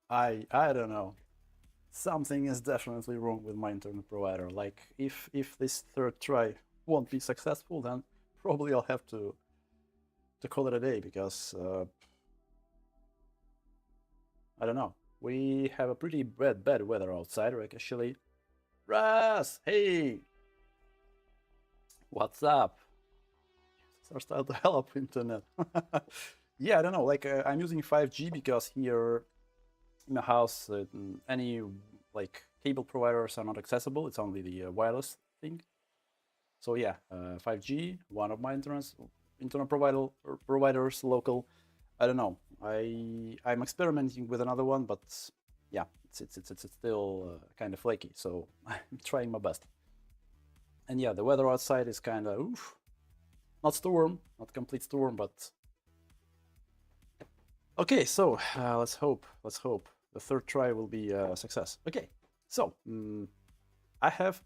I don't know. Something is definitely wrong with my internet provider. Like if this third try won't be successful, then probably I'll have to call it a day because I don't know. We have a pretty bad weather outside, like actually. Russ, hey, what's up? Start the hell up internet. Yeah, I don't know. Like I'm using 5G because here in the house, any like cable providers are not accessible. It's only the wireless thing. So yeah, 5G, one of my internet providers local. I don't know. I'm experimenting with another one, but yeah, it's still kind of flaky. So I'm trying my best. And yeah, the weather outside is kind of oof, not storm, not complete storm, but okay. So let's hope the third try will be a success. Okay, so I have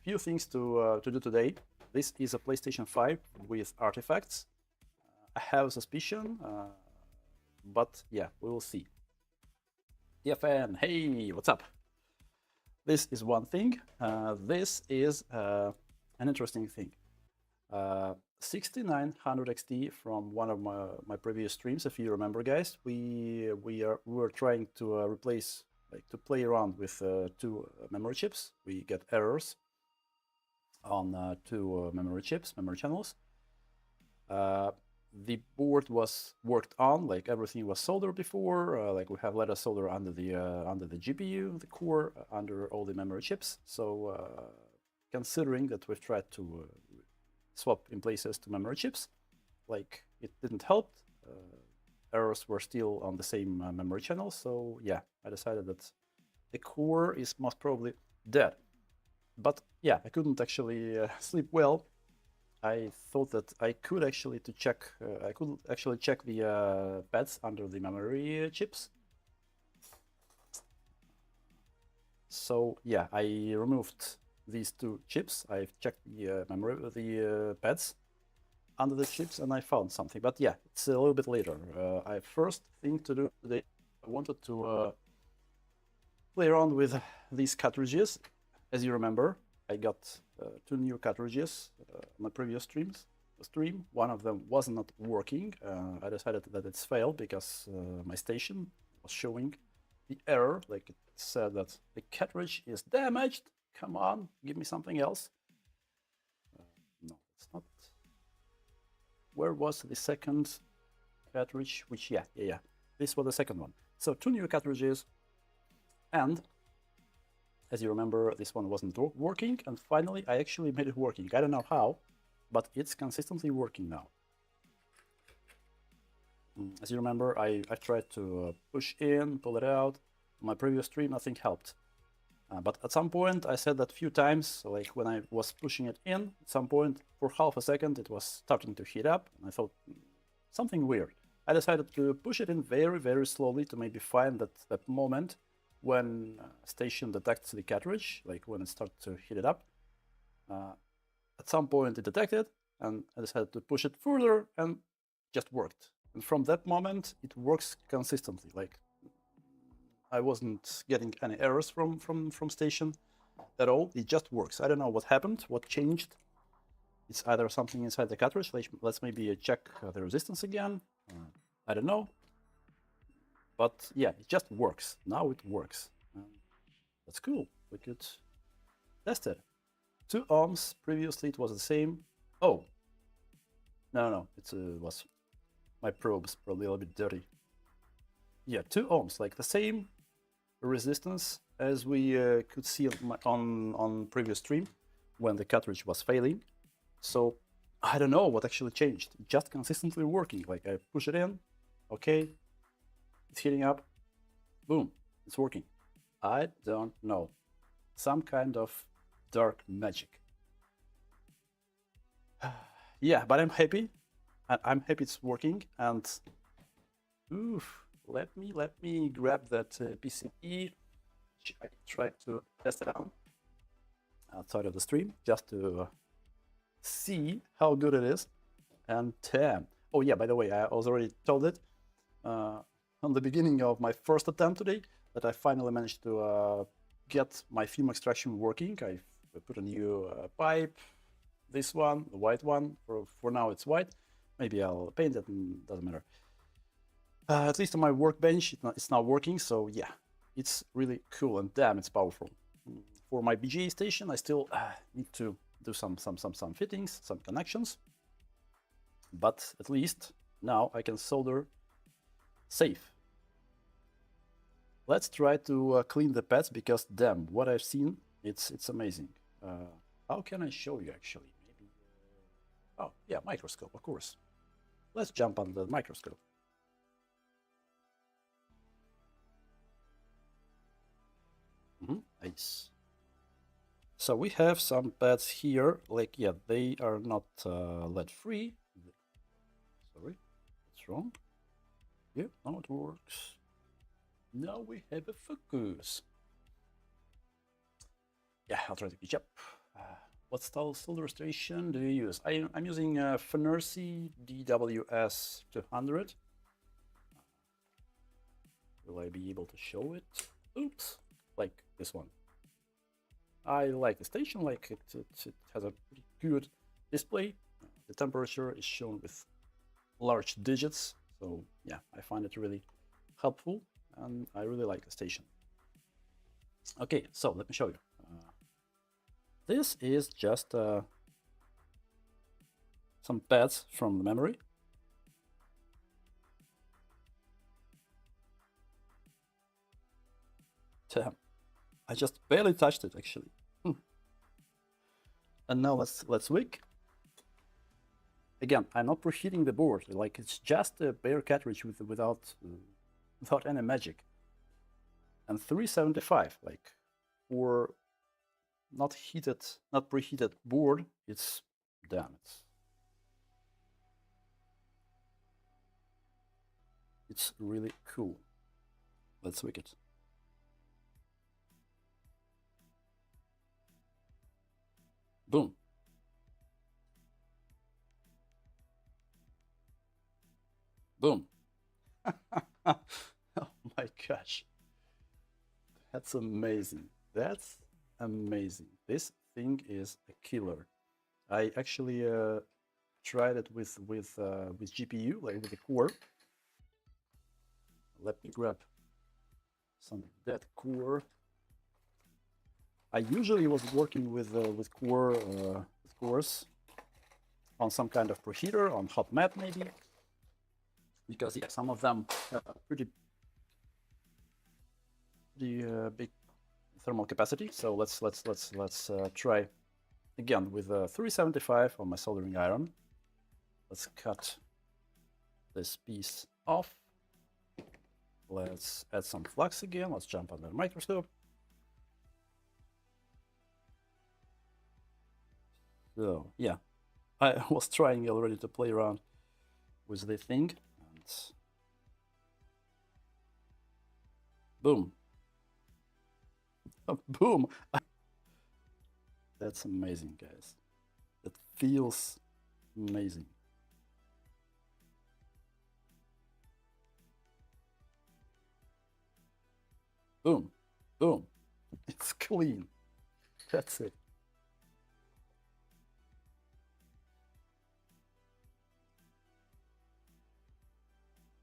few things to do today. This is a PlayStation 5 with artifacts. I have a suspicion, but yeah, we will see. DFN, hey, what's up? This is one thing. This is an interesting thing. 6900 XT from one of my previous streams. If you remember, guys, we were trying to replace, like, to play around with two memory chips. We get errors on two memory chips, memory channels. The board was worked on, like everything was soldered before. Like we have lattice solder under the GPU, the core, under all the memory chips. So considering that we've tried to swap in places to memory chips, like it didn't help. Errors were still on the same memory channel. So yeah, I decided that the core is most probably dead. But yeah, I couldn't actually sleep well. I thought that I could actually check the pads under the memory chips. So yeah, I removed these two chips. I've checked the pads under the chips, and I found something. But yeah, it's a little bit later. I first thing to do today, I wanted to play around with these cartridges. As you remember, I got two new cartridges on my previous stream. One of them was not working. I decided that it's failed because my station was showing the error. Like it said that the cartridge is damaged. Come on, give me something else. No, it's not. Where was the second cartridge? Which, yeah. This was the second one. So two new cartridges, and as you remember, this one wasn't working, and finally I actually made it working. I don't know how, but it's consistently working now. As you remember, I tried to push in, pull it out. On my previous stream, nothing helped. But at some point, I said that a few times, like when I was pushing it in, at some point, for half a second, it was starting to heat up, and I thought, something weird. I decided to push it in very, very slowly to maybe find that moment when station detects the cartridge, like when it starts to heat it up. At some point it detected, and I decided to push it further, and just worked. And from that moment, it works consistently. Like I wasn't getting any errors from station at all. It just works. I don't know what happened, what changed. It's either something inside the cartridge. Let's maybe check the resistance again. I don't know. But yeah, it just works. Now it works. That's cool. We could test it. 2 ohms. Previously it was the same. Oh. No. It was my probes probably a little bit dirty. Yeah, 2 ohms. Like the same resistance as we could see on previous stream when the cartridge was failing. So I don't know what actually changed. Just consistently working. Like I push it in. Okay. It's heating up. Boom. It's working. I don't know. Some kind of dark magic. Yeah, but I'm happy. I'm happy it's working. And oof, let me grab that PCB. I try to test it out outside of the stream just to see how good it is. And oh yeah, by the way, I was already told it. on the beginning of my first attempt today that I finally managed to get my film extraction working. I put a new pipe, this one, the white one. For now it's white. Maybe I'll paint it, and doesn't matter. At least on my workbench, it's now working. So yeah, it's really cool, and damn, it's powerful. For my BGA station, I still need to do some fittings, some connections. But at least now I can solder safe. Let's try to clean the pads, because damn, what I've seen, it's amazing. How can I show you actually? Maybe. Oh yeah, microscope, of course. Let's jump on the microscope. Nice. So we have some pads here, like, yeah, they are not lead free. Sorry, what's wrong? Yeah, now it works. Now we have a focus. Yeah, I'll try to catch up. What style solder station do you use? I'm using Fenersi DWS 200. Will I be able to show it? Oops, like this one. I like the station, like it has a pretty good display. The temperature is shown with large digits, so yeah, I find it really helpful, and I really like the station. Okay, so let me show you. This is just some pads from the memory. Damn, I just barely touched it actually. And now let's wick. Again, I'm not preheating the board. Like, it's just a bare cartridge without any magic. And 375, like, for not preheated board, it's damn, it's really cool. Let's wick it. Boom. Boom. Oh my gosh. That's amazing. That's amazing. This thing is a killer. I actually tried it with GPU, like with the core. Let me grab some dead core. I usually was working with cores on some kind of preheater, on hot mat maybe, because yeah, some of them have a pretty big thermal capacity. So let's try again with 375 on my soldering iron. Let's cut this piece off. Let's add some flux again. Let's jump under the microscope. So yeah, I was trying already to play around with the thing, and boom. Boom. That's amazing, guys. It feels amazing. Boom. Boom. It's clean. That's it.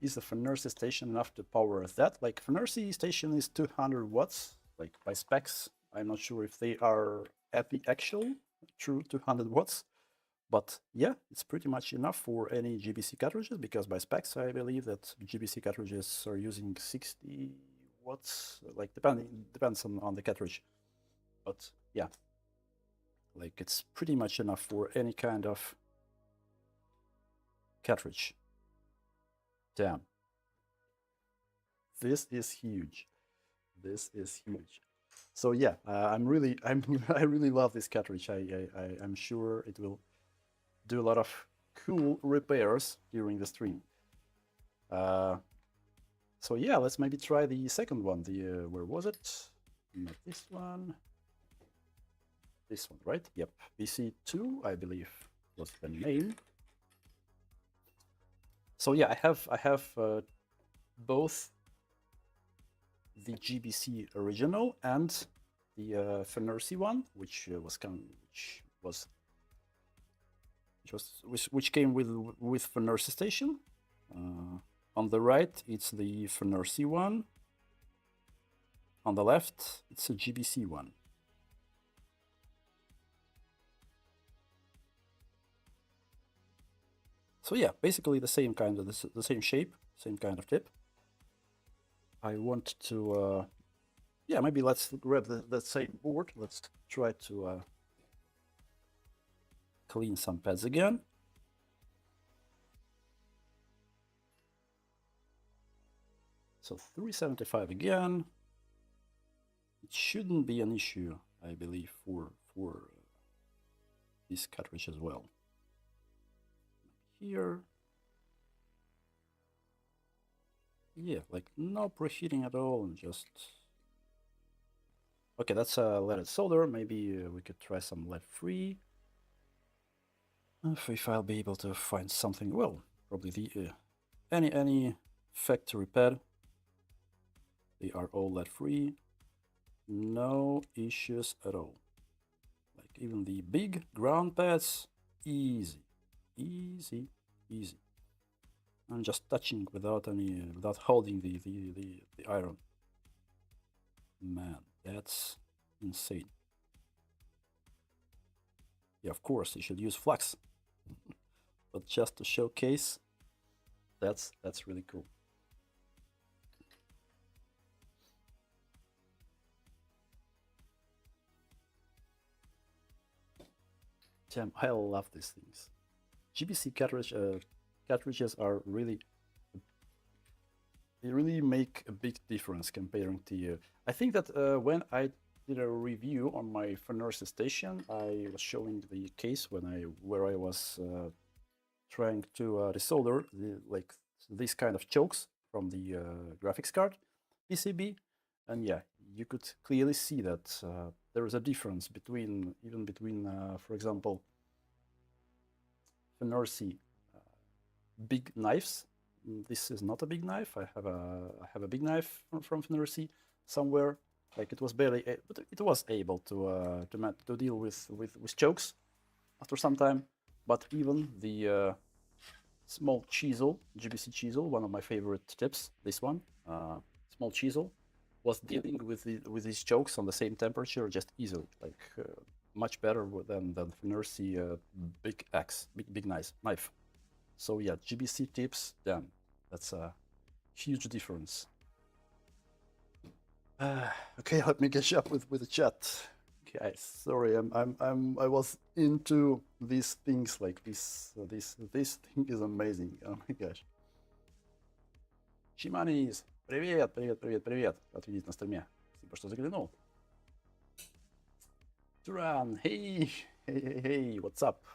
Is the Fenersi station enough to power that? Like, Fenersi station is 200 watts, like by specs. I'm not sure if they are at the actual true 200 watts, but yeah, it's pretty much enough for any JBC cartridges, because by specs I believe that JBC cartridges are using 60 watts, like depends on the cartridge. But yeah, like, it's pretty much enough for any kind of cartridge. Damn. This is huge. This is huge. So yeah, I really love this cartridge. I'm sure it will do a lot of cool repairs during the stream. So yeah, let's maybe try the second one. The where was it? Not this one. This one, right? Yep. BC2, I believe, was the name. So yeah, I have both the JBC original and the Fenersi one, which came with Fenersi station. On the right, it's the Fenersi one. On the left, it's a JBC one. So yeah, basically the same kind of the same shape, same kind of tip. I want to yeah, maybe let's grab the same board. Let's try to clean some pads again. So 375 again. It shouldn't be an issue, I believe, for this cartridge as well. Here, yeah, like no preheating at all, and just okay. That's a leaded solder. Maybe we could try some lead-free. If I'll be able to find something, well, probably the any factory pad. They are all lead-free. No issues at all. Like even the big ground pads, easy, easy, easy. I'm just touching without holding the iron. Man, that's insane. Yeah, of course you should use flux, but just to showcase, that's really cool. Damn, I love these things. JBC cartridges are really, they really make a big difference comparing to I think that when I did a review on my Fenersi station, I was showing the case where I was trying to desolder like these kind of chokes from the graphics card PCB, and yeah, you could clearly see that there is a difference between for example, Fenersi big knives. This is not a big knife. I have a big knife from Fenersi somewhere. Like it was barely, but it was able to deal with chokes after some time. But even the small chisel, JBC chisel, one of my favorite tips, this one, small chisel, was dealing with these chokes on the same temperature just easily, like much better than Fenersi big axe, big knife. So yeah, JBC tips, damn, that's a huge difference. Okay, let me catch up with the chat. Guys, sorry, I was into these things like this. This thing is amazing. Oh my gosh. Shimani's, привет, привет. Рад видеть на стриме. Спасибо, что заглянул. Turan, hey, what's up?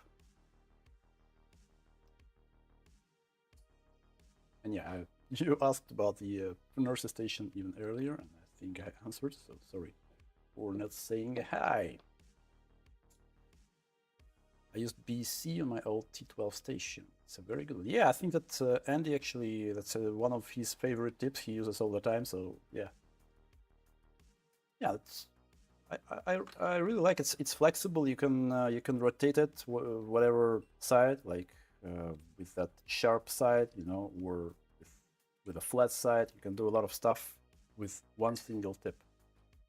And yeah, you asked about the Fenersi station even earlier, and I think I answered, so sorry for not saying hi. I used BC on my old T12 station. It's a very good one. Yeah, I think that Andy actually, that's one of his favorite tips he uses all the time, so yeah. Yeah, it's, I really like it. It's flexible. You can rotate it whatever side, like with that sharp side, you know, or with a flat side. You can do a lot of stuff with one single tip.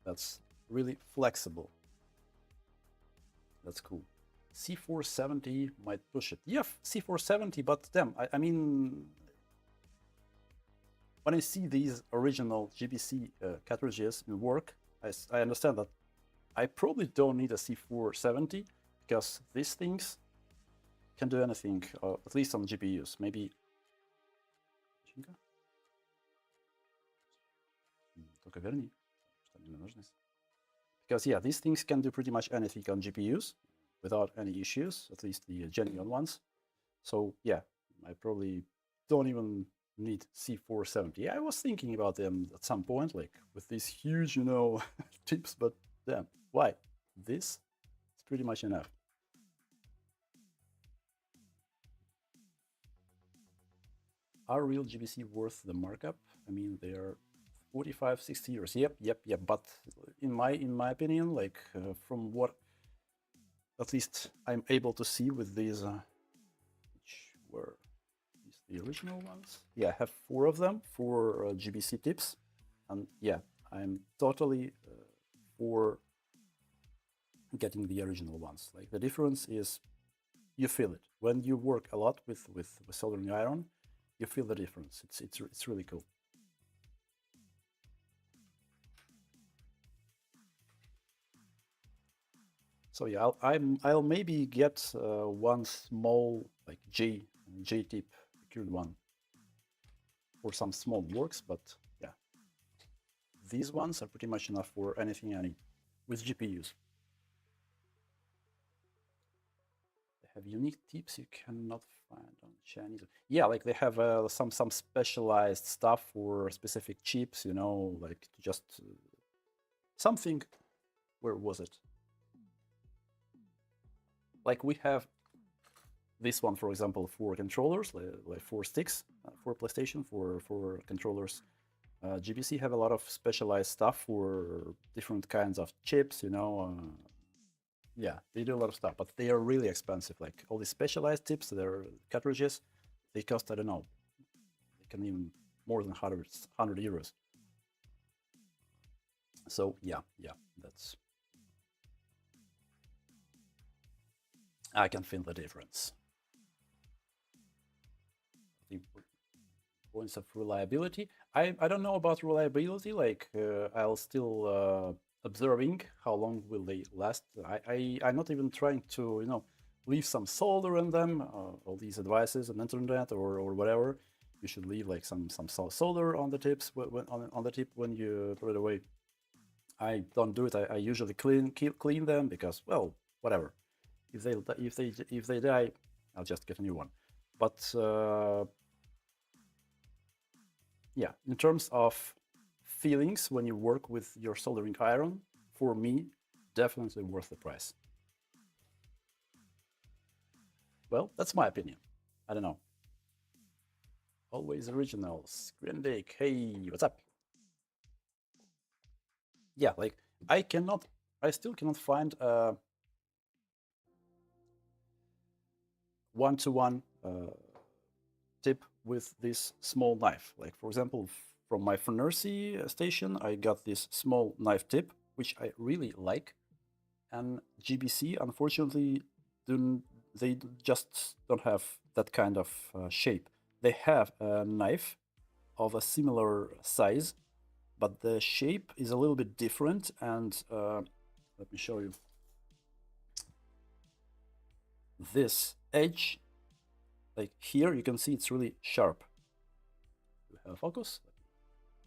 That's really flexible. That's cool. C470 might push it. Yeah, C470, but damn, I mean, when I see these original JBC cartridges in work, I understand that I probably don't need a C470 because these things can do anything, at least on GPUs. Maybe. Because yeah, these things can do pretty much anything on GPUs without any issues, at least the genuine ones. So yeah, I probably don't even need C470. I was thinking about them at some point, like with these huge, you know, tips, but damn, why? This is pretty much enough. Enough. Are real GBC worth the markup? I mean, they're 45, 60 euros. Yep. But in my opinion, like from what at least I'm able to see with these, which were these the original ones? Yeah, I have 4 of them, 4 GBC tips, and yeah, I'm totally for getting the original ones. Like the difference is you feel it when you work a lot with soldering iron. You feel the difference. It's really cool. So yeah, I'll maybe get one small like J tip secured one for some small works, but yeah, these ones are pretty much enough for anything I need with GPUs. They have unique tips you cannot find on Chinese. Yeah, like they have some specialized stuff for specific chips, you know, like just something. Where was it? Like we have this one, for example, for controllers, like 4 sticks for PlayStation, for controllers. GBC have a lot of specialized stuff for different kinds of chips, you know. Yeah, they do a lot of stuff, but they are really expensive. Like all these specialized tips, their cartridges, they cost, I don't know, they can even more than 100 euros. So yeah, that's, I can feel the difference. The points of reliability. I don't know about reliability. Like I'll still observing how long will they last. I'm not even trying to leave some solder in them. All these advices on internet or whatever. You should leave like some solder on the tips on the tip when you throw it away. I don't do it. I usually clean them because, well, whatever. If they die, I'll just get a new one. But yeah, in terms of feelings when you work with your soldering iron, for me, definitely worth the price. Well, that's my opinion. I don't know. Always originals. Grendick, hey, what's up? Yeah, like I still cannot find a one-to-one tip with this small knife. Like for example, from my Furnace station, I got this small knife tip, which I really like. And GBC, unfortunately, they just don't have that kind of shape. They have a knife of a similar size, but the shape is a little bit different. And let me show you. This edge, like here, you can see it's really sharp. Do we have a focus?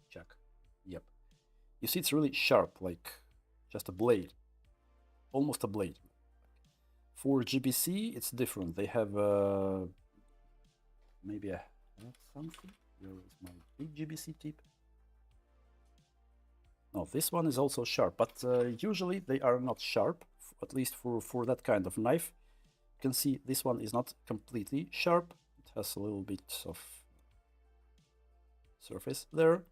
Check. Yep. You see it's really sharp, like just a blade, almost a blade. For GBC, it's different. They have maybe a something. Where is my big GBC tip? No, this one is also sharp, but usually they are not sharp, at least for that kind of knife. You can see this one is not completely sharp. It has a little bit of surface there.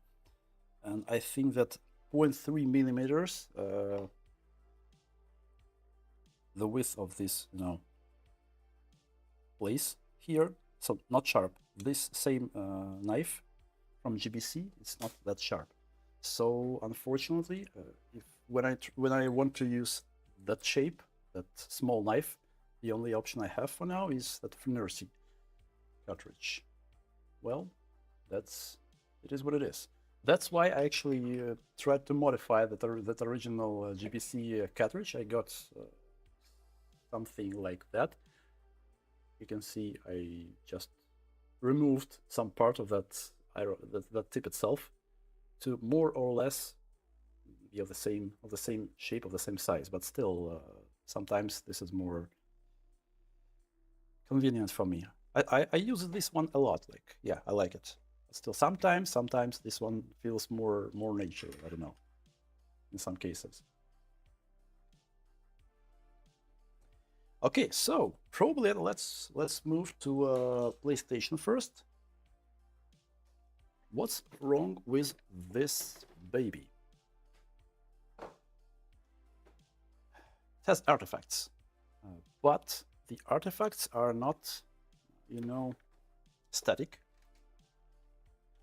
And I think that 0.3 millimeters, the width of this, place here, so not sharp. This same knife from GBC, it's not that sharp. So unfortunately, if when I want to use that shape, that small knife, the only option I have for now is that Furnace cartridge. Well, it is what it is. That's why I actually tried to modify that original GBC cartridge. I got something like that. You can see I just removed some part of that tip itself to more or less be of the same shape, of the same size, but still sometimes this is more convenient for me. I use this one a lot. Like, yeah, I like it. But still, sometimes this one feels more nature. I don't know. In some cases. Okay, so probably let's move to PlayStation first. What's wrong with this baby? It has artifacts, but the artifacts are not, you know, static.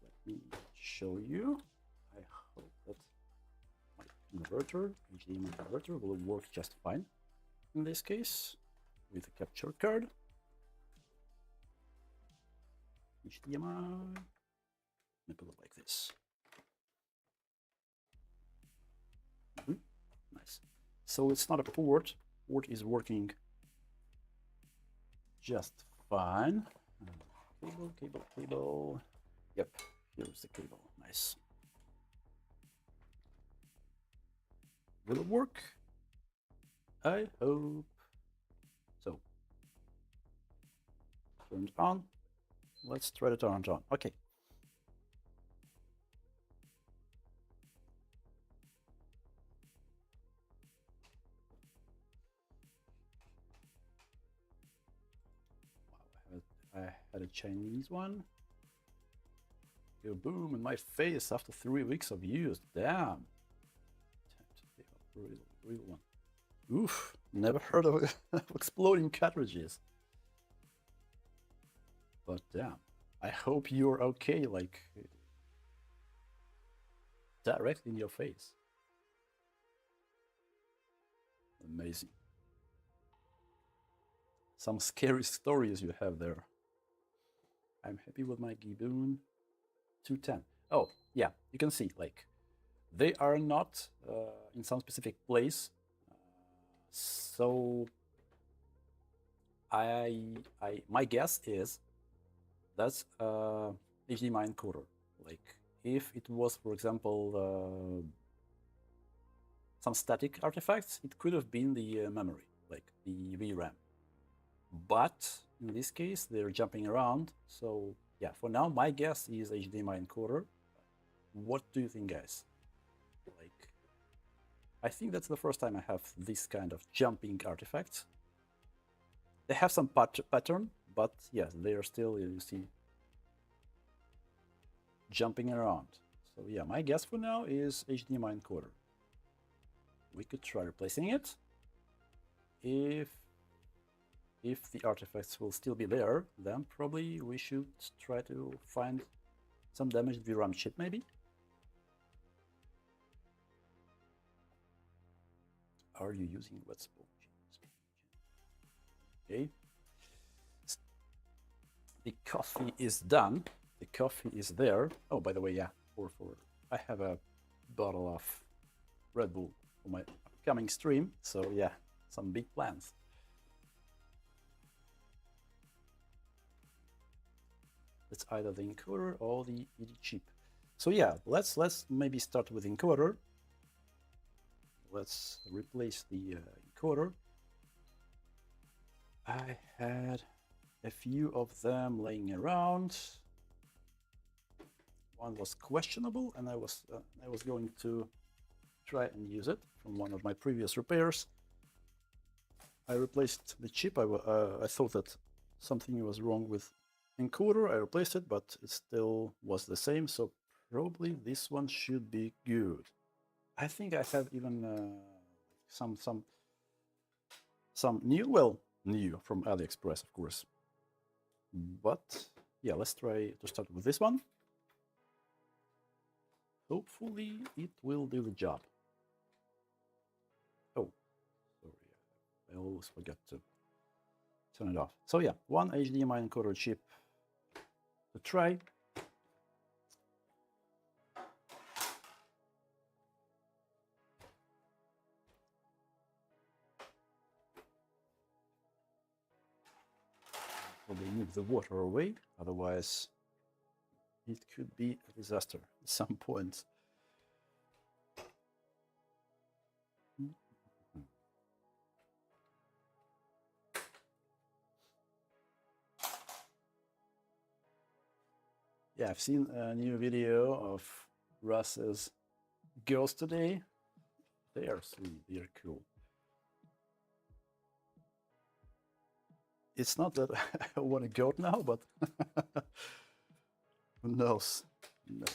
Let me show you. I hope that my converter, HDMI converter, will work just fine in this case with a capture card. HDMI. Let me put it like this. Nice. So it's not a port. Port is working just fine. Cable, cable, cable. Yep, here's the cable. Nice. Will it work? I hope so. Turned on. Let's try to turn it on. Okay. Wow, I had a Chinese one. Go boom in my face after 3 weeks of use. Damn. Real one. Oof. Never heard of exploding cartridges. But damn. I hope you're okay, like directly in your face. Amazing. Some scary stories you have there. I'm happy with my Gibbon 210. Oh, yeah, you can see, like, they are not in some specific place. So my guess is that's HDMI encoder. Like, if it was, for example, some static artifacts, it could have been the memory, like the VRAM. But in this case, they're jumping around. So yeah, for now, my guess is HDMI encoder. What do you think, guys? Like, I think that's the first time I have this kind of jumping artifacts. They have some pattern, but yes, they are still, you see, jumping around. So yeah, my guess for now is HDMI encoder. We could try replacing it. If the artifacts will still be there, then probably we should try to find some damaged VRAM chip, maybe. Are you using wet sponge? Okay. The coffee is done. The coffee is there. Oh, by the way, yeah, I have a bottle of Red Bull for my upcoming stream. So yeah, some big plans. It's either the encoder or the ED chip. So yeah, let's maybe start with encoder. Let's replace the encoder. I had a few of them laying around. One was questionable, and I was going to try and use it from one of my previous repairs. I replaced the chip. I thought that something was wrong with encoder. I replaced it, but it still was the same. So probably this one should be good. I think I have even some new from AliExpress, of course. But yeah, let's try to start with this one. Hopefully it will do the job. Oh, sorry, I always forget to turn it off. So yeah, one HDMI encoder chip to try. Probably move the water away, otherwise it could be a disaster at some point. Yeah, I've seen a new video of Russ's girls today. They are sweet, they are cool. It's not that I want a goat now, but who knows? No.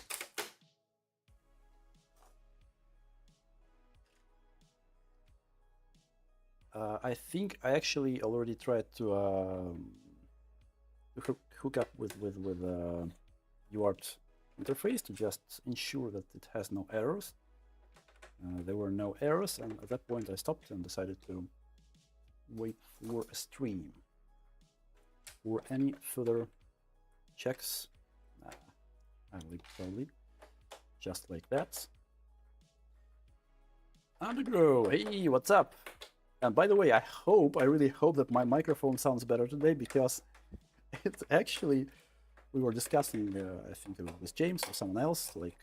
I think I actually already tried to hook up with UART interface to just ensure that it has no errors. There were no errors, and at that point I stopped and decided to wait for a stream. For any further checks, I'll leave probably just like that. Undergrow, hey, what's up? And by the way, I really hope that my microphone sounds better today, because it's actually, we were discussing, I think with James or someone else, like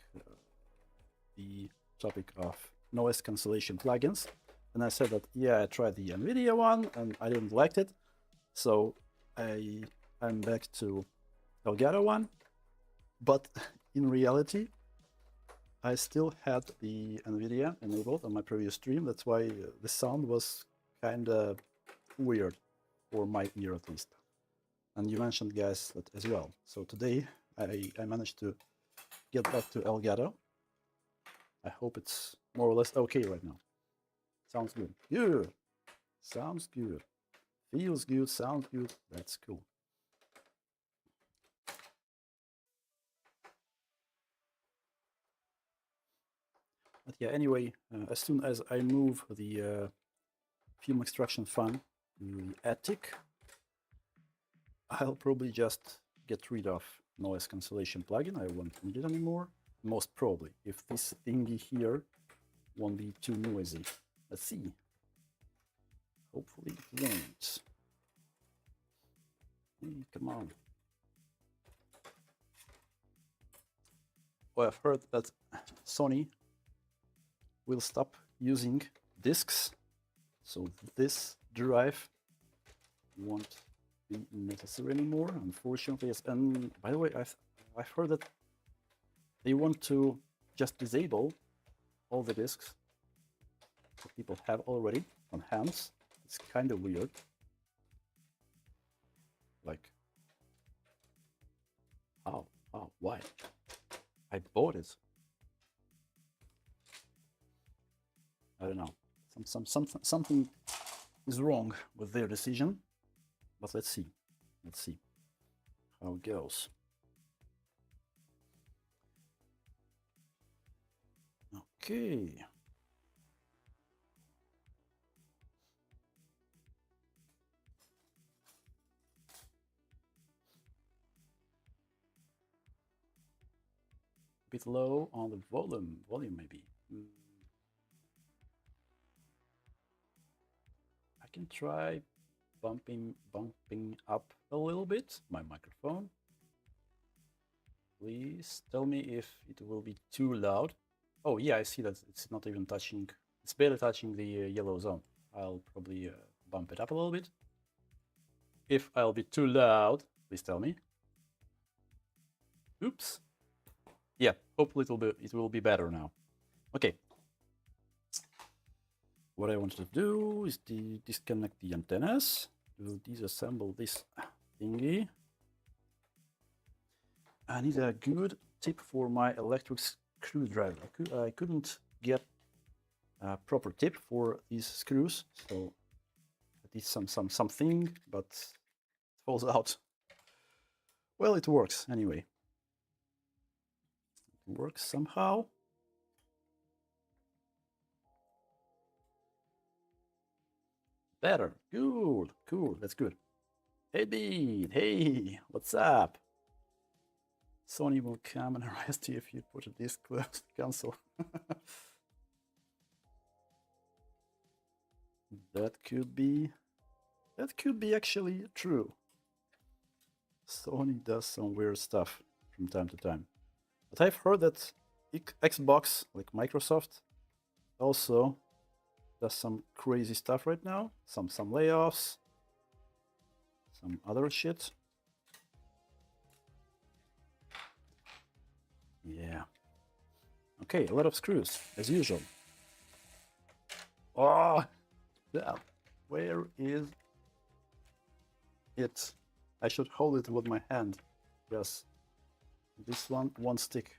the topic of noise cancellation plugins. And I said that, yeah, I tried the NVIDIA one and I didn't like it. So I'm back to Elgato one. But in reality, I still had the NVIDIA enabled on my previous stream. That's why the sound was kind of weird, for my ear at least. And you mentioned, guys, that as well. So today I managed to get back to Elgato. I hope it's more or less okay right now. Sounds good. Good. Sounds good. Feels good. Sounds good. That's cool. But yeah, anyway, as soon as I move the film extraction fan to the attic, I'll probably just get rid of noise cancellation plugin. I won't need it anymore. Most probably, if this thingy here won't be too noisy. Let's see. Hopefully it won't. Hey, come on. Well, I've heard that Sony will stop using discs, so this drive won't be necessary anymore, unfortunately. Yes. And by the way, I've heard that they want to just disable all the discs that people have already on hands. It's kind of weird. Like, how? Why? I bought it. I don't know. Something is wrong with their decision, but let's see. Let's see how it goes. Okay. Bit low on the volume maybe. I can try bumping up a little bit my microphone. Please tell me if it will be too loud. Oh yeah, I see that it's not even touching, it's barely touching the yellow zone. I'll probably bump it up a little bit. If I'll be too loud, please tell me. Oops. Yeah, hopefully it will be better now. Okay. What I want to do is disconnect the antennas, to disassemble this thingy. I need a good tip for my electric screwdriver. I couldn't get a proper tip for these screws, so I did something, but it falls out. Well, it works anyway. It works somehow. Better. Good. Cool. That's good. Hey, Bean. Hey, what's up? Sony will come and arrest you if you put a disc close to the console. That could be actually true. Sony does some weird stuff from time to time. But I've heard that Xbox, like Microsoft, also does some crazy stuff right now. Some layoffs, some other shit. Yeah. Okay, a lot of screws, as usual. Oh, yeah. Where is it? I should hold it with my hand. Yes. This one won't stick.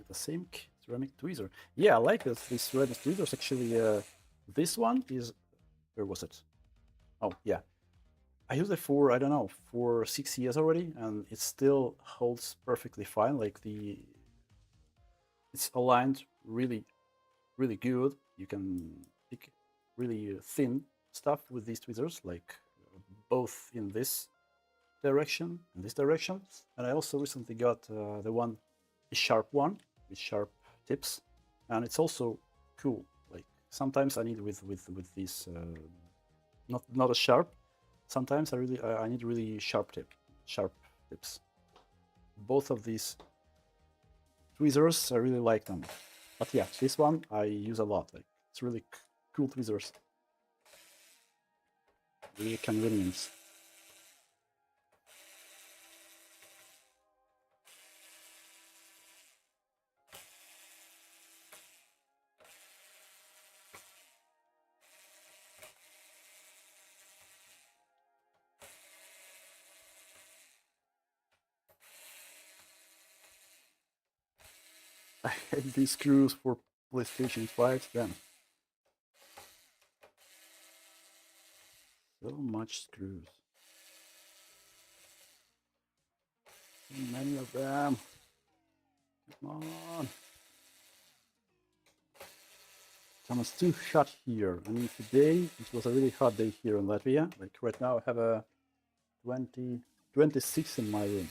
The same ceramic tweezer. Yeah, I like this. These ceramic tweezers actually. This one is, where was it? Oh yeah, I used it for, I don't know, for 6 years already, and it still holds perfectly fine. Like it's aligned really, really good. You can pick really thin stuff with these tweezers, like both in this direction and this direction. And I also recently got the one, a sharp one with sharp tips, and it's also cool. Like sometimes I need with this not as sharp. Sometimes I need really sharp tips. Both of these tweezers, I really like them. But yeah, this one I use a lot. Like it's really cool tweezers. Really convenient. I had these screws for PlayStation 5 then. So much screws. So many of them. Come on. It's too hot here. I mean, today it was a really hot day here in Latvia. Like right now, I have a 26 in my room.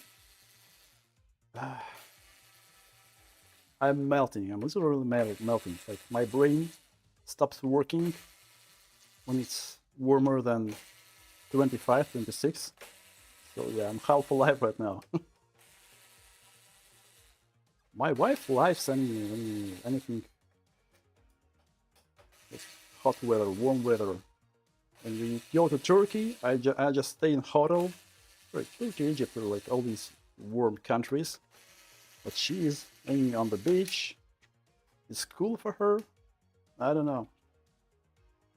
I'm melting. I'm literally melting. Like my brain stops working when it's warmer than 25, 26. So yeah, I'm half alive right now. My wife likes anything. It's hot weather, warm weather. When we go to Turkey, I just stay in hotel. Right, Turkey, Egypt, like all these warm countries. But she is hanging on the beach. It's cool for her. I don't know.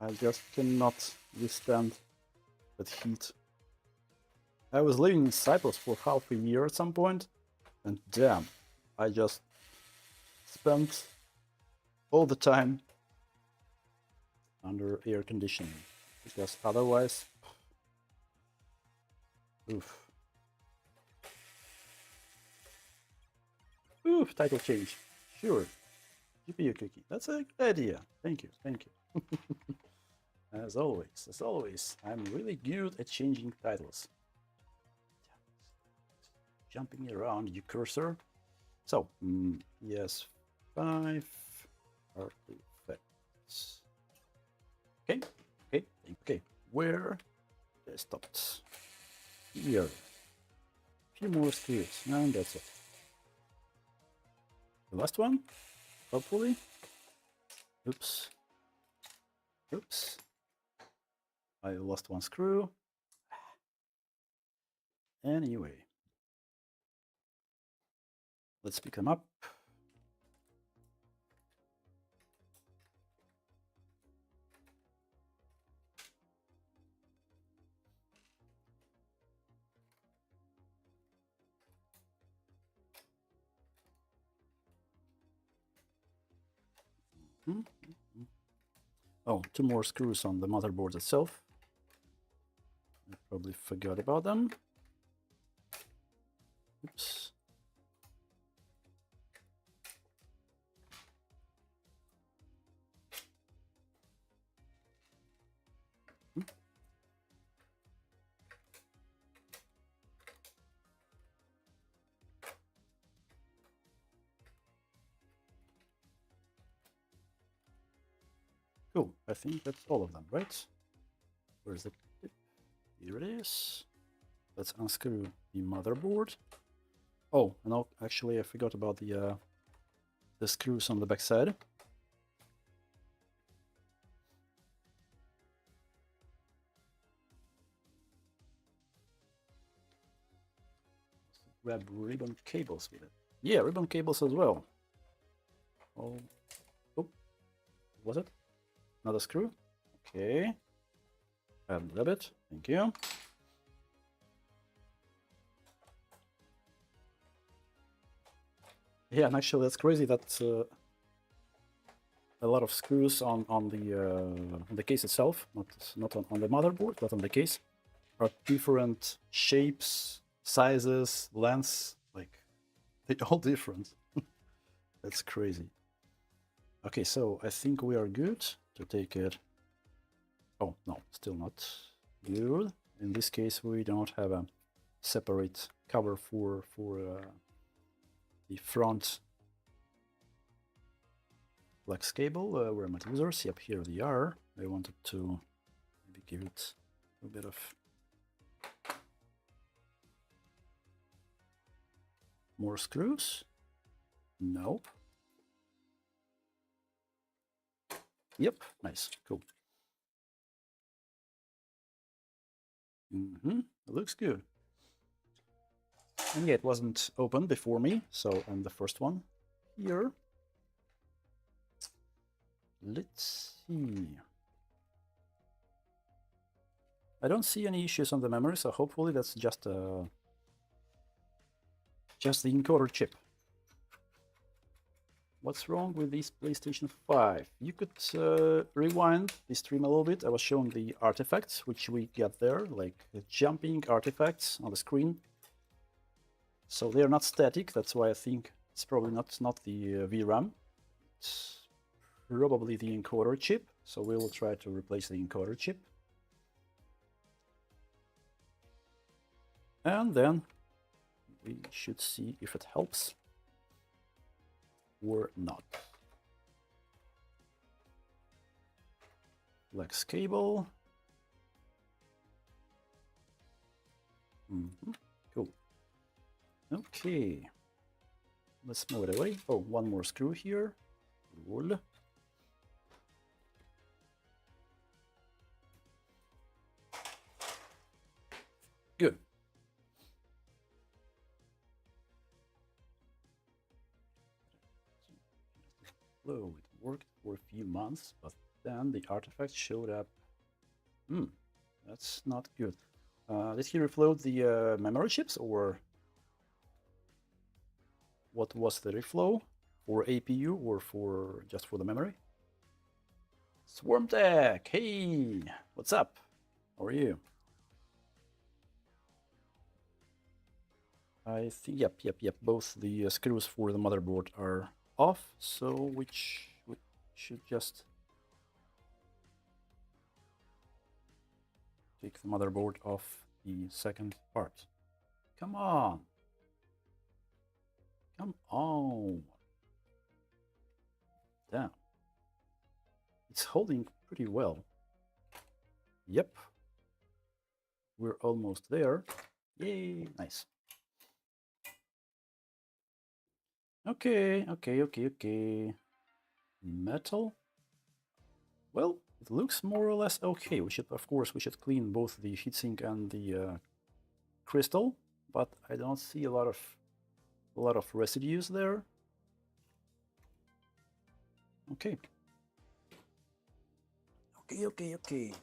I just cannot withstand that heat. I was living in Cyprus for half a year at some point, and damn, I just spent all the time under air conditioning, because otherwise, oof. Oof, title change. Sure. GPU cookie. That's a good idea. Thank you. Thank you. As always, I'm really good at changing titles. Jumping around, you cursor. So, PS5 artifacts. Okay. Where? I stopped. Here. A few more screws, and that's it. The last one, hopefully. Oops. I lost one screw. Anyway, let's pick them up. Oh, two more screws on the motherboard itself. I probably forgot about them. Oops. Cool, I think that's all of them, right? Where's the tip? Here it is. Let's unscrew the motherboard. Oh, and actually I forgot about the screws on the back side. Grab ribbon cables with it. Yeah, ribbon cables as well. Oh, Was it? Another screw? Okay. Add a little bit. Thank you. Yeah, and actually that's crazy that a lot of screws on the case itself, not on the motherboard, but on the case, are different shapes, sizes, lengths, like they're all different. That's crazy. Okay, so I think we are good to take it. Oh, no, still not good. In this case, we don't have a separate cover for the front flex cable. Where are my users? Yep, here they are. I wanted to maybe give it a bit of more screws. Nope. Yep, nice, cool. It looks good. And yeah, it wasn't open before me, so I'm the first one here. Let's see. I don't see any issues on the memory, so hopefully that's just the encoder chip. What's wrong with this PlayStation 5? You could rewind the stream a little bit. I was showing the artifacts which we get there, like jumping artifacts on the screen. So they are not static. That's why I think it's probably not the VRAM. It's probably the encoder chip. So we will try to replace the encoder chip. And then we should see if it helps or not. Flex cable. Cool. Okay. Let's move it away. Oh, one more screw here. Cool. Good. Flow. It worked for a few months, but then the artifact showed up. That's not good. Did he reflow the memory chips, or what was the reflow? For APU or for just for the memory? Swarm Tech, hey, what's up? How are you? I think, yep. Both the screws for the motherboard are off, so we should just take the motherboard off the second part. Come on. Come on. Damn. It's holding pretty well. Yep. We're almost there. Yay, nice. Okay. Metal. Well, it looks more or less okay. Of course, we should clean both the heatsink and the crystal, but I don't see a lot of residues there. Okay. Okie.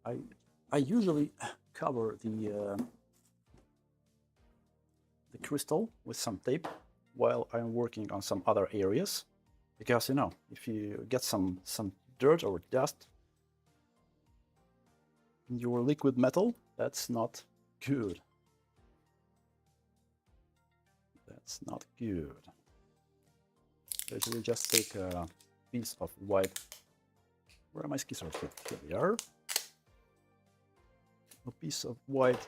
I usually cover the crystal with some tape while I'm working on some other areas, because you know, if you get some dirt or dust in your liquid metal, that's not good. That's not good. Usually just take a piece of white. Where are my scissors? Here they are. A piece of white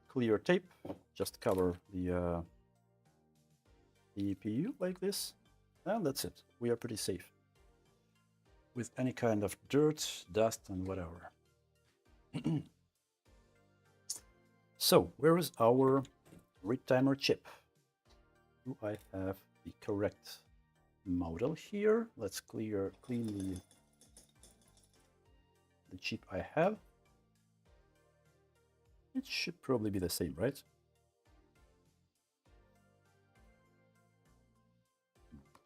clear tape. Just cover the EPU like this, and that's it. We are pretty safe with any kind of dirt, dust, and whatever. So, where is our retimer chip? Do I have the correct model here? Let's clean the chip I have. It should probably be the same, right?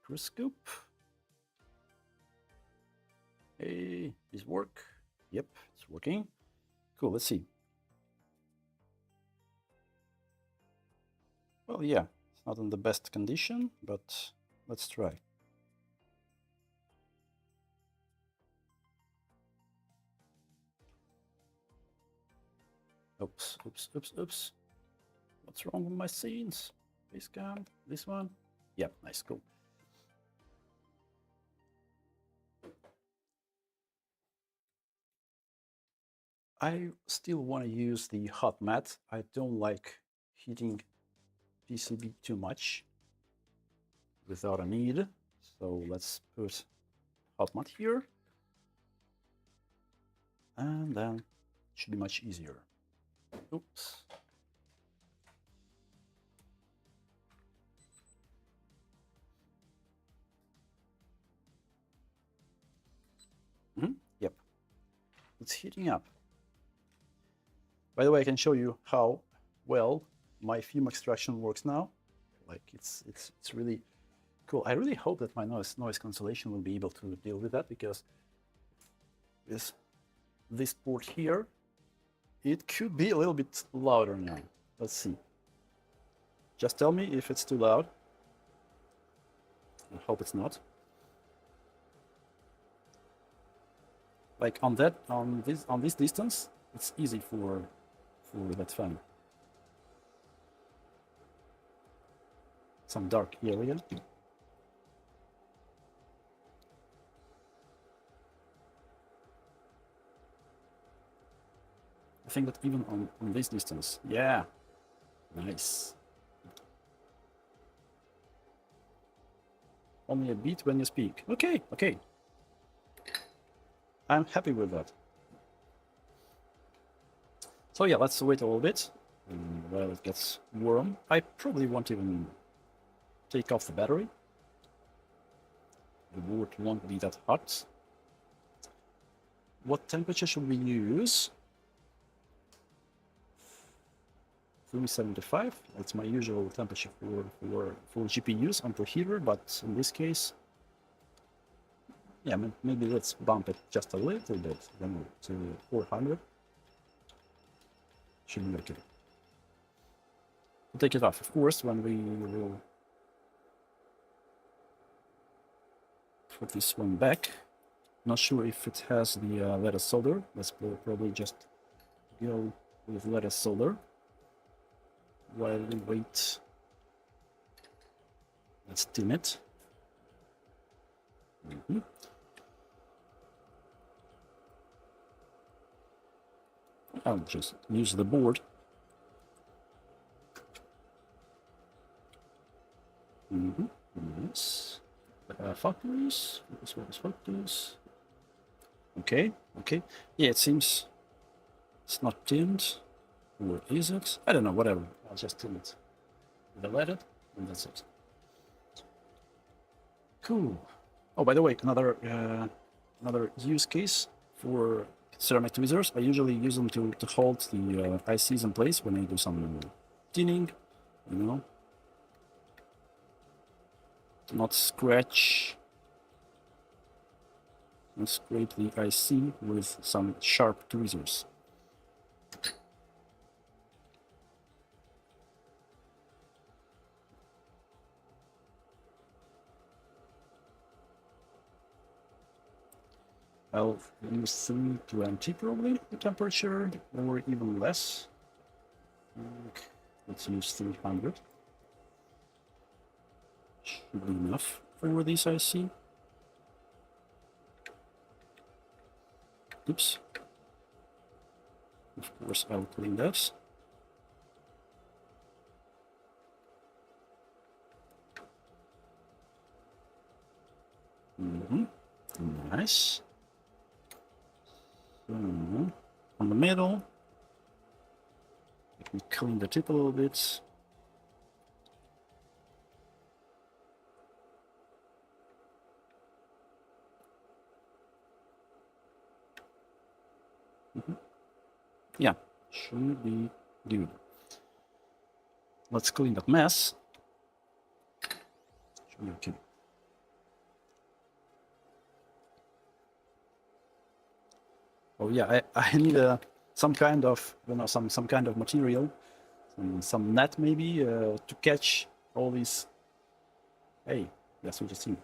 microscope. Hey, this work? Yep, it's working. Cool, let's see. Well, yeah, it's not in the best condition, but let's try. Oops, oops, oops, oops. What's wrong with my scenes? This cam, this one? Yep, nice, cool. I still want to use the hot mat. I don't like heating PCB too much without a need. So let's put hot mat here. And then it should be much easier. Oops. Yep. It's heating up. By the way, I can show you how well my fume extraction works now. Like it's really cool. I really hope that my noise cancellation will be able to deal with that, because this port here, it could be a little bit louder now. Let's see. Just tell me if it's too loud. I hope it's not. Like on this distance, it's easy for that fan. Some dark area. I think that even on this distance, yeah, nice. Only a beat when you speak. Okay, okay. I'm happy with that. So yeah, let's wait a little bit while it gets warm. I probably won't even take off the battery. The board won't be that hot. What temperature should we use? 375. That's my usual temperature for GPUs on preheater, but in this case, yeah, maybe let's bump it just a little bit, to 400. Should be okay. We'll take it off, of course, when we will put this one back. Not sure if it has the lattice solder. Let's probably just go with lattice solder while we wait. Let's dim it. I'll just use the board. Yes. Factories. This one is factories. Okay, okay. Yeah, it seems it's not dimmed. Or is it? I don't know, whatever. I'll just dim it. Let it, and that's it. Cool. Oh, by the way, another use case for ceramic tweezers. I usually use them to hold the ICs in place when I do some tinning, you know. To not scratch and scrape the IC with some sharp tweezers. I'll use 320 probably, the temperature, or even less. Let's use 300. Should be enough for this IC. Oops. Of course, I'll clean that. Nice. On the middle, let me clean the tip a little bit. Yeah, should be good. Let's clean that mess. Should be okay. Oh yeah, I need some kind of, you know, some kind of material, some net maybe to catch all these. Hey, that's what you see.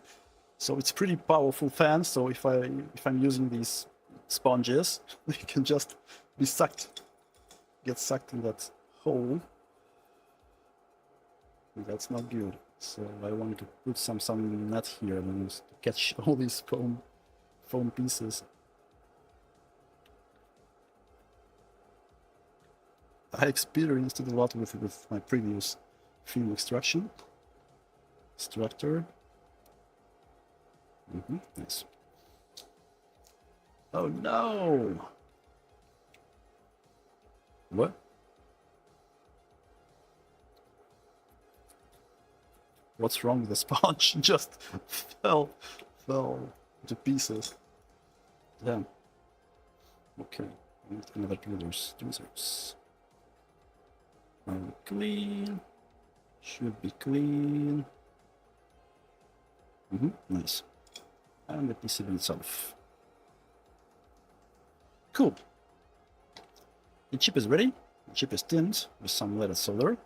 So it's pretty powerful fan. So if I'm using these sponges, they can just be sucked, get sucked in that hole. That's not good. So I want to put some net here and to catch all these foam pieces. I experienced it a lot with my previous film extraction. Extractor. Nice. Oh no! What? What's wrong with the sponge? Just fell to pieces. Damn. Okay. Another tweezers. Clean. Should be clean. Nice. And the PCB itself. Cool. The chip is ready. The chip is tinned with some leaded solder.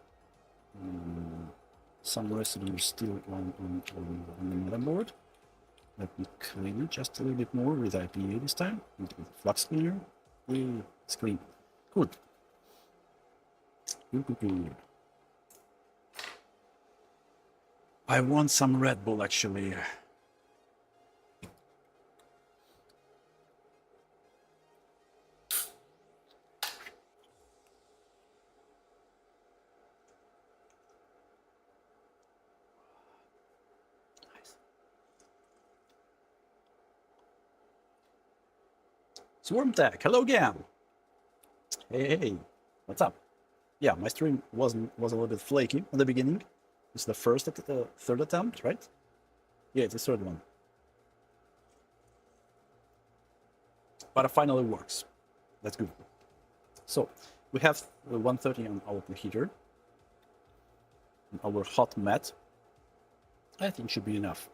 Some residue still on the motherboard. Let me clean it just a little bit more with IPA this time, with flux cleaner. It's clean. Good. Good. I want some Red Bull actually. Swarm Tech, hello again. Hey, what's up? Yeah, my stream was a little bit flaky at the beginning. It's the third attempt, right? Yeah, it's the third one. But it finally works. That's good. So we have 130 on our preheater. Our hot mat. I think should be enough.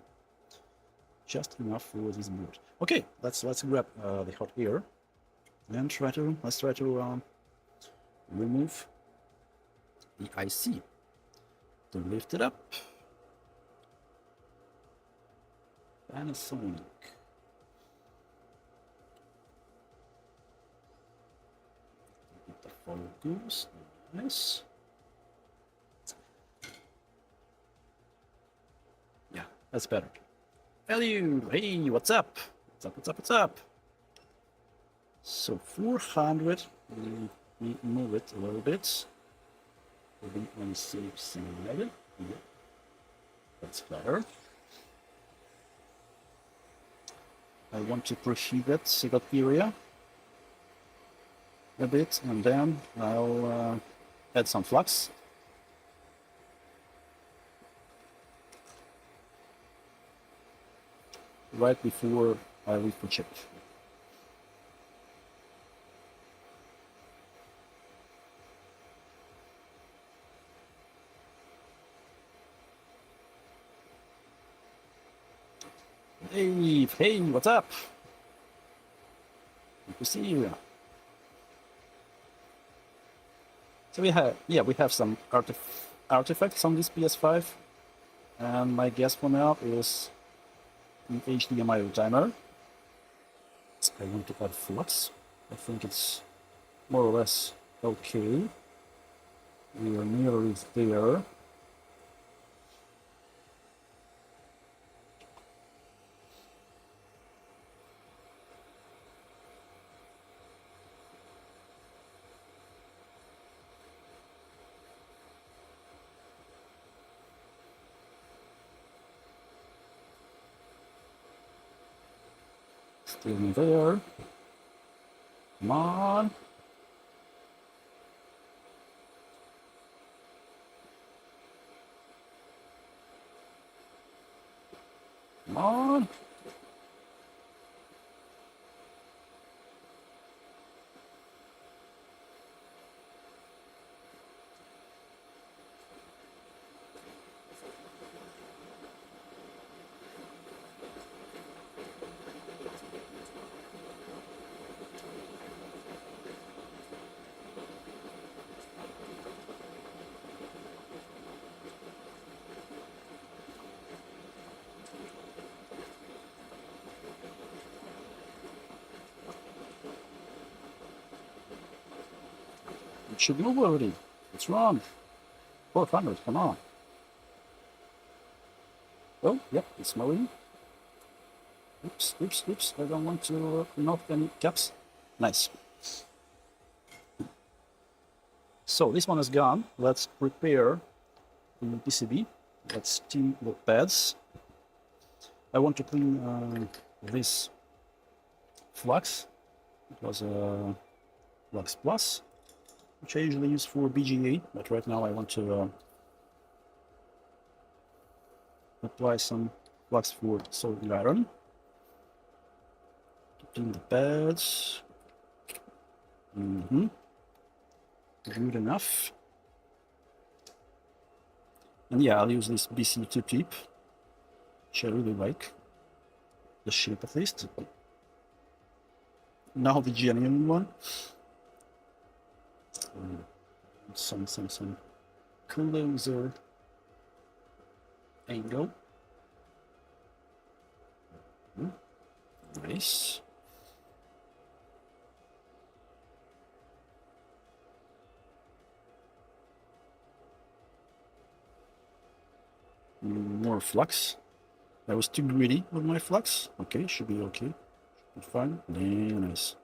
Just enough for this board. Okay, let's grab the hot air and let's try to remove the IC. To lift it up. Panasonic. Get the focus. Nice. Yeah, that's better. Hello, hey, what's up? What's up? So 400, we move it a little bit. We'll be on the safe side. Yeah. That's better. I want to preheat that area a bit, and then I'll add some flux. Right before I leave the chip. Hey, what's up? Good to see you. So we have some artifacts on this PS5, and my guess for now is an HDMI timer. I want to add flux. I think it's more or less okay. We are nearly there. Still there. Come on. Come on. It should move already. What's wrong? 400, come on. Oh, yep, it's moving. Oops, oops, oops. I don't want to knock any caps. Nice. So this one is gone. Let's prepare the PCB. Let's steam the pads. I want to clean this flux. It was a Flux Plus, which I usually use for BGA, but right now I want to apply some flux for soldering iron. Clean the pads. Good enough. And yeah, I'll use this BC2 tip, which I really like. The shape at least. Now the genuine one. Some closer angle. Nice. More flux. I was too greedy with my flux. Okay, should be okay. Should be fine. Yeah, nice.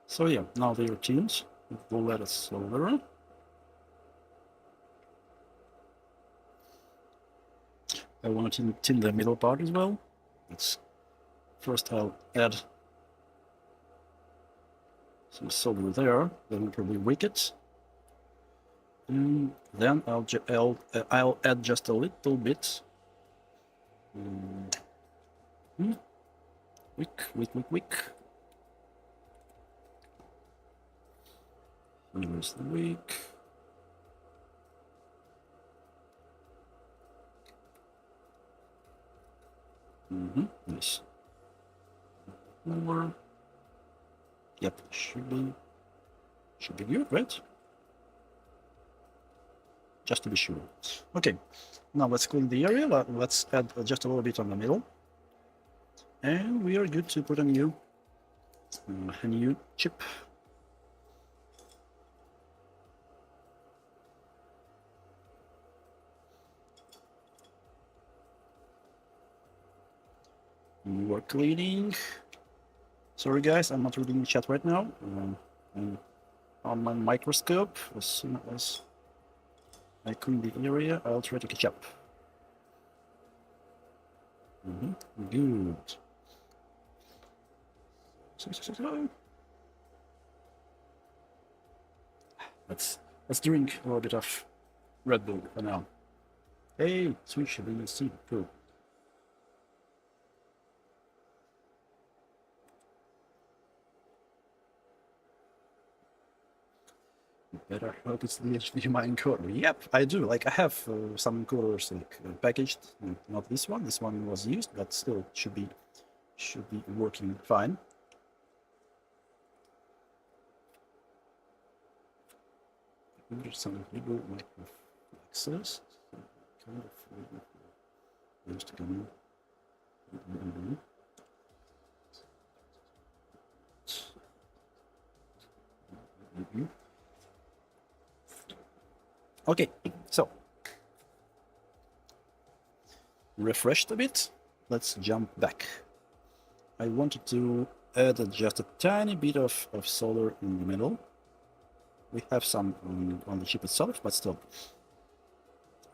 So yeah, now they are tuned. We'll let it solder. I want to tin the middle part as well. First I'll add some solder there, then I'll probably wick it. And then I'll add just a little bit. Wick. Here's the wick. Nice. More. Yep, should be good, right? Just to be sure. Okay, now let's clean the area. Let's add just a little bit on the middle, and we are good to put a new chip. We're cleaning. Sorry guys, I'm not reading the chat right now. I'm on my microscope. As soon as I clean the area, I'll try to catch up. Good. Let's drink a little bit of Red Bull for now. Hey, switch JBC. Cool. Better hope it's the HDMI encoder. Yep, I do. Like I have some encoders like packaged. Not this one. This one was used, but still should be working fine. There's some little microflexes. Kind of used to come in. Okay, so refreshed a bit. Let's jump back. I wanted to add just a tiny bit of solder in the middle. We have some on the chip itself, but still,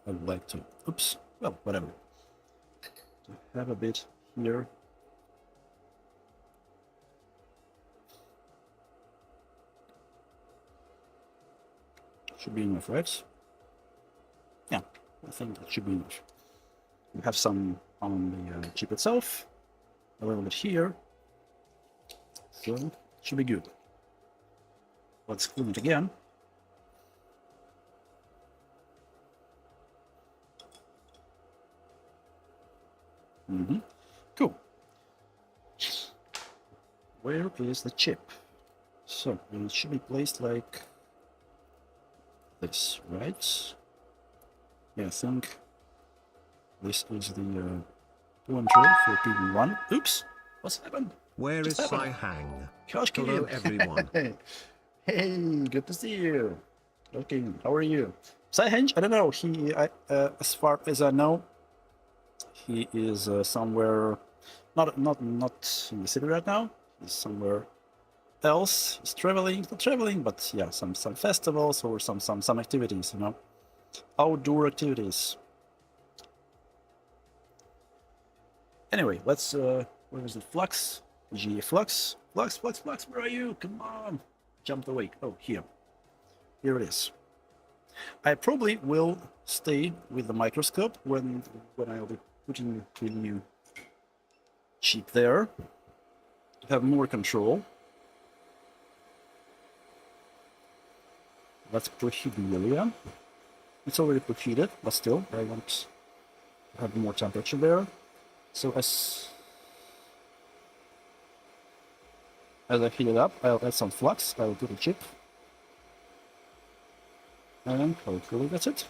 I would like to, well, whatever, to have a bit here. Should be enough, right? Yeah, I think that should be enough. We have some on the chip itself, a little bit here, so it should be good. Let's clean it again. Cool. Where is the chip? So it should be placed like this, right? Yeah, I think this is the pointer for PV1. Oops! What's happened? Where Just is happened? Hang? Gosh, Hello, Kim. everyone. Hey, good to see you. Okay, how are you? Sci-Henge? I don't know. As far as I know, he is somewhere, not in the city right now. He's somewhere else. He's traveling, not traveling, but yeah, some festivals or some activities, you know, outdoor activities. Anyway, let's where is it? Flux, G Flux, Flux. Where are you? Come on, jumped away. Oh, here it is. I probably will stay with the microscope when I'll be putting the new chip there to have more control. Let's preheat the area. It's already preheated, but still, I want to have more temperature there. So as I heat it up, I'll add some flux. I'll put a chip, and hopefully that's it.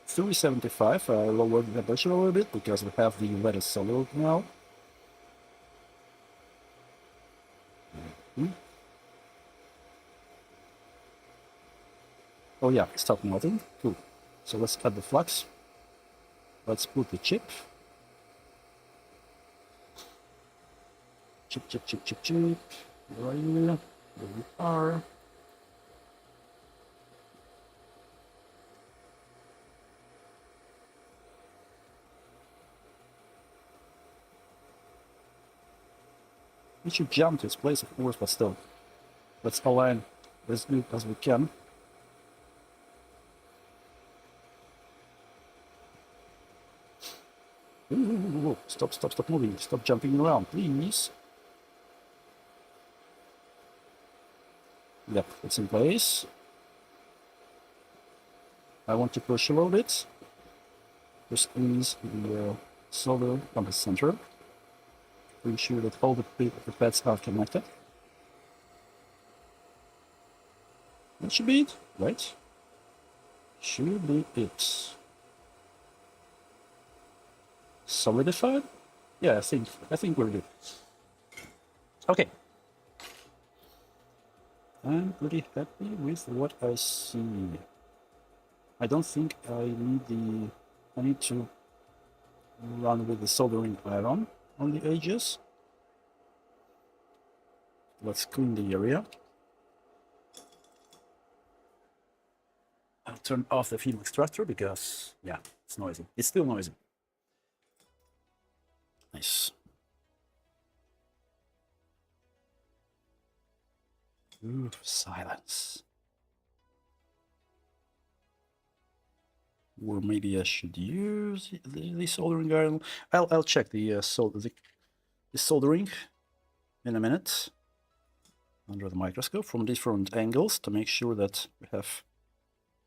It's 375. I lowered the temperature a little bit because we have the lettuce solid now. Oh yeah, it stopped melting. Cool. So let's add the flux. Let's put the chip. Chip. Where are you? There we are. We should jump to its place, of course, but still. Let's align as good as we can. Ooh, stop moving. Stop jumping around, please. Yep, it's in place. I want to push a little bit. Just squeeze the solder from the center. Ensure that all the pads are connected. That should be it, right? Should be it. Solidified? Yeah, I think we're good. Okay. I'm pretty happy with what I see. I don't think I need to run with the soldering iron on the edges. Let's clean the area. I'll turn off the film extractor because, yeah, it's noisy. It's still noisy. Nice. Ooh, silence. Or maybe I should use the soldering iron. I'll check the soldering in a minute under the microscope from different angles to make sure that we have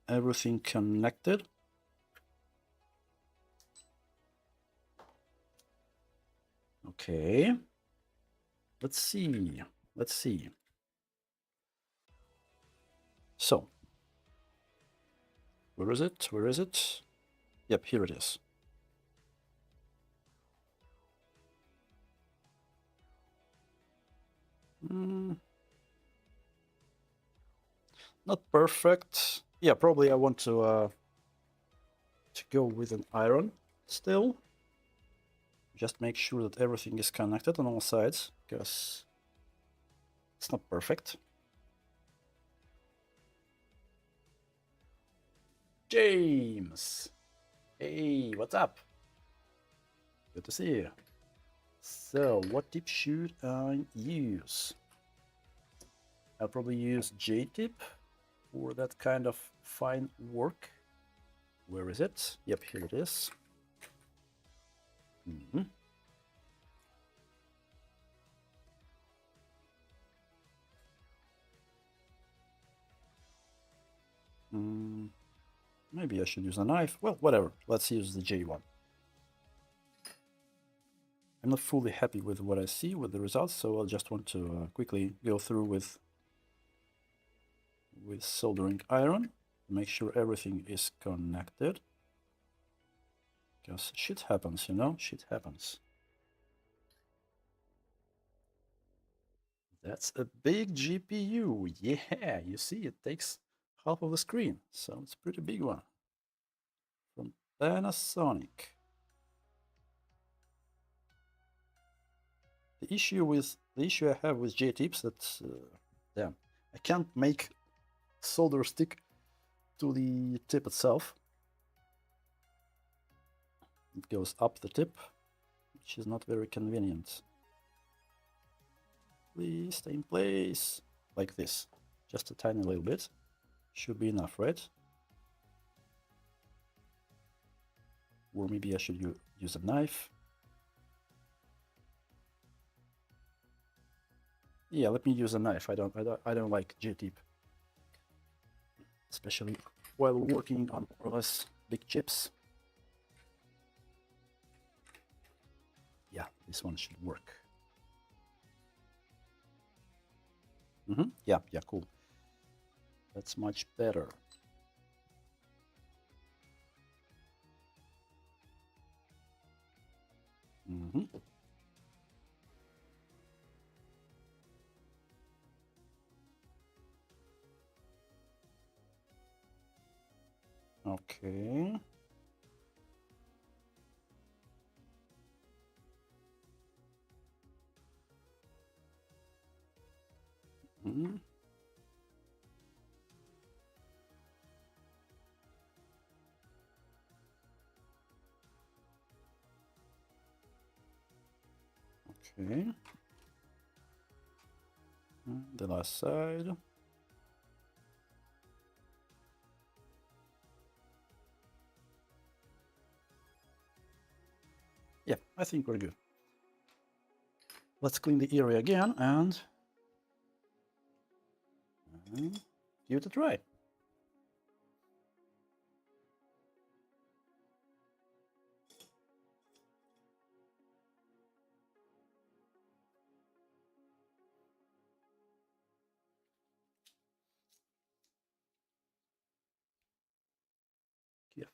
everything connected. Okay. Let's see. So, where is it? Yep, here it is. Not perfect. Yeah, probably I want to go with an iron still. Just make sure that everything is connected on all sides, because it's not perfect. James! Hey, what's up? Good to see you. So, what tip should I use? I'll probably use J-tip for that kind of fine work. Where is it? Yep, here it is. Maybe I should use a knife. Well, whatever. Let's use the J one. I'm not fully happy with what I see with the results, so I'll just want to quickly go through with soldering iron, make sure everything is connected. Because shit happens, you know, shit happens. That's a big GPU. Yeah, you see, it takes half of the screen, so it's a pretty big one. From Panasonic. The issue I have with J-tips that damn, I can't make solder stick to the tip itself. It goes up the tip, which is not very convenient. Please stay in place like this. Just a tiny little bit. Should be enough, right? Or maybe I should use a knife. Yeah, let me use a knife. I don't like J-tip, especially while working on more or less big chips. Yeah, this one should work. Yeah, cool. That's much better. Okay. Okay. The last side. Yeah, I think we're good. Let's clean the area again and give it a try.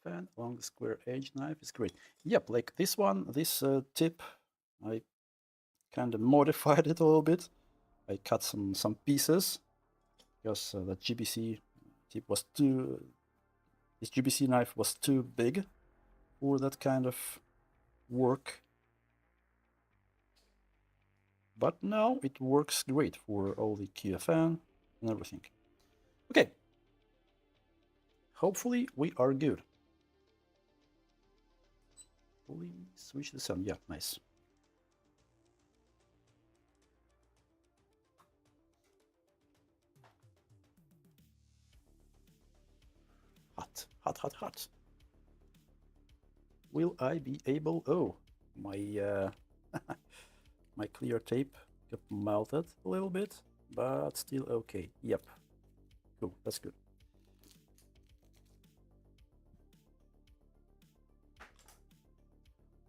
Fan along the square edge knife is great. Yep, like this one, this tip, I kind of modified it a little bit. I cut some pieces because that JBC tip was this JBC knife was too big for that kind of work. But now it works great for all the QFN and everything. Okay. Hopefully we are good. Fully switch the sun. Yeah, nice. Hot, hot, hot, hot. Will I be able? Oh, my my clear tape got melted a little bit, but still okay. Yep. Cool. That's good.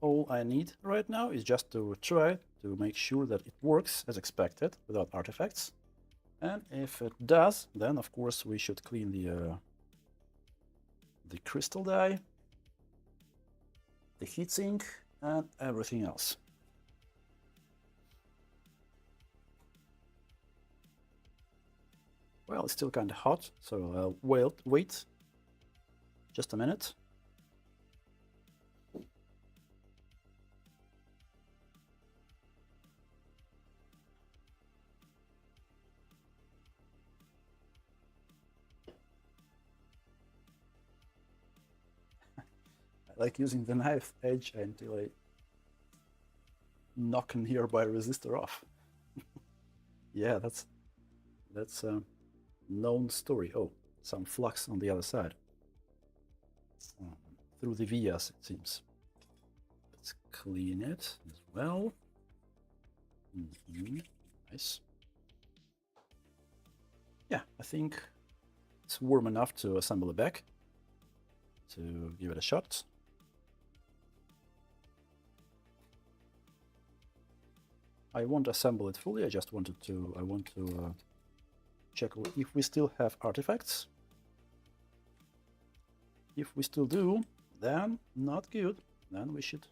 All I need right now is just to try to make sure that it works as expected without artifacts. And if it does, then of course we should clean the crystal die, the heatsink, and everything else. Well, it's still kind of hot, so I'll wait just a minute. I like using the knife edge until I knock a nearby resistor off. Yeah, that's a known story. Oh, some flux on the other side. Through the vias, it seems. Let's clean it as well. Nice. Yeah, I think it's warm enough to assemble it back. To give it a shot. I won't assemble it fully. I just wanted to. I want to check if we still have artifacts. If we still do, then not good. Then we should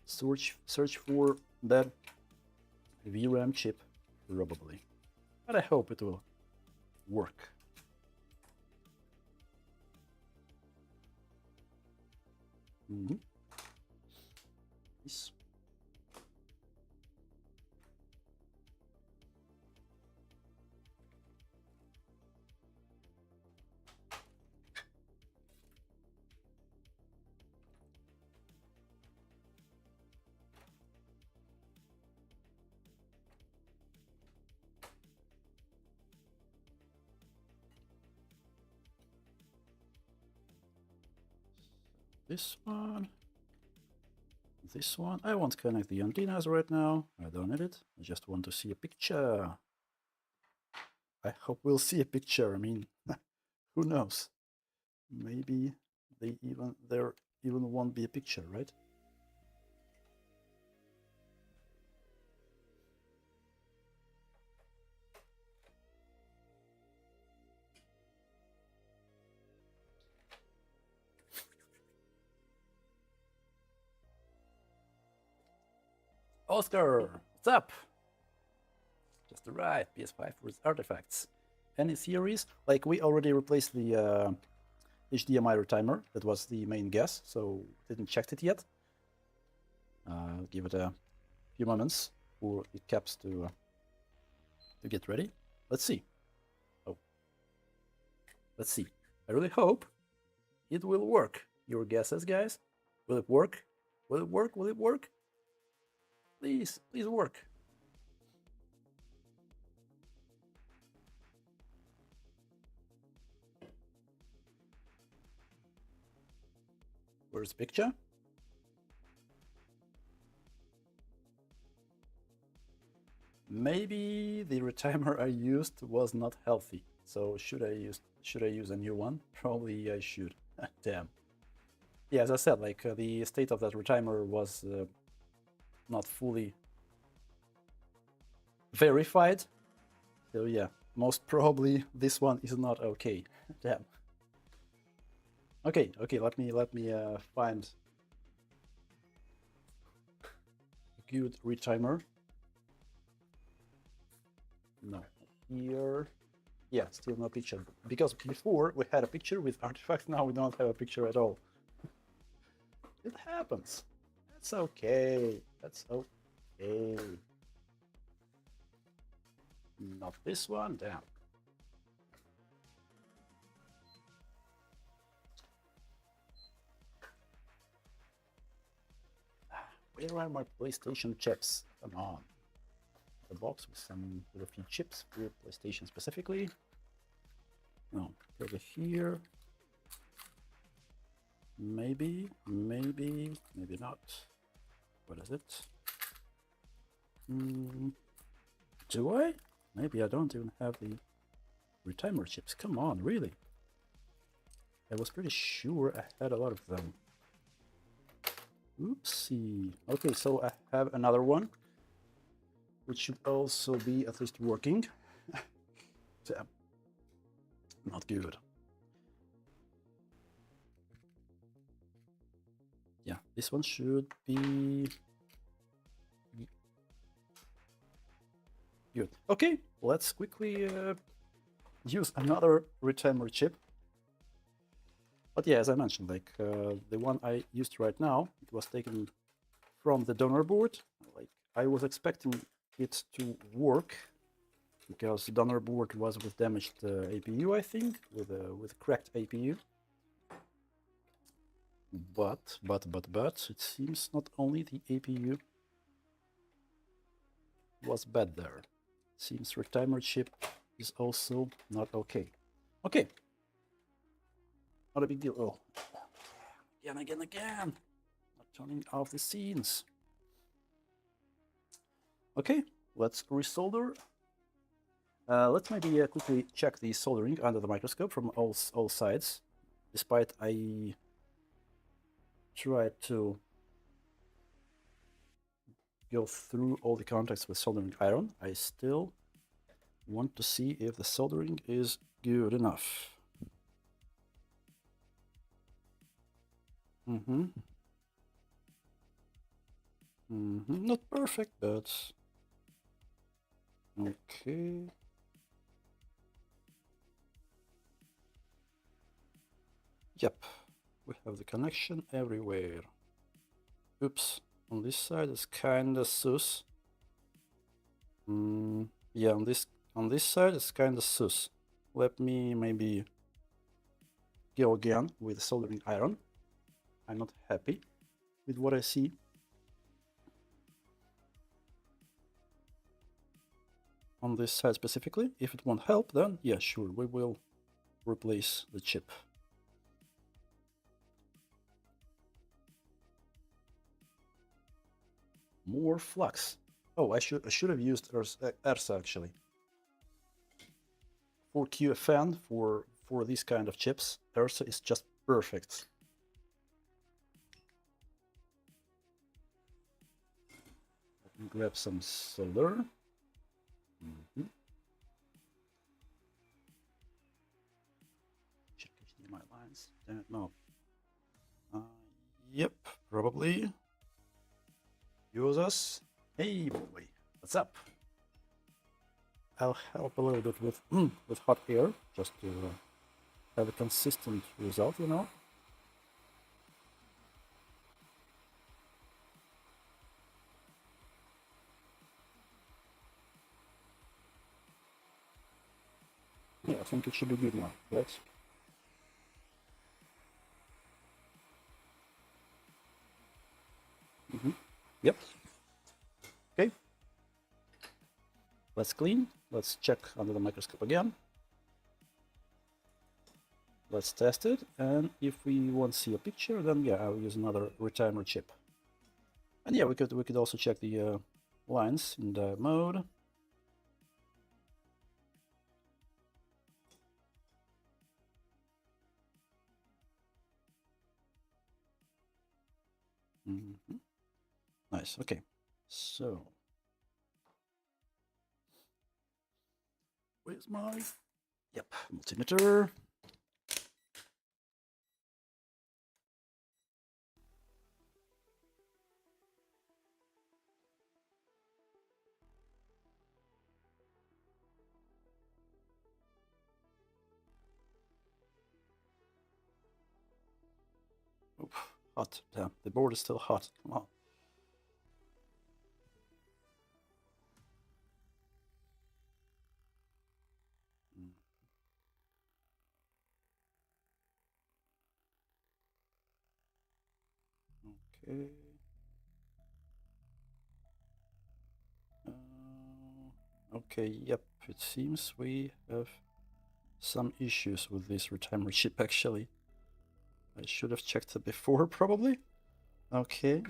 search for that VRAM chip, probably. But I hope it will work. Yes. This one. This one. I won't connect the antennas right now. I don't need it. I just want to see a picture. I hope we'll see a picture. I mean, who knows? Maybe there even won't be a picture, right? Oscar, what's up? Just arrived. PS5 with artifacts. Any theories? Like, we already replaced the HDMI retimer. That was the main guess, so didn't check it yet. Give it a few moments for the caps to get ready. Let's see. Oh, let's see. I really hope it will work. Your guesses, guys? Will it work? Will it work? Will it work? Please, please work. Where's the picture? Maybe the retimer I used was not healthy. So should I use a new one? Probably I should. Damn. Yeah, as I said, like the state of that retimer was not fully verified. So yeah, most probably this one is not okay. Damn. Okay, let me find a good retimer. No, here. Yeah, still no picture. Because before we had a picture with artifacts, now we don't have a picture at all. It happens. That's okay. That's okay. Not this one. Damn. Where are my PlayStation chips? Come on. The box with a few chips for PlayStation specifically. No, over here. Maybe not. What is it? Do I? Maybe I don't even have the retimer chips. Come on, really? I was pretty sure I had a lot of them. Oopsie. Okay, so I have another one, which should also be at least working. Damn. Not good. Yeah, this one should be good. Okay, let's quickly use another retimer chip. But yeah, as I mentioned, like the one I used right now, it was taken from the donor board. Like I was expecting it to work because the donor board was with damaged APU, I think, with cracked APU. But it seems not only the APU was bad there. It seems retimer chip is also not okay. Okay. Not a big deal. Oh. Again. Not turning off the scenes. Okay, let's resolder. Let's maybe quickly check the soldering under the microscope from all sides. Despite I tried to go through all the contacts with soldering iron, I still want to see if the soldering is good enough. Not perfect, but okay. Yep, we have the connection everywhere. Oops, on this side it's kinda sus. Yeah, on this side it's kinda sus. Let me maybe go again with soldering iron. I'm not happy with what I see. On this side specifically, if it won't help, then yeah, sure, we will replace the chip. More flux. Oh, I should have used ERSA actually. For QFN, for these kind of chips, ERSA is just perfect. Let me grab some solder. Check HDMI lines. No. Yep, probably. Use us. Hey boy, what's up? I'll help a little bit with with hot air, just to have a consistent result, you know. Yeah, I think it should be good now, right? Yep. Okay. Let's clean. Let's check under the microscope again. Let's test it, and if we won't see a picture, then yeah, I'll use another retimer chip. And yeah, we could also check the lines in the mode. Nice. Okay. So, where's my multimeter? Oof, hot. Damn, the board is still hot. Come on. Okay. Okay, yep, it seems we have some issues with this retimer chip actually. I should have checked it before probably. Okay.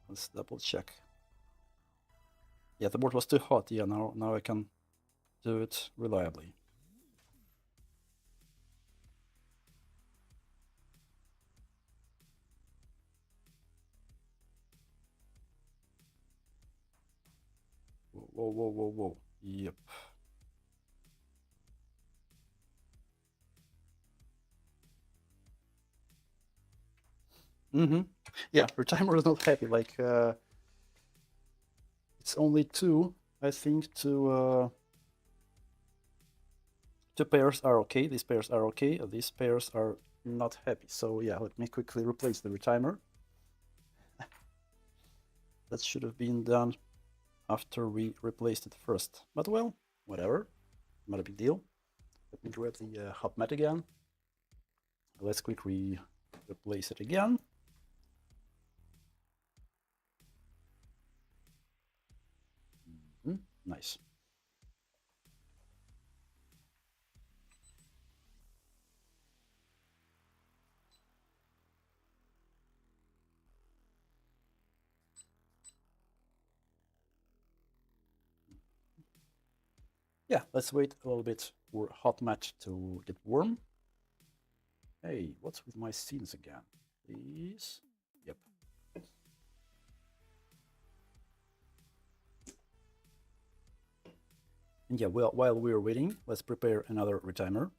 Let's double check. Yeah, the board was too hot. Yeah, now I can do it reliably. Whoa. Yep. Yeah, retimer is not happy. Like, it's only two, I think, two pairs are okay. These pairs are okay. These pairs are not happy. So yeah, let me quickly replace the retimer. That should have been done after we replaced it first. But well, whatever. Not a big deal. Let me grab the hot mat again. Let's quickly replace it again. Nice. Yeah, let's wait a little bit for hot mat to get warm. Hey, what's with my scenes again? Please. Yep. And yeah, well, while we're waiting, let's prepare another retimer.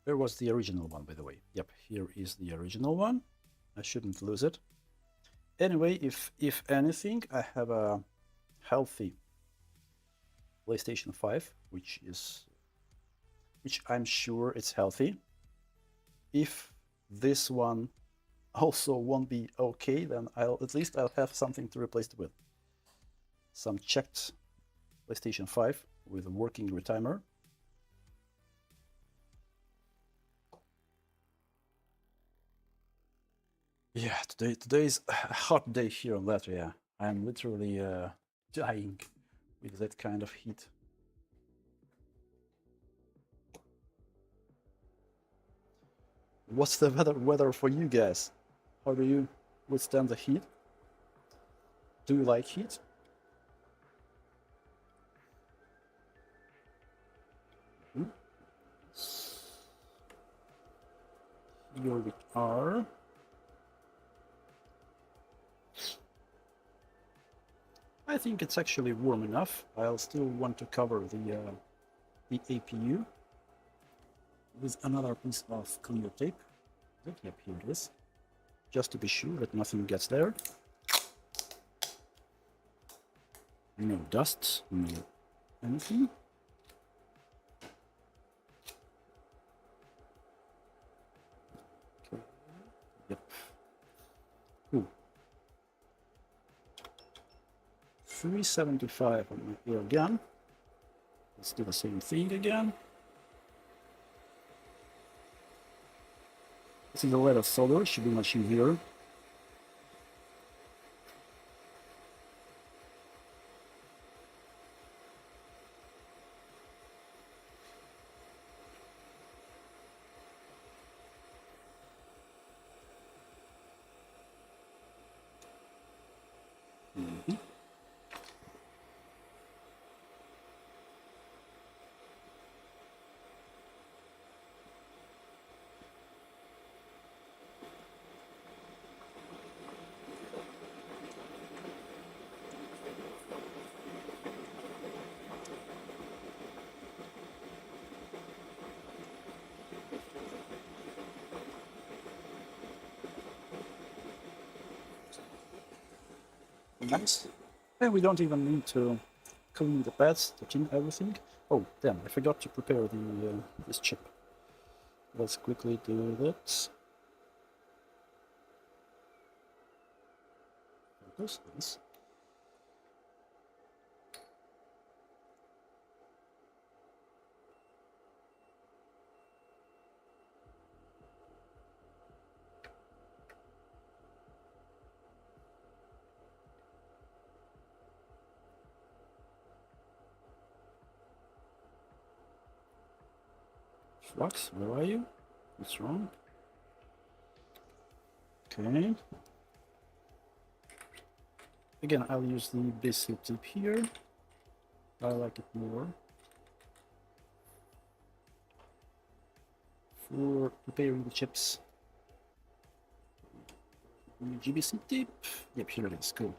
Where was the original one, by the way? Yep, here is the original one. I shouldn't lose it. Anyway, if anything, I have a healthy PlayStation 5, which I'm sure it's healthy. If this one also won't be okay, then at least I'll have something to replace it with. Some checked PlayStation 5 with a working retimer. Yeah, today's a hot day here on Latvia. I'm literally dying with that kind of heat. What's the weather for you guys? How do you withstand the heat? Do you like heat? Here we are. I think it's actually warm enough. I'll still want to cover the APU with another piece of clear tape. Yep, here it is. Just to be sure that nothing gets there. No dust, no anything. Okay. Yep. Ooh. 375 on my air gun. Let's do the same thing again. This is a lead of solder, should be much easier. Nice. And we don't even need to clean the pads, to clean everything. Oh, damn, I forgot to prepare this chip. Let's quickly do that. Nice. Flux, where are you? What's wrong? Okay. Again, I'll use the basic tip here. I like it more for preparing the chips. JBC tip. Yep, here it is. Cool.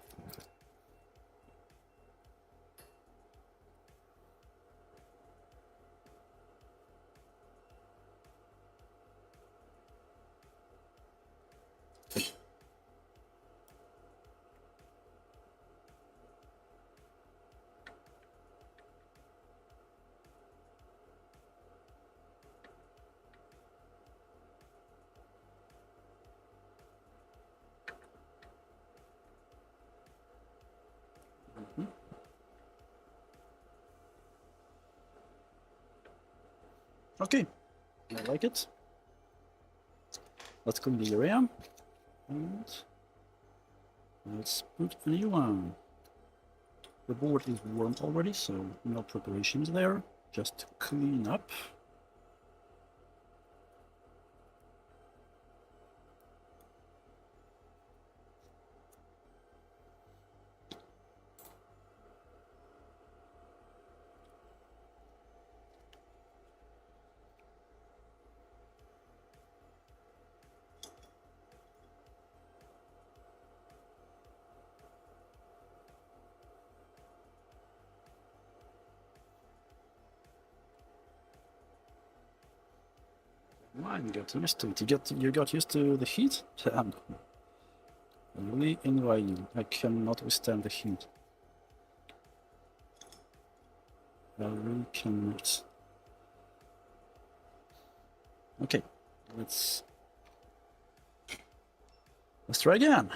Okay, I like it. Let's clean the area and let's put a new one. The board is warm already, so no preparations there. Just clean up. Mine got used to it. You got used to the heat? Damn. Really annoying. I cannot withstand the heat. I really cannot. Okay, let's try again.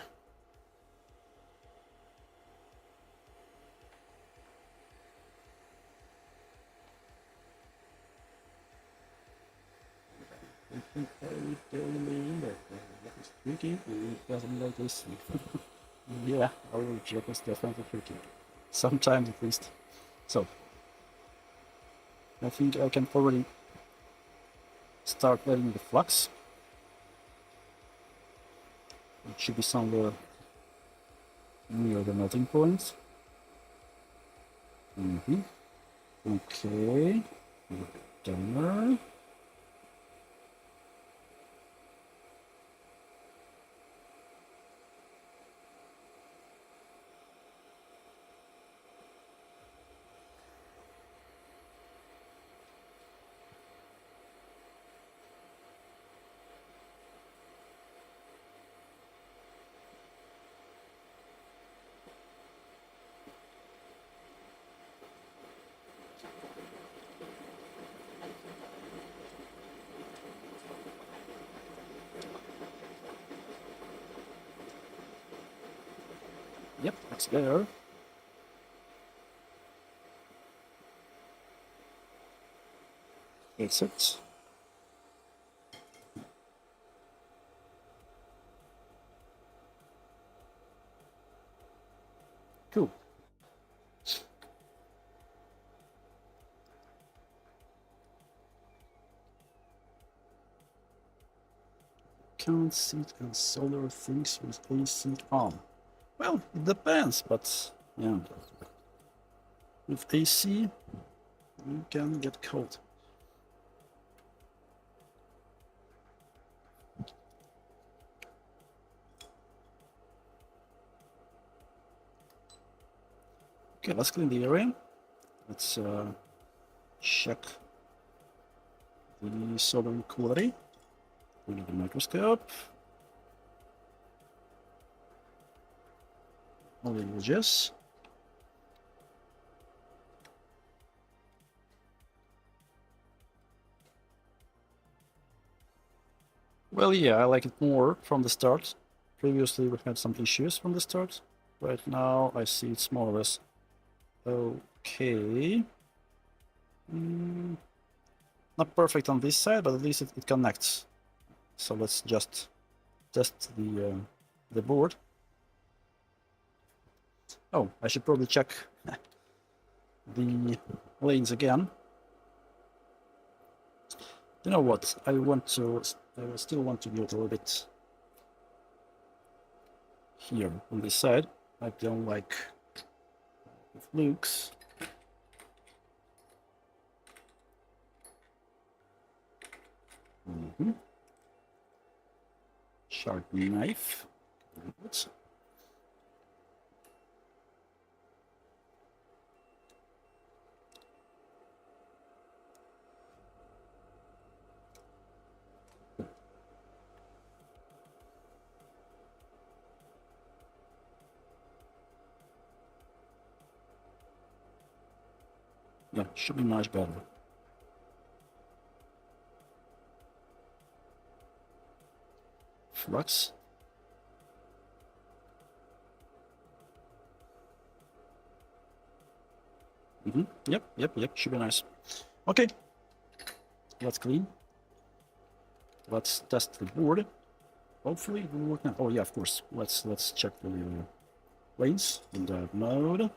It's tricky, it doesn't like this. Yeah, I will check, it's definitely tricky. Sometimes at least. So, I think I can already start letting the flux. It should be somewhere near the melting point. Okay. Timer. Yep, it's there. That's it. Cool. Can't sit and solder things with AC on. Well, it depends, but yeah. With AC, you can get cold. Okay, let's clean the area. Let's check the soldering quality. We need a microscope. All the edges. Well, yeah, I like it more from the start. Previously, we had some issues from the start. Right now, I see it's more or less okay. Not perfect on this side, but at least it connects. So let's just test the board. Oh, I should probably check the lanes again. You know what? I still want to do it a little bit here on this side. I don't like it looks. Sharp knife. Yeah, should be much better. Flux. Yep, should be nice. Okay, let's clean. Let's test the board. Hopefully it will work now. Oh yeah, of course. Let's check the lanes in that mode.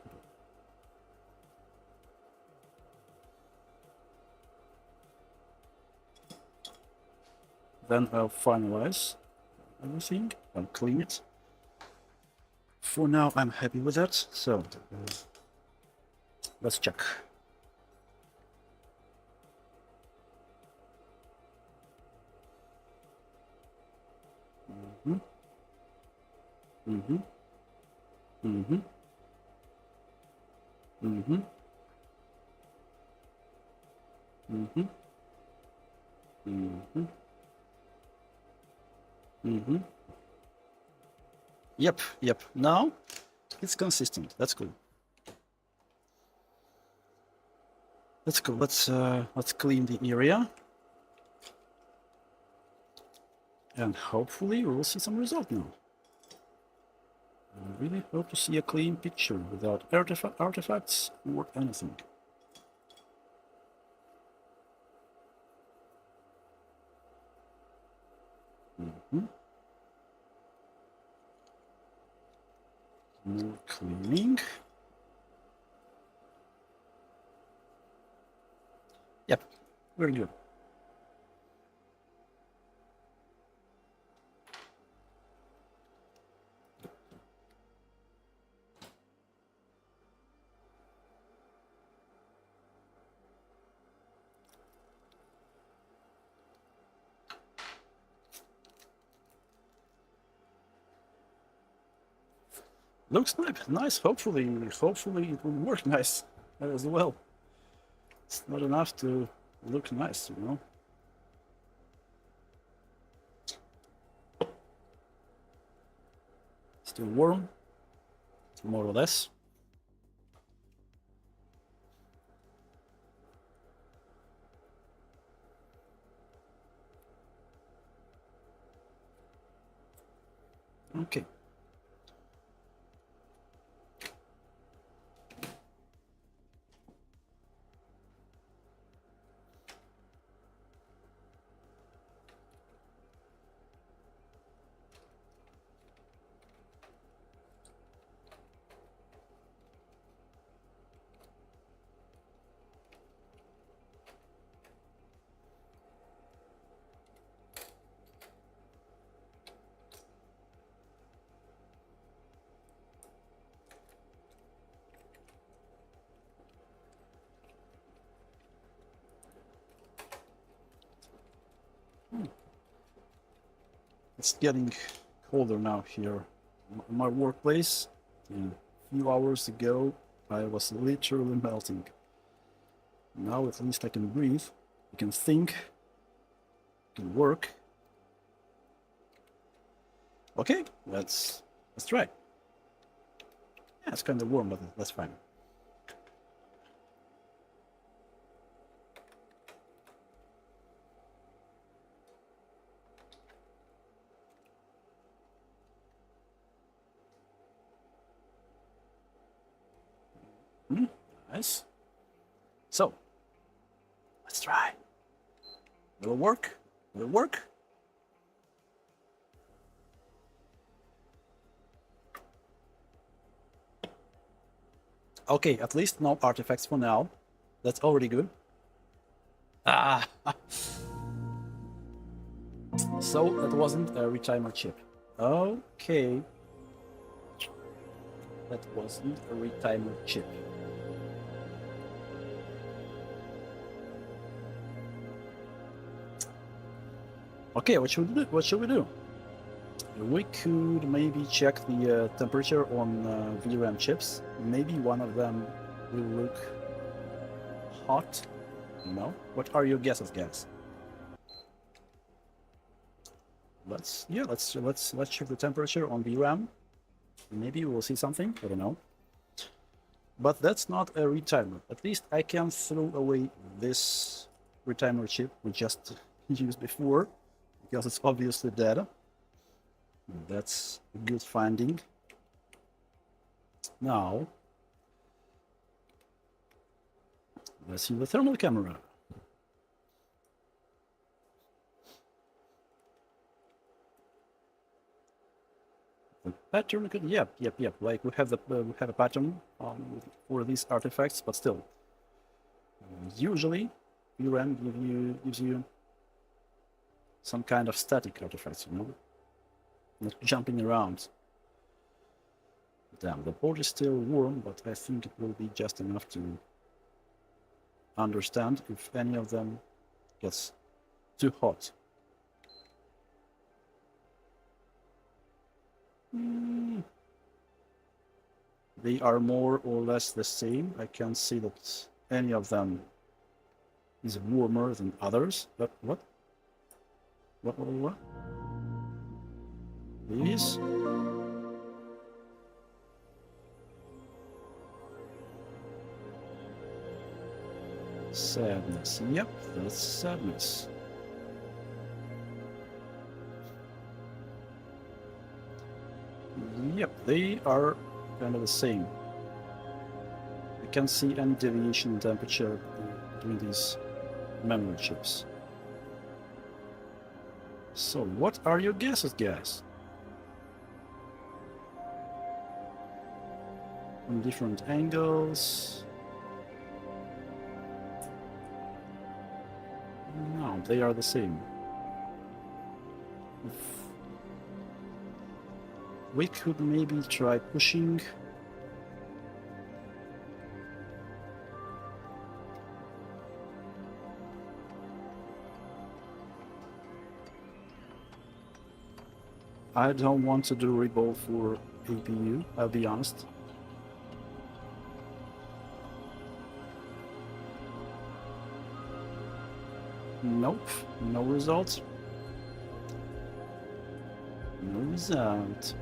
Then I'll finalize everything. I'll clean it. For now, I'm happy with that. So let's check. Mm-hmm. Yep, yep. Now it's consistent. That's cool. That's cool. Let's clean the area, and hopefully we will see some result now. I really hope to see a clean picture without artifacts or anything. Mm-hmm. More cleaning. Yep, very good. Looks nice. Hopefully it will work nice as well. It's not enough to look nice, you know. Still warm, more or less. Okay. It's getting colder now here. My workplace, a few hours ago, I was literally melting. Now at least I can breathe, I can think, I can work. Okay, let's try. Yeah, it's kind of warm, but that's fine. Nice. So, let's try. Will it work? Will it work? Okay, at least no artifacts for now. That's already good. Ah! So, that wasn't a retimer chip. Okay. That wasn't a retimer chip. Okay, what should we do? What should we do? We could maybe check the temperature on VRAM chips. Maybe one of them will look hot. No? What are your guesses, guys? Let's check the temperature on VRAM. Maybe we'll see something. I don't know. But that's not a retimer. At least I can throw away this retimer chip we just used before, because it's obviously dead. That's a good finding. Now, let's see the thermal camera. The pattern could, yep. Like we have a pattern for these artifacts, but still, usually VRAM gives you some kind of static artifacts, you know, not jumping around. Damn, the board is still warm, but I think it will be just enough to understand if any of them gets too hot. They are more or less the same. I can't see that any of them is warmer than others. But what? these. Sadness. Yep, that's sadness. Yep, they are kind of the same. You can't see any deviation in temperature between these memory chips. So, what are your guesses, guys? From different angles. No, they are the same. We could maybe try pushing. I don't want to do revolve for APU, I'll be honest. Nope, no result. No result.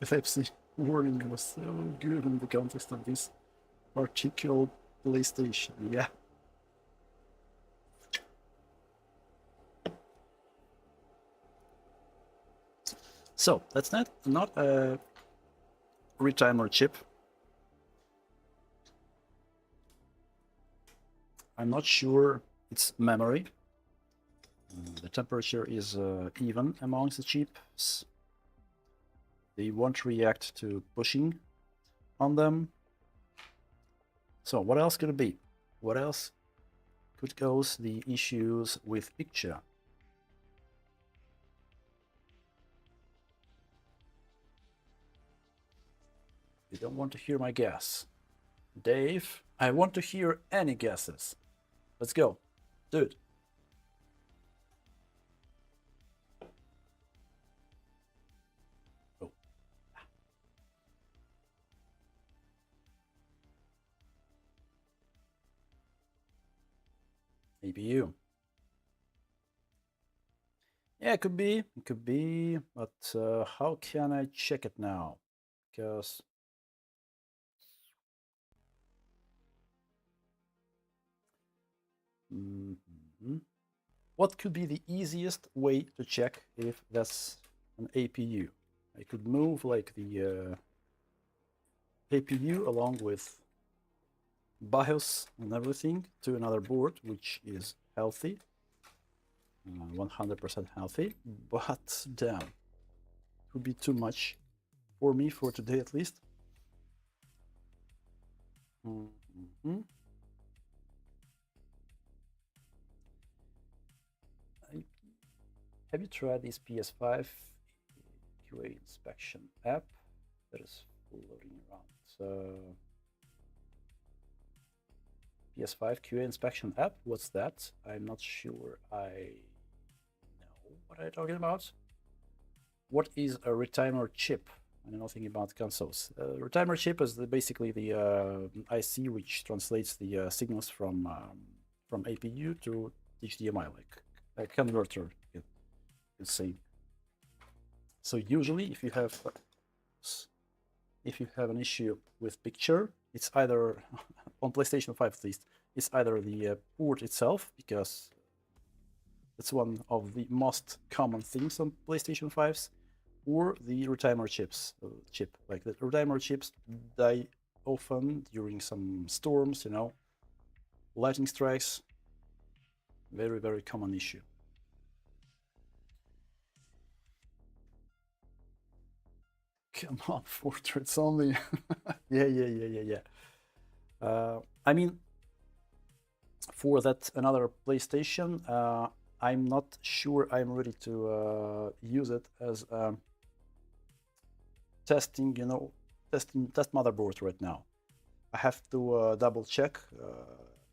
Epilepsy warning was so good in the context of this particular PlayStation, yeah. So that's not a retimer chip. I'm not sure it's memory. The temperature is even amongst the chips. They won't react to pushing on them. So what else could it be? What else could cause the issues with picture? You don't want to hear my guess. Dave, I want to hear any guesses. Let's go. Dude. Oh. APU. Yeah, it could be, but how can I check it now? Because what could be the easiest way to check if that's an APU? I could move like the APU along with BIOS and everything to another board, which is healthy, 100% healthy, but damn, it would be too much for me for today at least. Have you tried this PS5 QA inspection app that is floating around? So PS5 QA inspection app, what's that? I'm not sure I know what I'm talking about. What is a retimer chip? I know nothing about consoles. Retimer chip is basically the IC which translates the signals from APU to HDMI, like a converter, you could say. So usually, if you have an issue with picture, it's either on PlayStation 5 at least, it's either the port itself, because it's one of the most common things on PlayStation 5s, or the retimer chip. Like the retimer chips die often during some storms, lightning strikes. Very, very common issue. Come on, portraits only. yeah. I mean, for that another PlayStation, I'm not sure I'm ready to use it as test motherboard right now. I have to double check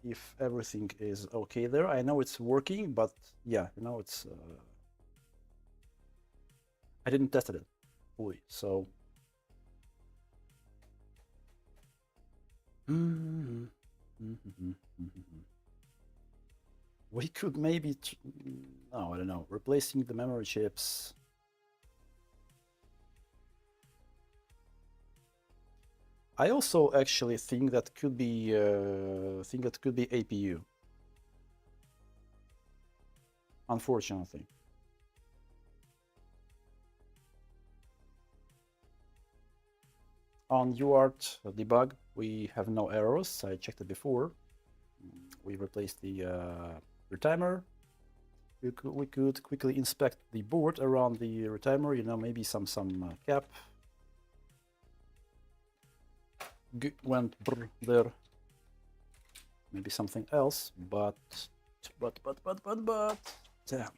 if everything is okay there. I know it's working, but yeah, it's I didn't test it fully, so We could maybe, no, I don't know, replacing the memory chips. I also actually think that could be APU. Unfortunately. On UART debug, we have no errors. I checked it before. We replaced the retimer. We could quickly inspect the board around the retimer. You know, maybe some cap went there. Maybe something else, but damn.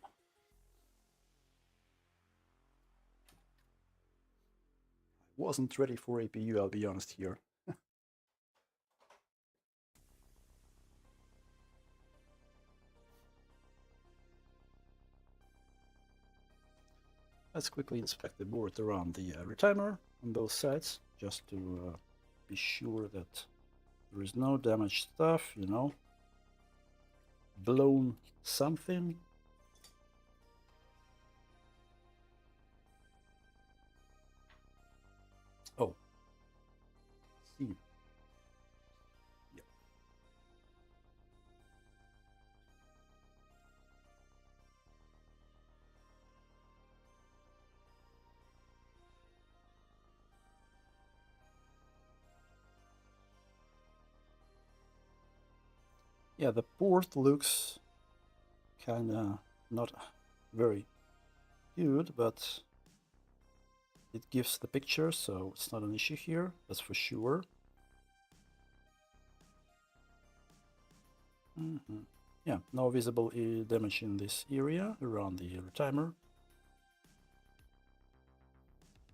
Wasn't ready for APU, I'll be honest here. Let's quickly inspect the board around the retimer on both sides, just to be sure that there is no damaged stuff, you know. Blown something. Oh. See. Yep. Yeah, the port looks kinda not very good, but it gives the picture, so it's not an issue here, that's for sure. Yeah, no visible damage in this area around the retimer.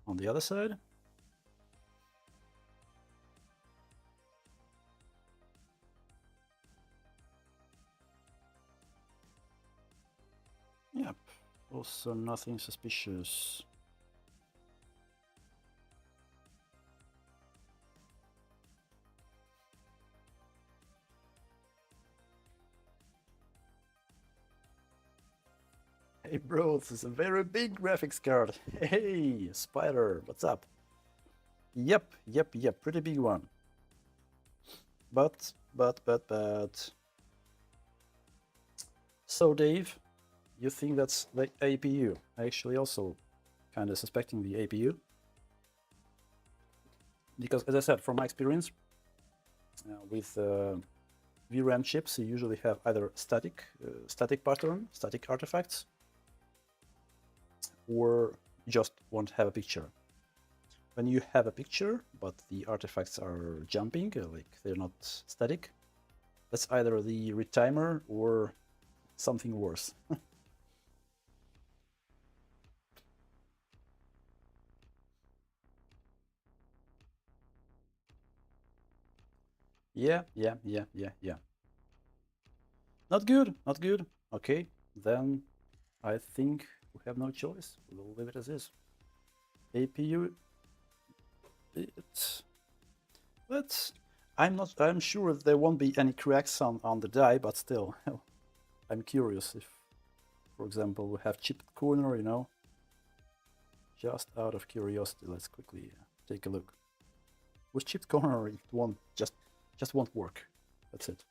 On the other side, yep, also nothing suspicious. Hey bro, this is a very big graphics card. Hey, Spider, what's up? Yep, pretty big one. But. So Dave, you think that's the APU? I actually also kind of suspecting the APU. Because as I said, from my experience, with VRAM chips, you usually have either static pattern, static artifacts, or just won't have a picture. When you have a picture, but the artifacts are jumping, like they're not static, that's either the retimer or something worse. Yeah. Not good. Okay, then I think we have no choice. We'll leave it as is. APU. I'm sure there won't be any cracks on the die, but still, I'm curious if, for example, we have chipped corner, you know. Just out of curiosity, let's quickly take a look. With chipped corner, it won't just won't work. That's it.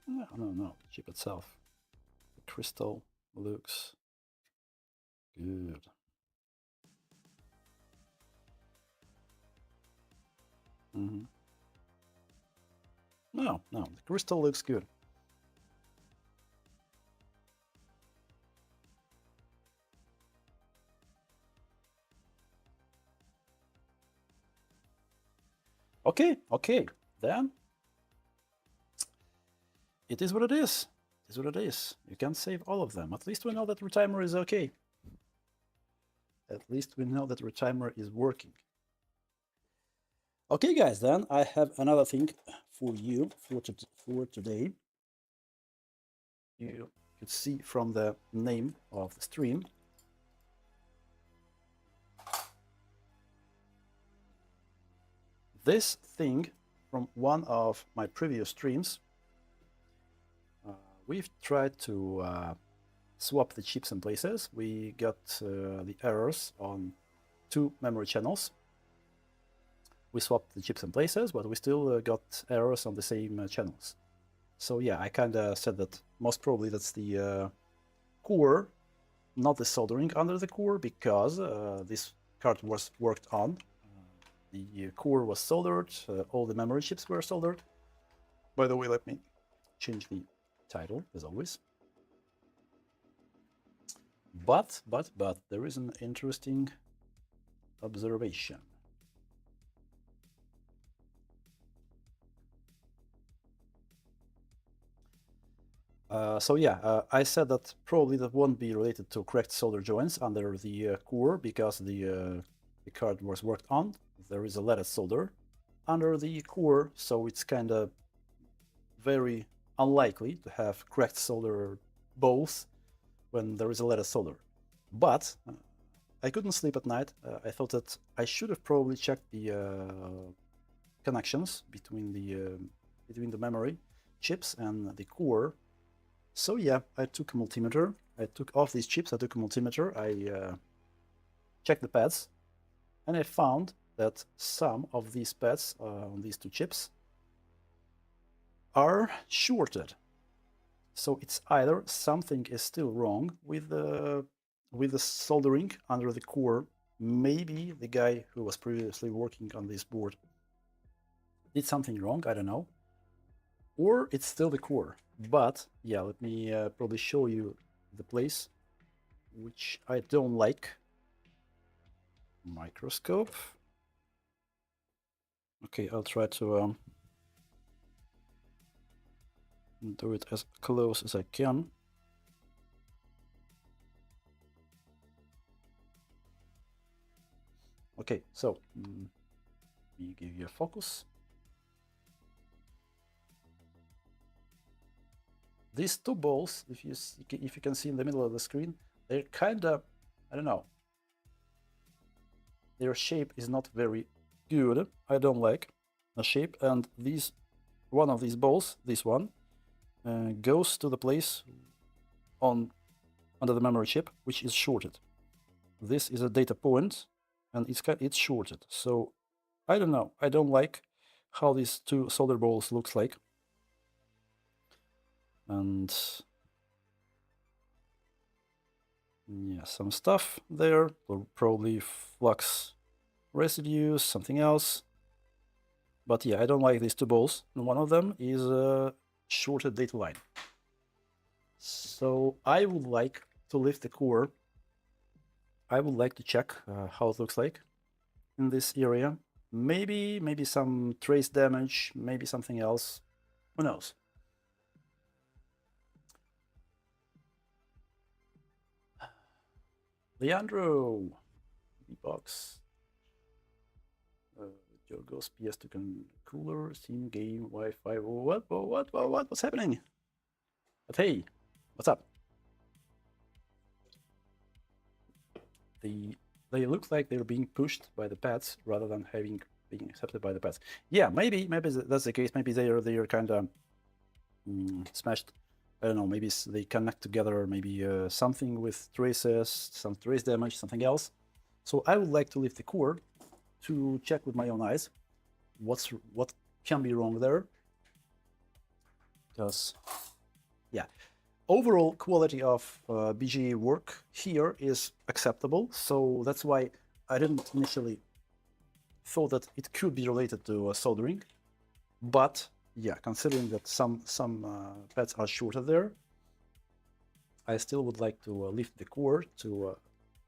No. The chip itself. The crystal looks good. No, the crystal looks good. Okay, then it is what it is. It is what it is. You can't save all of them. At least we know that retimer is okay. At least we know that retimer is working. Okay, guys, then I have another thing for you for today. You could see from the name of the stream this thing from one of my previous streams. We've tried to swap the chips in places. We got the errors on 2 memory channels. We swapped the chips in places, but we still got errors on the same channels. So yeah, I kind of said that most probably that's the core, not the soldering under the core, because this card was worked on. The core was soldered, all the memory chips were soldered. By the way, let me change the title, as always. But there is an interesting observation. So yeah, I said that probably that won't be related to correct solder joints under the core, because the card was worked on. There is a leaded solder under the core, so it's kind of very unlikely to have correct solder both when there is a leaded solder. But I couldn't sleep at night. I thought that I should have probably checked the connections between the memory chips and the core. So yeah, I took a multimeter. I took off these chips. I took a multimeter. I checked the pads, and I found that some of these pads on these 2 chips are shorted. So it's either something is still wrong with the soldering under the core. Maybe the guy who was previously working on this board did something wrong, I don't know. Or it's still the core. But yeah, let me probably show you the place which I don't like. Microscope. Okay, I'll try to do it as close as I can. Okay, so let me give you a focus. These 2 balls, if you can see in the middle of the screen, they're kind of, I don't know, their shape is not very good. I don't like the shape, and one of these balls, this one, goes to the place under the memory chip, which is shorted. This is a data point, and it's shorted. So I don't know. I don't like how these 2 solder balls looks like. And yeah, some stuff there, or probably flux residues, something else. But yeah, I don't like these 2 balls, and one of them is a shorted data line. So I would like to lift the core. I would like to check how it looks like in this area. Maybe some trace damage, maybe something else. Who knows? Leandro, box. Jogos PS2 cooler, Steam game, Wi-Fi. What's happening? But hey, what's up? They look like they're being pushed by the pads rather than being accepted by the pads. Yeah, maybe that's the case. Maybe they're kind of smashed. I don't know. Maybe they connect together. Maybe something with traces, some trace damage, something else. So I would like to lift the core to check with my own eyes what can be wrong there. Because yeah, overall quality of BGA work here is acceptable. So that's why I didn't initially thought that it could be related to soldering, but yeah, considering that some pads are shorter there, I still would like to lift the core to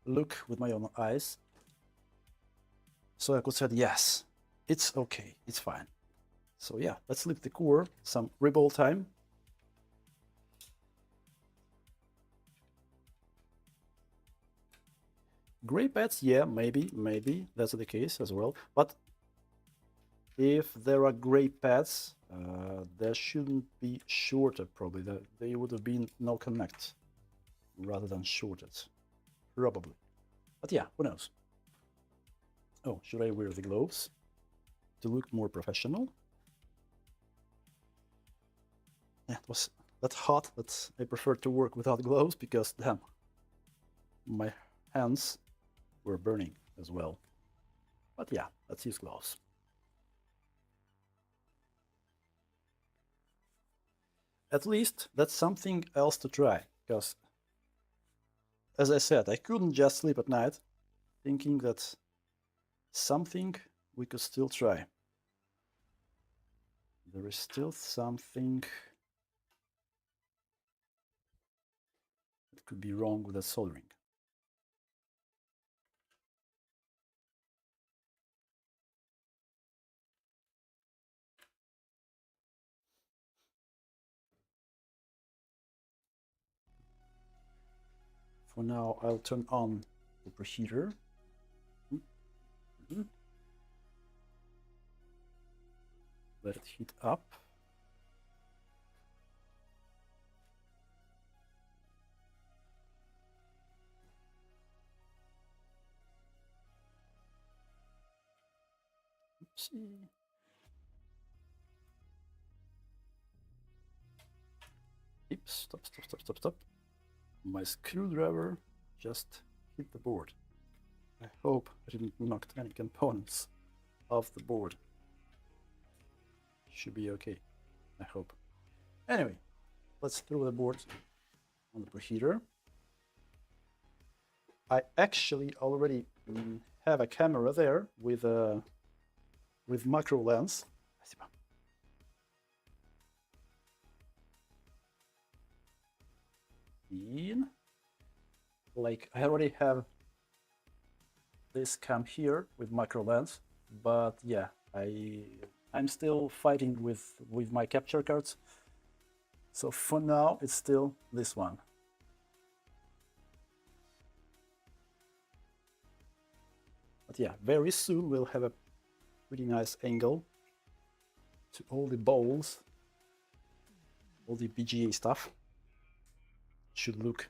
look with my own eyes, so I could say yes, it's okay, it's fine. So yeah, let's lift the core, some reball time. Gray pads, yeah, maybe that's the case as well. But if there are gray pads, there shouldn't be shorted. Probably they would have been no connect rather than shorted, probably. But yeah, who knows? Oh, should I wear the gloves? to look more professional. Yeah, it was that hot that I preferred to work without gloves because damn, my hands were burning as well. But yeah, let's use gloves. At least that's something else to try, because as I said, I couldn't just sleep at night thinking that something we could still try. There is still something that could be wrong with the soldering. For now, I'll turn on the preheater. Let it heat up. Oopsie. Oops, stop. My screwdriver just hit the board. I hope I didn't knock any components off the board. Should be okay, I hope. Anyway, let's throw the board on the preheater. I actually already have a camera there with macro lens. Like I already have this cam here with macro lens, but yeah, I'm still fighting with my capture cards. So for now, it's still this one. But yeah, very soon we'll have a pretty nice angle to all the bowls, all the BGA stuff. It should look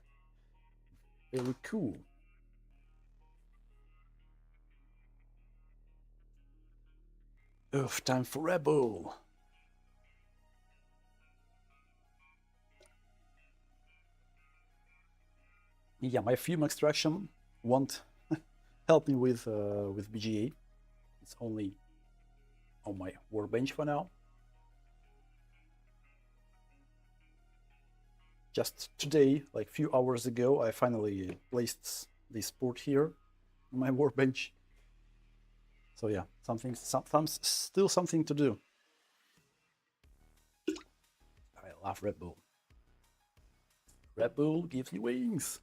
very cool. Oof, time for Rebel. Yeah, my fume extraction won't help me with BGA. It's only on my workbench for now. Just today, like a few hours ago, I finally placed this port here on my workbench. So yeah, still something to do. I love Red Bull. Red Bull gives you wings.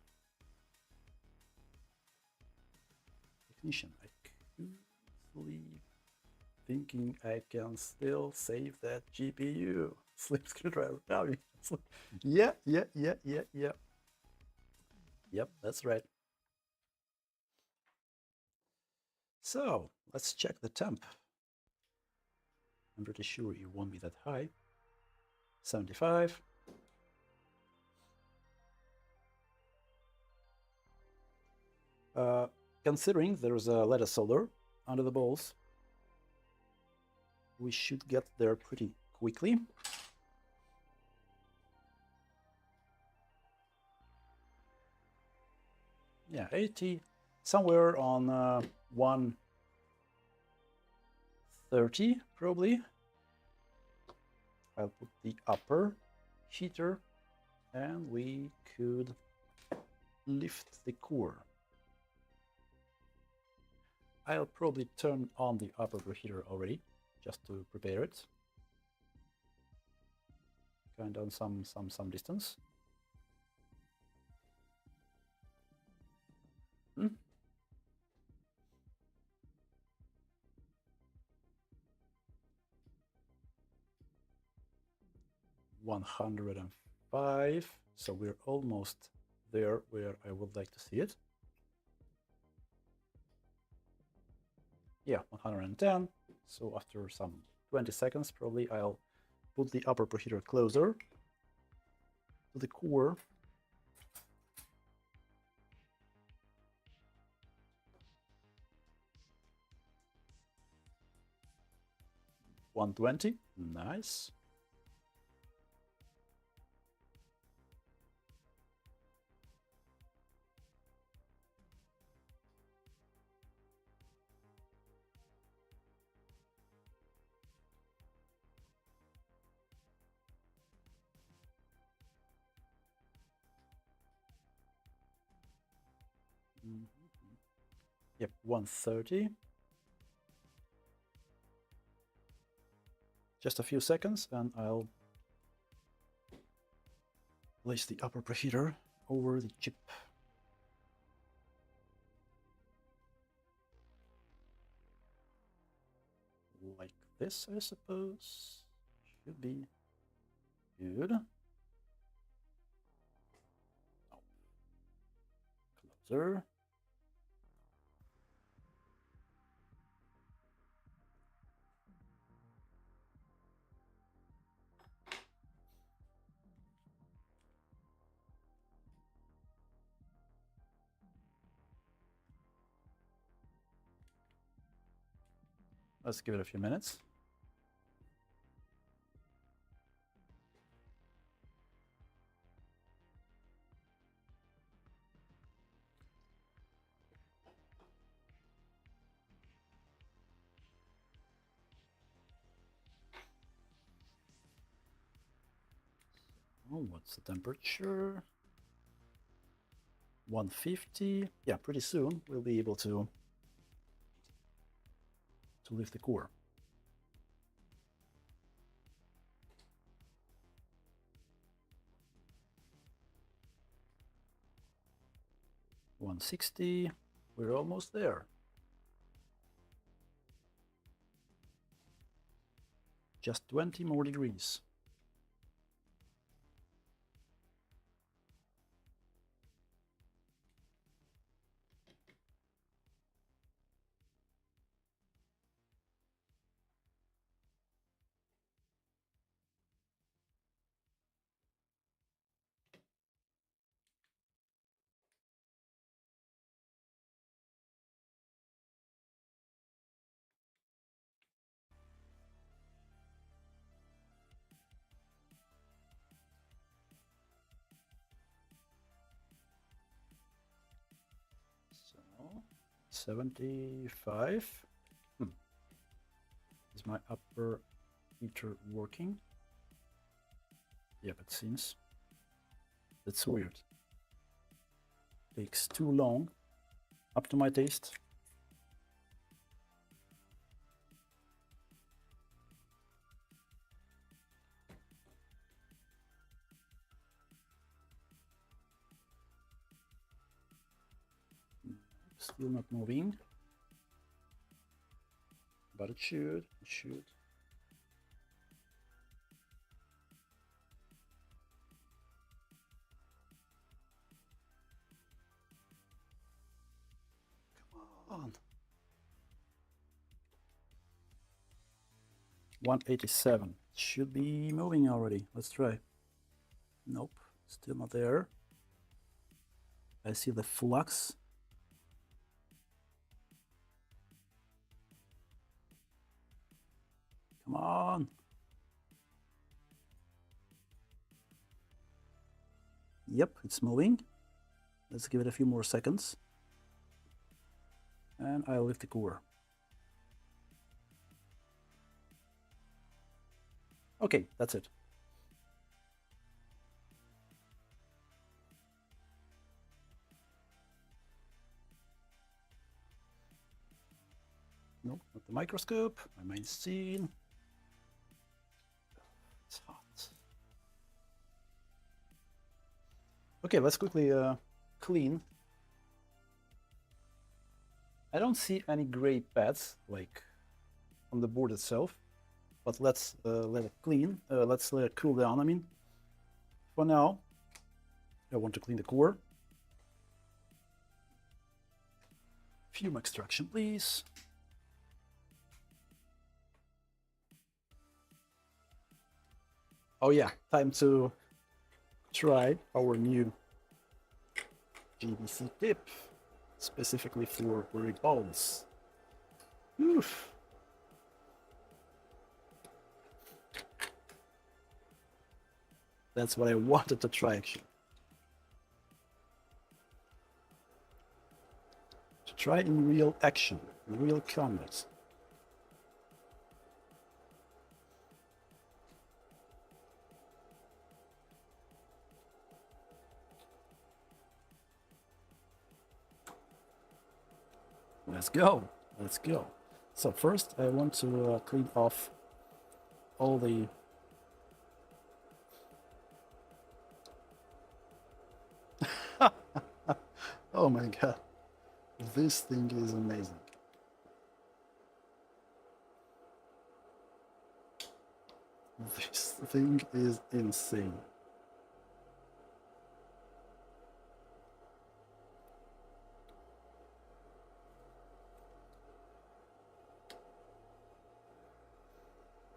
Technician, I could sleep thinking I can still save that GPU. Sleep screwdriver. Yeah. Yep, that's right. So let's check the temp. I'm pretty sure it won't be that high. 75. Considering there's a lead solder under the balls, we should get there pretty quickly. Yeah, 80, somewhere on 130 probably. I'll put the upper heater and we could lift the core. I'll probably turn on the upper preheater already, just to prepare it. Going down some distance. 105. So we're almost there where I would like to see it. Yeah, 110. So after some 20 seconds, probably I'll put the upper preheater closer to the core. 120. Nice. Yep, 130. Just a few seconds and I'll place the upper preheater over the chip. Like this, I suppose. Should be good. Oh. Closer. Let's give it a few minutes. Oh, what's the temperature? 150. Yeah, pretty soon we'll be able to lift the core. $160. We're almost there. Just 20 more degrees. So 75. Is my upper heater working? Yep, it seems. That's weird. Takes too long, up to my taste. Still not moving, but it should. It should. Come on. 187. Should be moving already. Let's try. Nope, still not there. I see the flux. Come on. Yep, it's moving. Let's give it a few more seconds. And I'll lift the core. Okay, that's it. Nope, not the microscope. My main scene. It's hot. Okay, let's quickly clean. I don't see any gray pads like on the board itself, but let's let it clean. Let's let it cool down. I mean, for now, I want to clean the core. Fume extraction, please. Oh yeah, time to try our new JBC tip, specifically for brick balls. Oof. That's what I wanted to try actually. To try in real action, in real combat. Let's go. Let's go. So first I want to clean off all the oh my god. This thing is amazing. This thing is insane.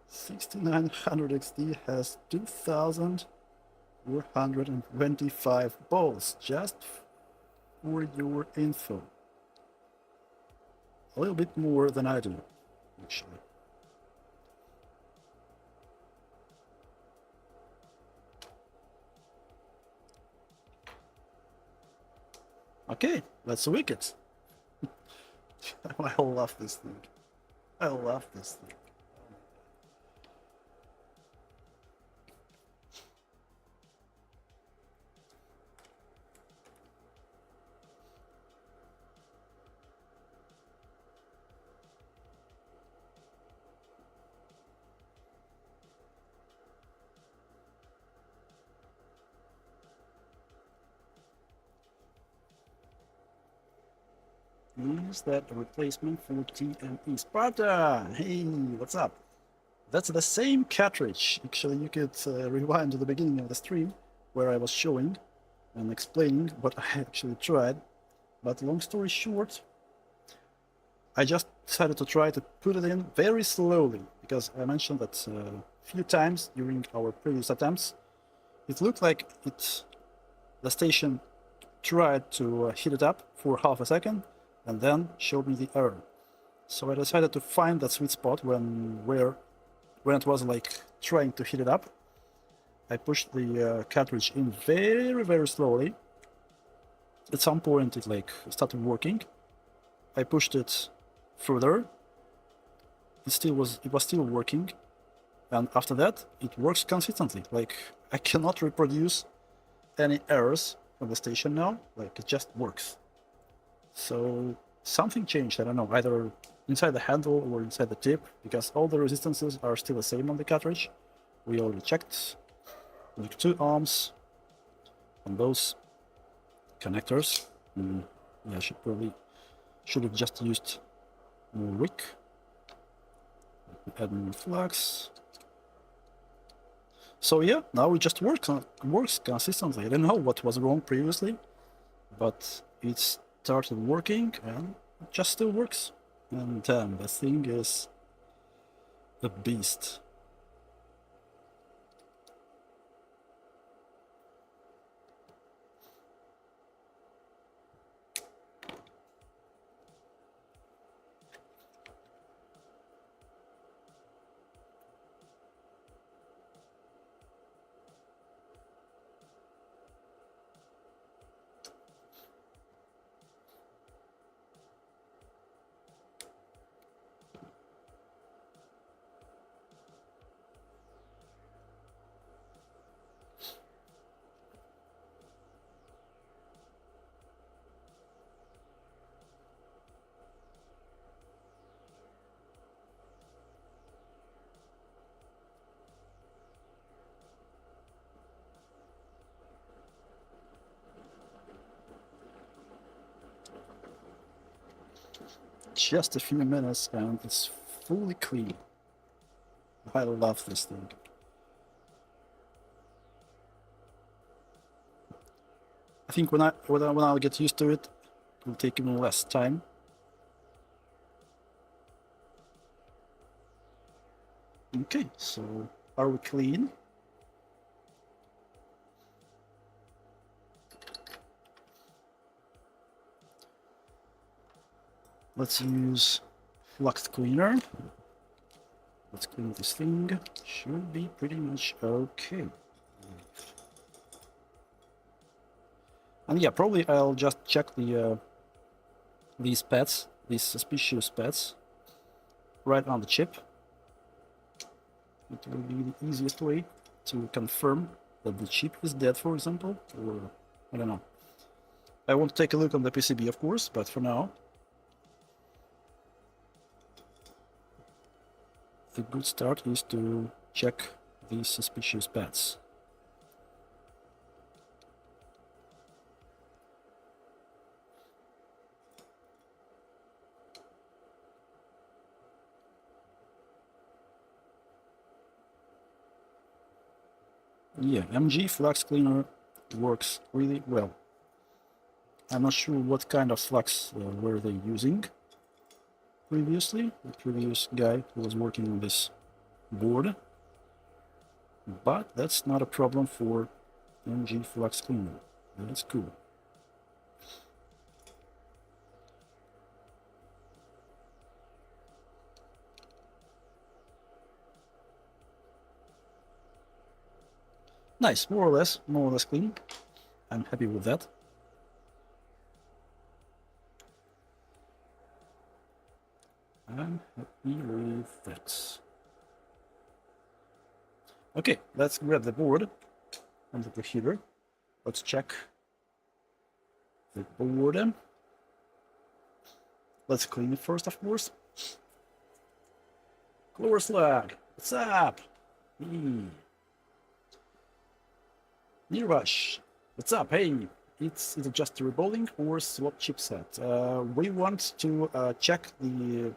$6900 XD has 2,425 balls, just for your info. A little bit more than I do, actually. Okay, let's wick it. I love this thing. I love this thing. Is that a replacement for TME? Sparta! Hey, what's up? That's the same cartridge. Actually, you could rewind to the beginning of the stream where I was showing and explaining what I actually tried. But long story short, I just decided to try to put it in very slowly because I mentioned that a few times during our previous attempts, it looked like the station tried to heat it up for half a second and then showed me the error. So I decided to find that sweet spot when it was like trying to heat it up. I pushed the cartridge in very slowly. At some point it like started working. I pushed it further. It was still working, and after that it works consistently. Like I cannot reproduce any errors from the station now. Like it just works. So something changed, I don't know, either inside the handle or inside the tip, because all the resistances are still the same on the cartridge. We already checked. Like 2 ohms on those connectors. Yeah, should have just used more wick. Add more flux. So yeah, now it just works consistently. I don't know what was wrong previously, but it's started working and it just still works. And damn, the thing is a beast. Just a few minutes and it's fully clean. I love this thing. I think when I'll get used to it, it will take even less time. Okay, so are we clean? Let's use flux cleaner. Let's clean this thing. Should be pretty much okay. And yeah, probably I'll just check these pads, these suspicious pads, right on the chip. It will be the easiest way to confirm that the chip is dead, for example, or I don't know. I want to take a look on the PCB, of course, but for now, the good start is to check these suspicious pads. Yeah, MG flux cleaner works really well. I'm not sure what kind of flux were they using previously, the previous guy who was working on this board, but that's not a problem for MG flux cleaner. That's cool. Nice, more or less clean. I'm happy with that. I'm happy with that. Okay, let's grab the board and the computer. Let's check the board. Let's clean it first, of course. Chloroslag, what's up? Nirvash, what's up? Hey, it's just a rebuilding or swap chipset. We want to check the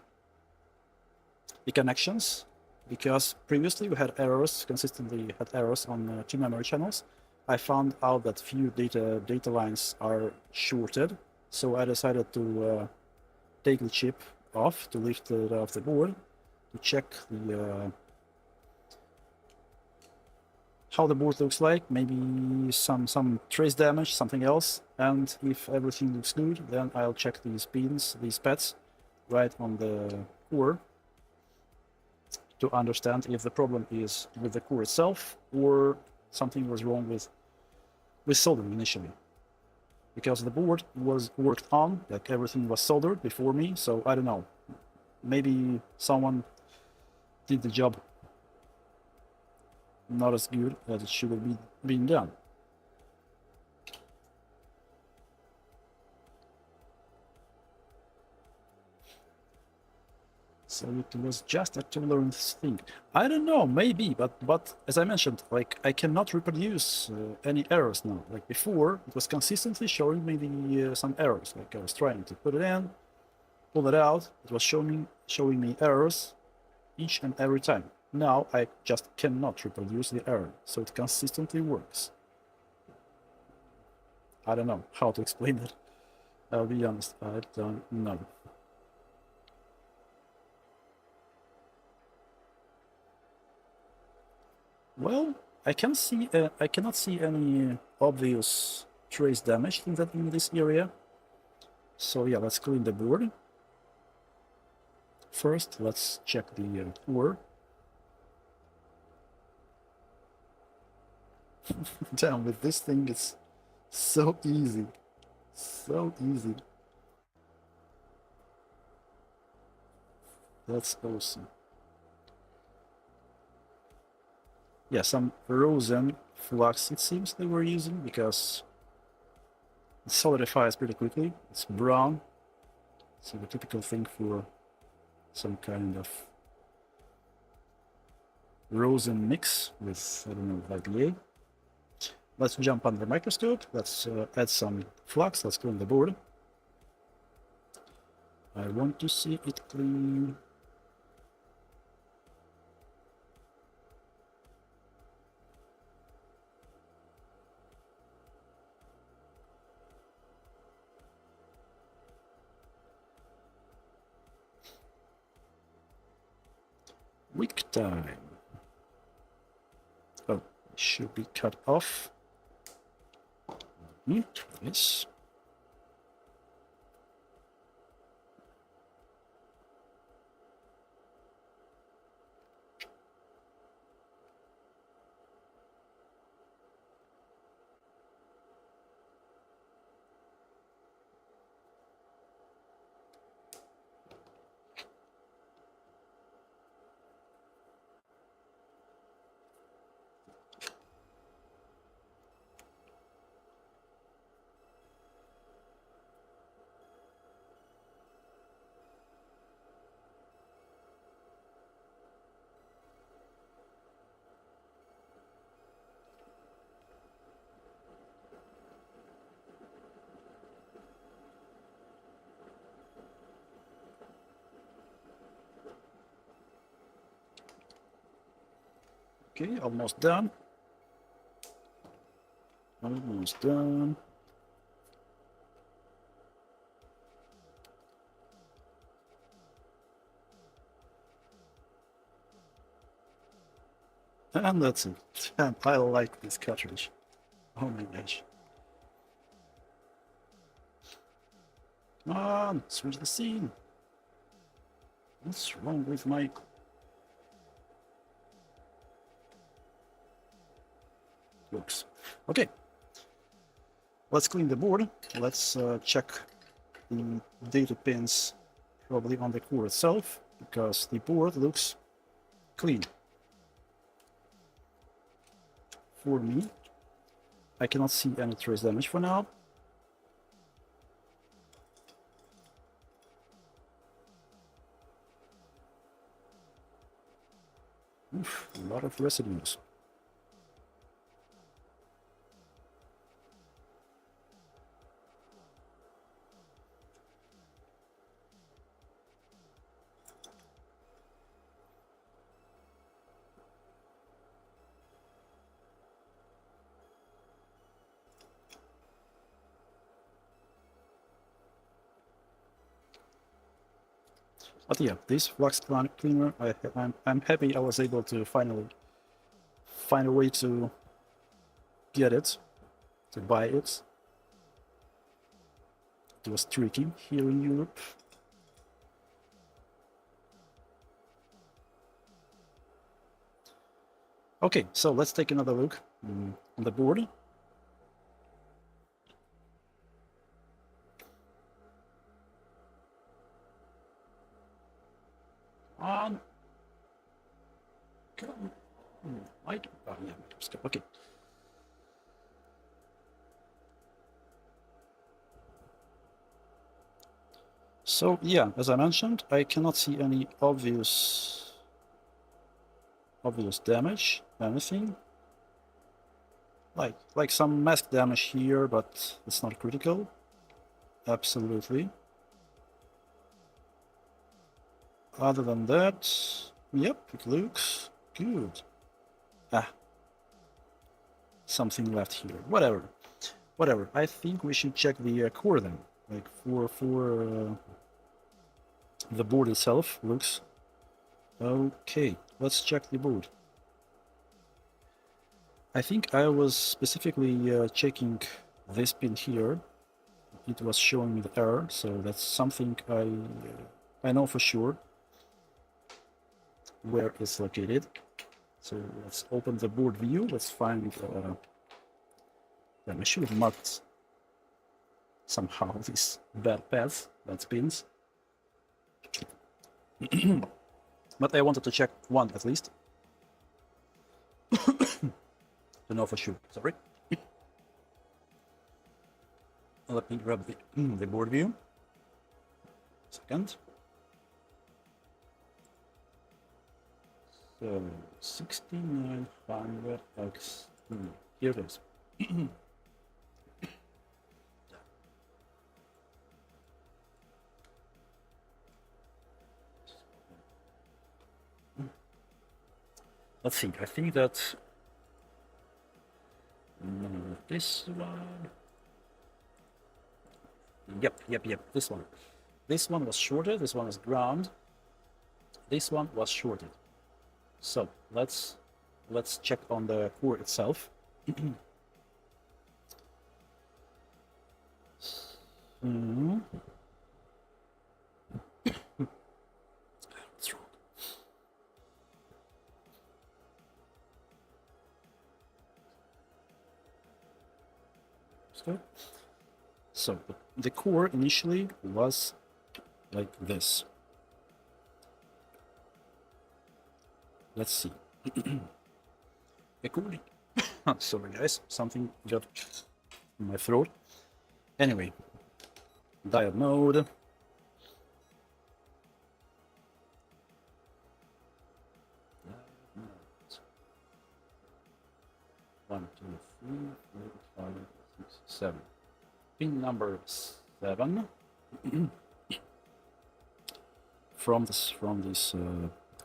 connections, because previously we had errors, consistently had errors on 2 memory channels. I found out that few data lines are shorted, so I decided to take the chip off, to lift it off the board, to check the how the board looks like, maybe some trace damage, something else, and if everything looks good, then I'll check these pins, these pads, right on the core, to understand if the problem is with the core itself or something was wrong with soldering initially. Because the board was worked on, like everything was soldered before me, so I don't know. Maybe someone did the job not as good as it should have been done. So it was just a tolerance thing. I don't know, maybe, but as I mentioned, like I cannot reproduce any errors now. Like before, it was consistently showing me the some errors. Like I was trying to put it in, pull it out. It was showing me errors each and every time. Now I just cannot reproduce the error, so it consistently works. I don't know how to explain that. I'll be honest, I don't know. Well, I cannot see any obvious trace damage in this area. So yeah, let's clean the board. First, let's check the core. Damn, with this thing, it's so easy. So easy. That's awesome. Yeah, some Rosen flux it seems they were using, because it solidifies pretty quickly. It's brown. So the typical thing for some kind of Rosen mix with, I don't know, IPA. Let's jump under the microscope. Let's add some flux. Let's clean the board. I want to see it clean. Week time. Oh, it should be cut off. Yes. Okay, almost done. Almost done. And that's it. And I like this cartridge. Oh my gosh. Come on, switch the scene. What's wrong with my... Works. Okay. Let's clean the board. Let's check the data pins probably on the core itself, because the board looks clean. For me, I cannot see any trace damage for now. Oof, a lot of residues. But yeah, this flux cleaner, I'm happy I was able to finally find a way to get it, to buy it. It was tricky here in Europe. Okay, so let's take another look on the board. On. Come. Right. Oh, yeah. Okay. So yeah, as I mentioned, I cannot see any obvious damage, anything. Like some mask damage here, but it's not critical. Absolutely. Other than that, yep, it looks good. Ah, something left here. Whatever. I think we should check the core then. Like for the board itself looks okay. Let's check the board. I think I was specifically checking this pin here. It was showing me the error, so that's something I know for sure where it's located. So let's open the board view. Let's find I should have marked somehow these bad paths, bad spins. But I wanted to check one at least to know for sure. Sorry. Let me grab the board view. Second. So 6900x. Here it is. Let's see. I think that this one. Yep. This one. This one was shorted. This one is ground. This one was shorted. So let's check on the core itself. What's wrong? So the core initially was like this. Let's see. According, sorry guys, something got in my throat. Anyway, diode mode. One, two, three, four, five, six, seven. Pin number 7 from this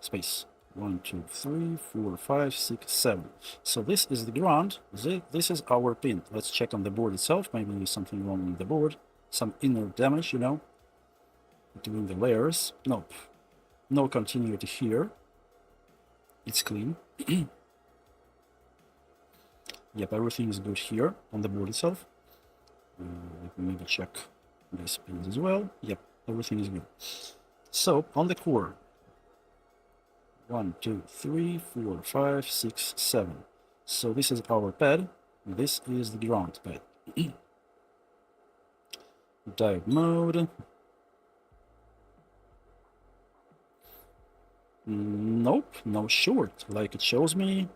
space. 1, 2, 3, 4, 5, 6, 7. So this is the ground. This is our pin. Let's check on the board itself. Maybe something wrong with the board. Some inner damage, you know, between the layers. Nope. No continuity here. It's clean. Yep, everything is good here on the board itself. Let me maybe check these pins as well. Yep, everything is good. So on the core, 1, 2, 3, 4, 5, 6, 7. So this is our pad. This is the ground pad. Diode mode. Nope, no short. Like it shows me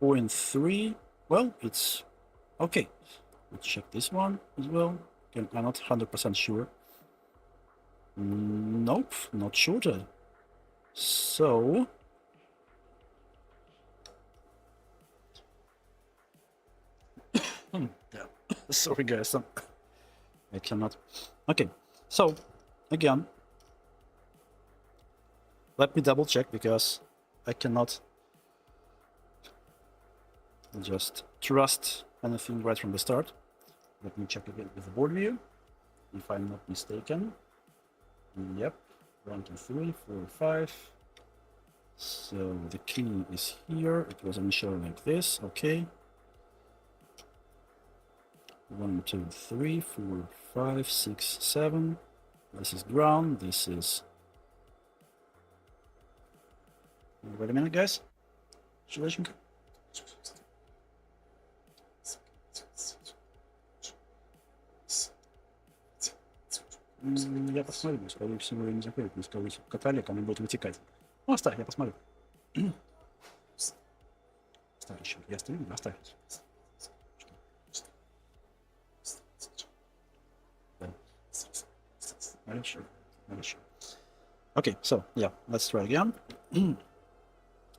0.3. Well, it's okay. Let's check this one as well. I'm not 100% sure. Nope, not shorted. So yeah. Sorry guys, I cannot. Okay, so again, let me double check because I cannot just trust anything right from the start. Let me check again with the board view, if I'm not mistaken. Yep, 1, 2, 3, 4, 5. So the key is here. It was initially like this. Okay. 1, 2, 3, 4, 5, 6, 7. This is ground. This is. Wait a minute, guys. Я посмотрю, скорее всего, я не закрою, пускай каталик, она будет вытекать. Ну, оставь, я посмотрю. Оставь еще. Я стою, оставь. Хорошо, хорошо. Okay, so yeah, let's try again.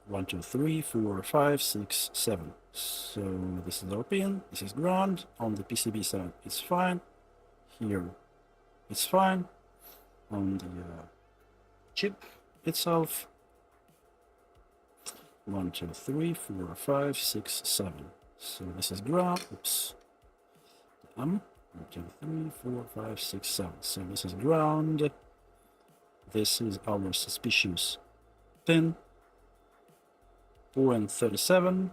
1, 2, 3, 4, 5, 6, 7. So this is our pin, this is ground. On the PCB side, it's fine. Here, it's fine. On the chip itself, 1, 2, 3, 4, 5, 6, 7. So this is ground. Oops. 1, 2, 3, 4, 5, 6, 7. So this is ground. This is our suspicious pin. 0.37,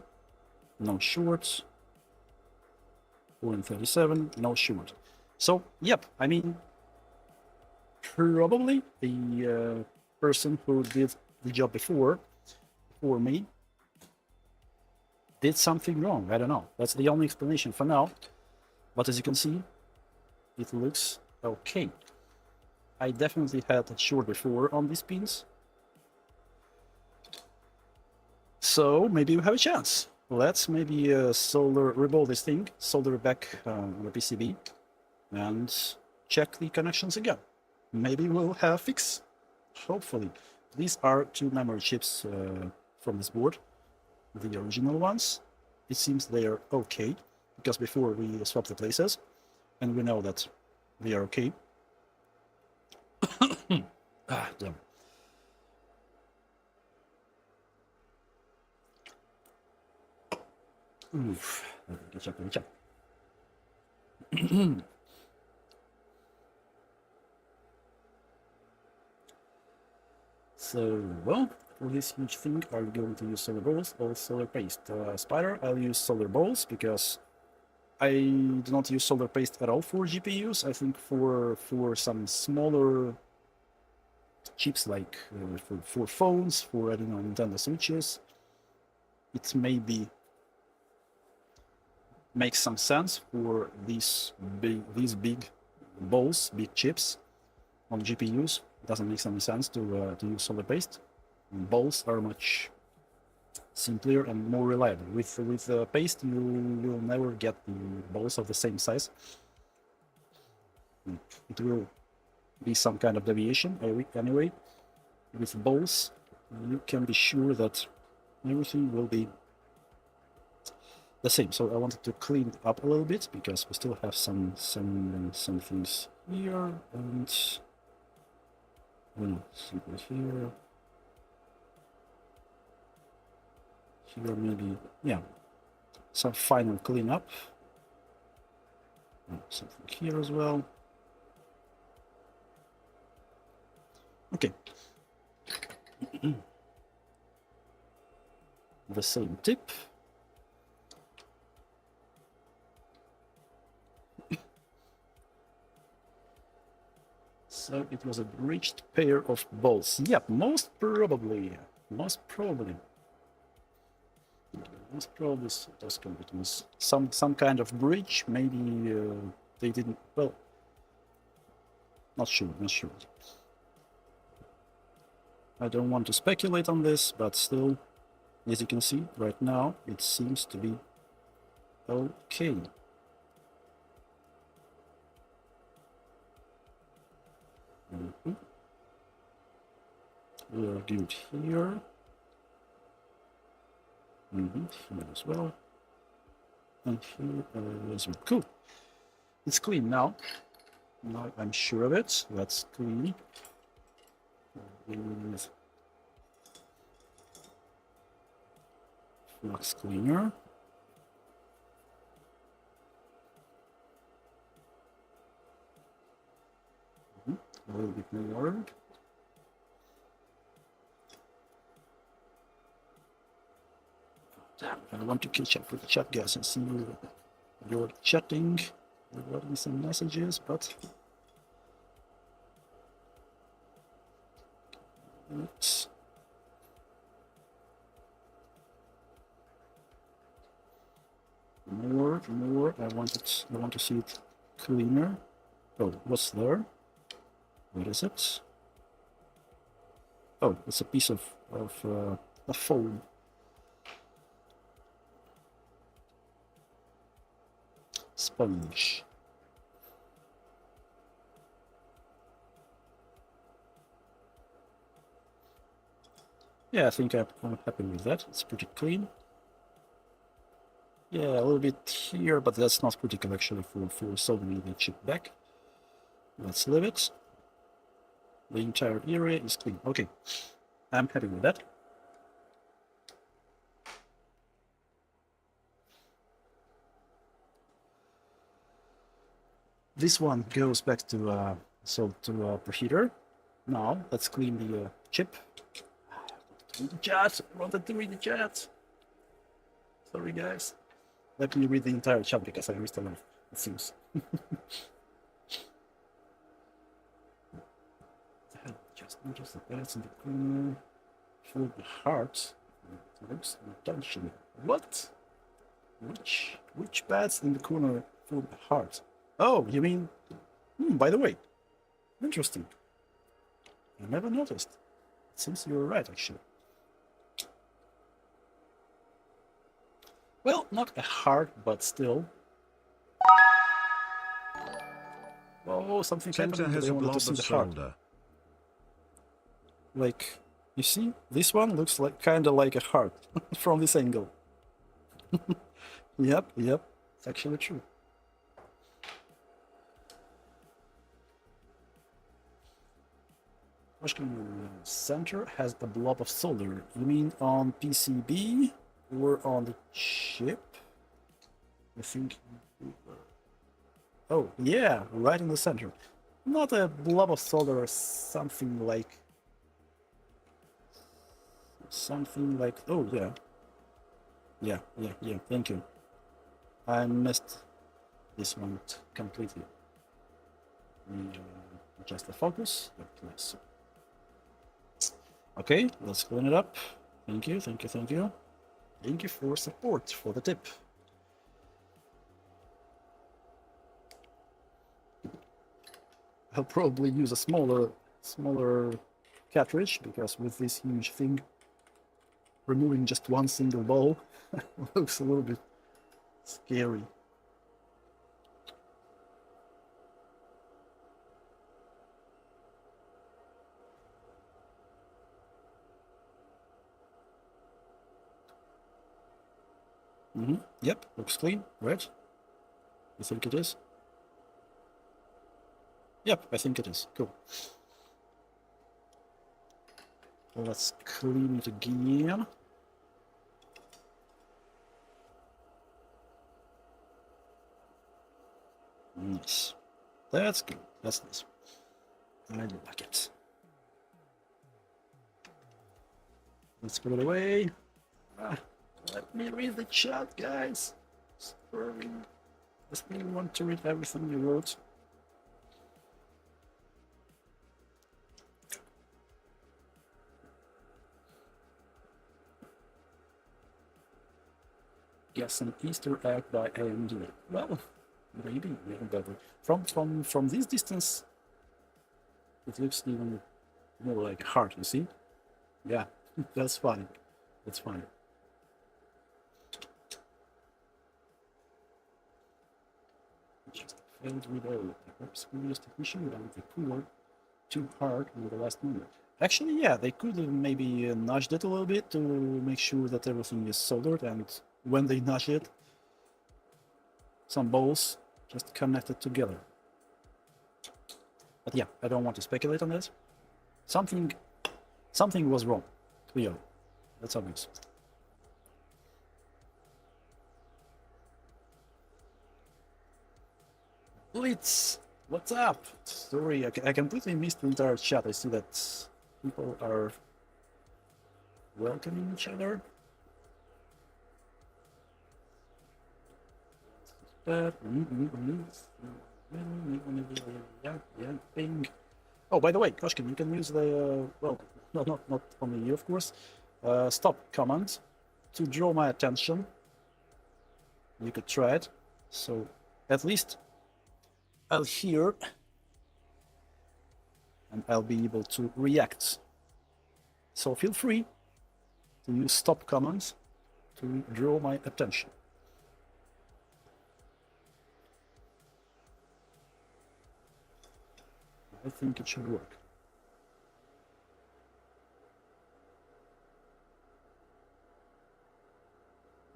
no shorts. 0.37, no short. So, yep, I mean, probably the person who did the job before me did something wrong. I don't know. That's the only explanation for now. But as you can see, it looks okay. I definitely had a short before on these pins. So maybe we have a chance. Let's maybe rebuild this thing, solder it back on the PCB, and check the connections again. Maybe we'll have a fix. Hopefully. These are 2 memory chips from this board, the original ones. It seems they are okay, because before we swapped the places, and we know that they are okay. Damn. Oof. Let me check. So, well, for this huge thing, I'm going to use solar balls or solar paste. Spider, I'll use solar balls because I do not use solar paste at all for GPUs. I think for some smaller chips like for phones, for I don't know, Nintendo Switches, it maybe makes some sense for these big balls, big chips on GPUs. It doesn't make any sense to use solar paste. Balls are much simpler and more reliable. With paste, you'll never get the balls of the same size. It will be some kind of deviation anyway. With balls, you can be sure that everything will be the same. So I wanted to clean it up a little bit because we still have some things here and something here. here maybe, yeah, some final cleanup. Something here as well. Okay. The same tip. So it was a breached pair of bolts. Yep, most probably. Most probably it was some kind of breach. Maybe they didn't. Well, not sure. I don't want to speculate on this, but still, as you can see right now, it seems to be okay. We are good here. Here as well. And here as well. Cool. It's clean now. Now I'm sure of it. That's clean. With flux cleaner. A little bit more. I want to catch up with the chat, guys, and see you're chatting, regarding some messages, but oops. More. I want to see it cleaner. Oh, what's there? What is it? Oh, it's a piece of a foam. Sponge. Yeah, I think I'm happy with that. It's pretty clean. Yeah, a little bit here, but that's not critical actually for soldering the chip back. Let's leave it. The entire area is clean. Okay, I'm happy with that. This one goes back to preheater. Now let's clean the chip. Read the chat. I wanted to read the chat. Sorry, guys. Let me read the entire chat because I missed a lot. It seems. Just notice the pads in the corner. For the heart. It looks intentional. What? Which pads in the corner for the heart? Oh, you mean? By the way, interesting. I never noticed. It seems you were right, actually. Well, not a heart, but still. Oh, something happened. Has I wanted to see the heart. Like, you see, this one looks like kind of like a heart from this angle. Yep, it's actually true. Center has a blob of solder. You mean on PCB or on the chip? I think. Oh yeah, right in the center. Not a blob of solder or something like. Oh yeah. Yeah. Thank you. I missed this one completely. Adjust the focus. Nice. Okay, let's clean it up. Thank you. Thank you for support for the tip. I'll probably use a smaller cartridge because with this huge thing, removing just one single ball looks a little bit scary. Yep, looks clean, right? You think it is? Yep, I think it is. Cool. Let's clean it again. Nice. That's good. That's nice. I like it. Let's put it away. Let me read the chat, guys. Sorry. Just really want to read everything you wrote. Guess an Easter egg by AMD. Well, maybe even better. From this distance, it looks even more like a heart. You see? Yeah, that's funny. That's funny. Just failed reload. Perhaps previous technician without the cooler too hard in the last moment. Actually, yeah, they could have maybe nudged it a little bit to make sure that everything is soldered, and when they nudge it, some bolts just connected together. But yeah, I don't want to speculate on this. Something was wrong. Clear. That's obvious. Blitz, what's up? Sorry, I completely missed the entire chat. I see that people are welcoming each other. Ping. Oh, by the way, Koshkin, you can use the well, not only you, of course. Stop command to draw my attention. You could try it, so at least I'll hear and I'll be able to react. So feel free to use stop commands to draw my attention. I think it should work.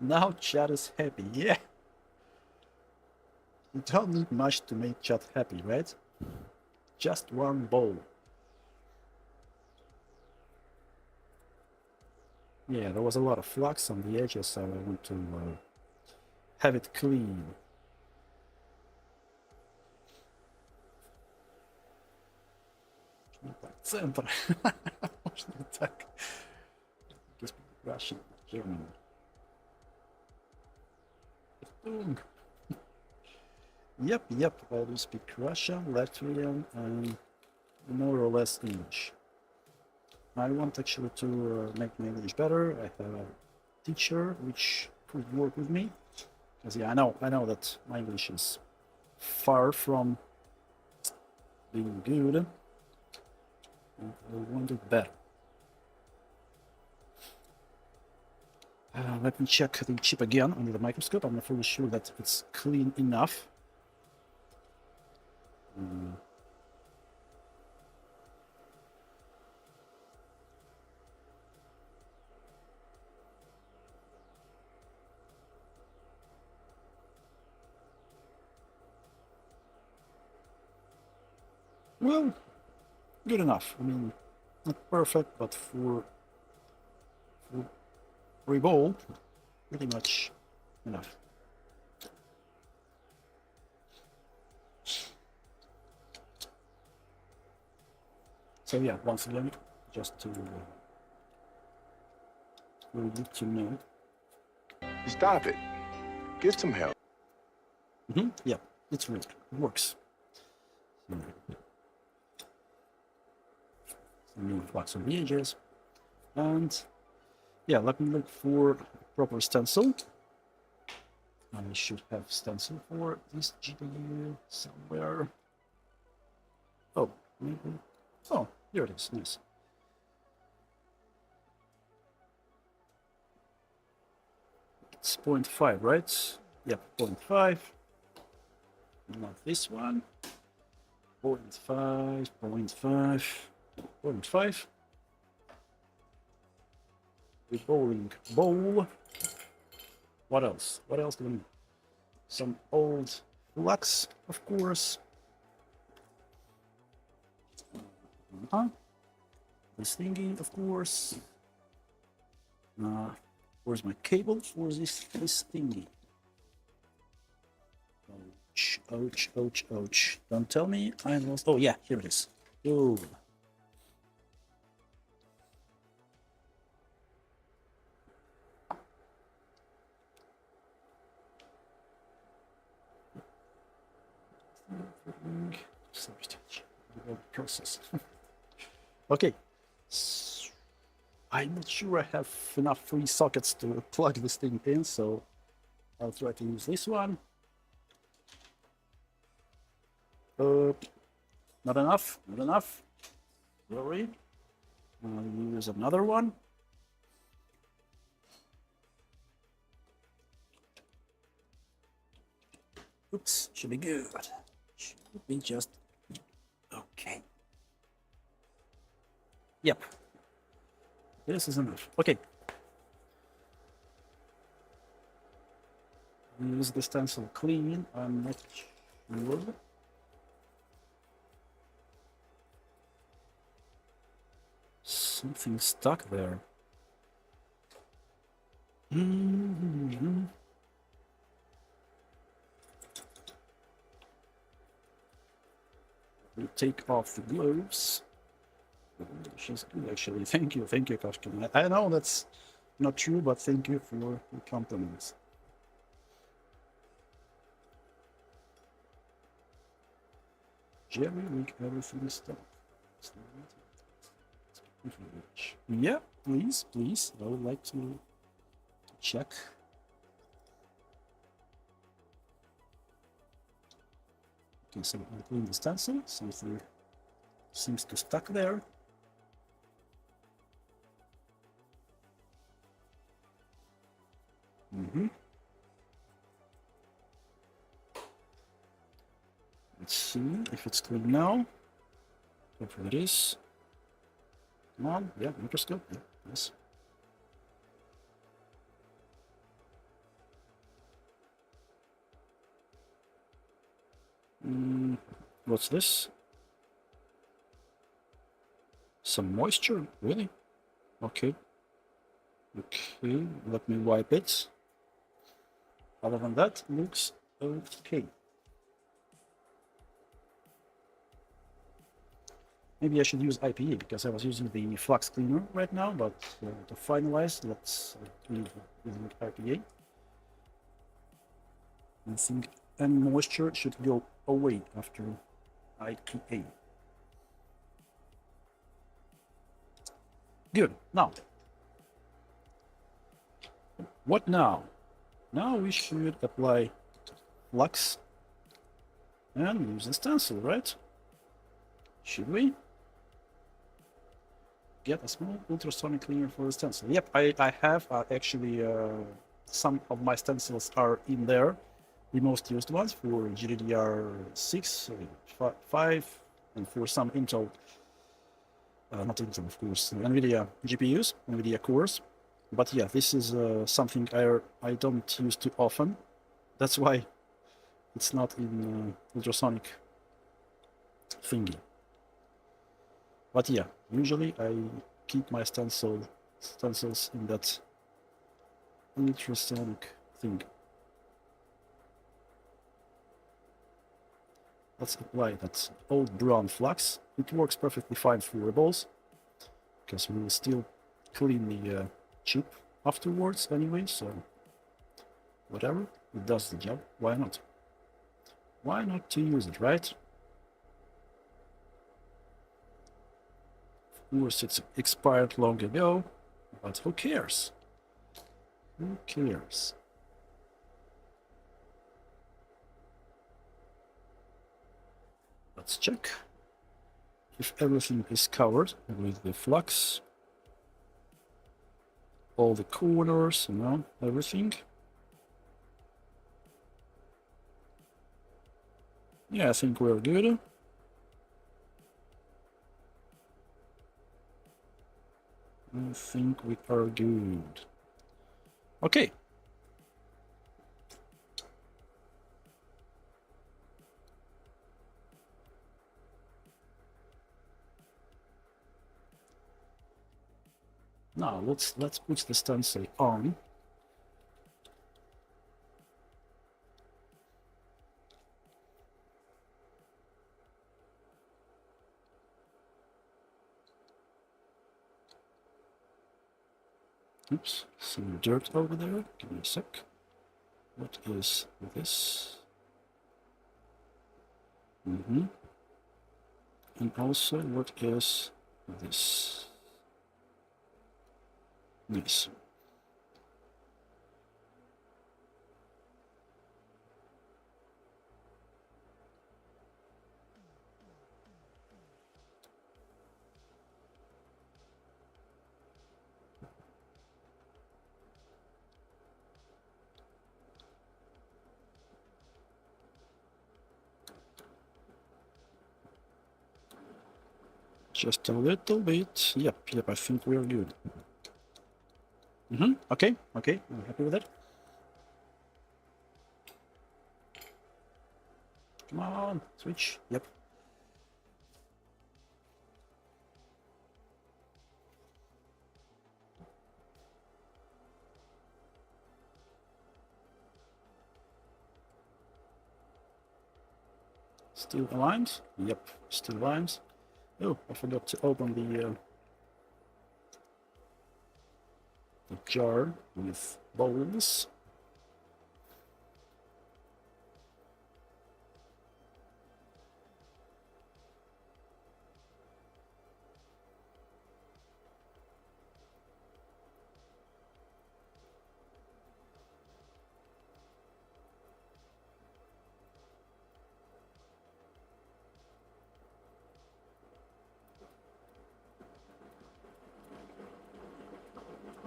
Now chat is happy, yeah. You don't need much to make chat happy, right? Just one bowl. Yeah, there was a lot of flux on the edges, so I want to have it clean. Center. attack. Just Russian, German. Yep, I do speak Russian, Latvian, and more or less English. I want actually to make my English better. I have a teacher which could work with me. Because yeah, I know that my English is far from being good. And I want it better. Let me check the chip again under the microscope. I'm not fully sure that it's clean enough. Well, good enough. I mean, not perfect, but for bowl, pretty much enough. So yeah, once again, just to let you know. Stop it. Get some help. Yeah, it's real. It works. Some new flux on the edges. And yeah, let me look for proper stencil. I should have stencil for this GPU somewhere. Oh, maybe. Oh, here it is. Nice. It's 0.5, right? Yeah, 0.5. Not this one. 0.5, 0.5, 0.5. The bowling bowl. What else? What else do we need? Some old flux, of course. This thingy, of course. Where's my cable for this thingy? Ouch, ouch, ouch, ouch. Don't tell me I lost. Oh, yeah, here it is. Oh. Process. Okay. I'm not sure I have enough free sockets to plug this thing in, so I'll try to use this one. Not enough, not enough. Sorry. I'll use another one. Oops, should be good. Should be just okay. Yep. This is enough. Okay. Use the stencil clean. I'm not sure. Something stuck there. Mm-hmm. We take off the gloves. She's good, actually. Thank you, Kashkin. I know that's not true, but thank you for your compliments. Jerry, make everything stop. Yeah, please, please. I would like to check. Okay, so I clean the stencil. Something seems to stuck there. Let's see if it's clean now. Hopefully it is. Come on, yeah, microscope. Yeah, yes. What's this? Some moisture, really? Okay. Okay, let me wipe it. Other than that, looks okay. Maybe I should use IPA because I was using the flux cleaner right now, but to finalize, let's leave using IPA. I think any moisture should go away after IPA. Good. Now, what now? Now we should apply flux and use the stencil, right? Should we? Get a small ultrasonic cleaner for the stencil. Yep, I have actually some of my stencils are in there. The most used ones for GDDR6, 5, and for some Intel, not Intel, of course, NVIDIA GPUs, NVIDIA cores. But yeah, this is something I don't use too often. That's why it's not in ultrasonic thingy. But yeah, usually I keep my stencils in that ultrasonic thing. Let's apply that old brown flux. It works perfectly fine for rebels, because we will still clean the chip afterwards anyway, so whatever, it does the job. Why not? Why not to use it, right? Of course, it's expired long ago, but who cares? Who cares? Let's check if everything is covered with the flux. All the corners, you know, everything. Yeah, I think we're good. I think we are good. Okay. Now let's put the stencil on. Oops, some dirt over there. Give me a sec. What is this? And also, what is this? Nice. Just a little bit. Yep, I think we're good. Okay, I'm happy with that. Come on, switch. Yep. Still aligned? Yep, still aligned. Oh, I forgot to open the jar with bowls.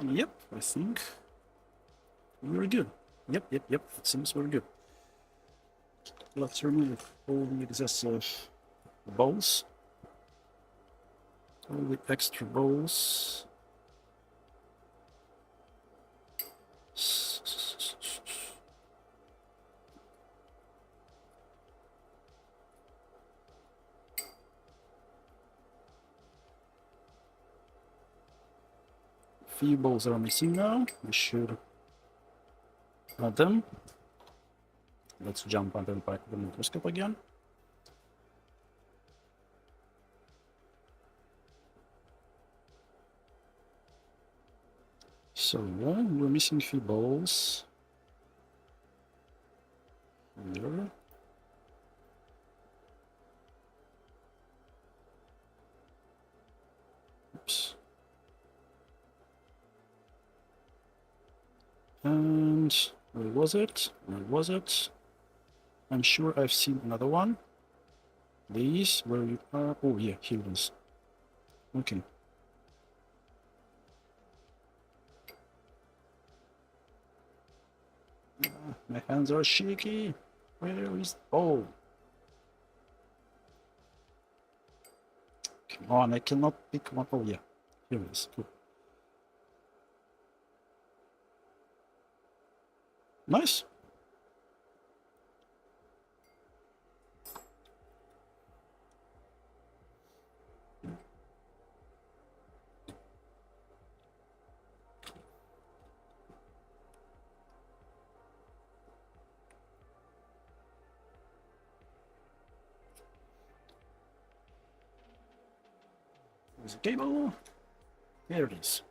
Yep, I think we're good. Yep, it seems we're good. Let's remove all the excessive bowls. All the extra bowls. Few balls are missing now. We should add them. Let's jump under the microscope again. So we're missing few balls. Here. Oops. And where was it? Where was it? I'm sure I've seen another one. These, where you are? Oh yeah, here it is. Okay. My hands are shaky. Where is? Oh. Come on, I cannot pick one. Oh yeah, here it is. Cool. Nice. There's a cable. There it is.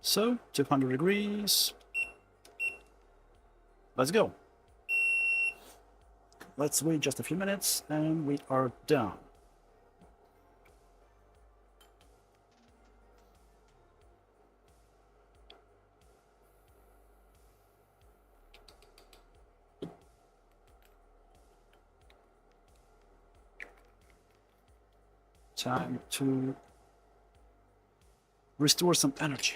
So, 200 degrees. Let's go. Let's wait just a few minutes and we are done. Time to restore some energy.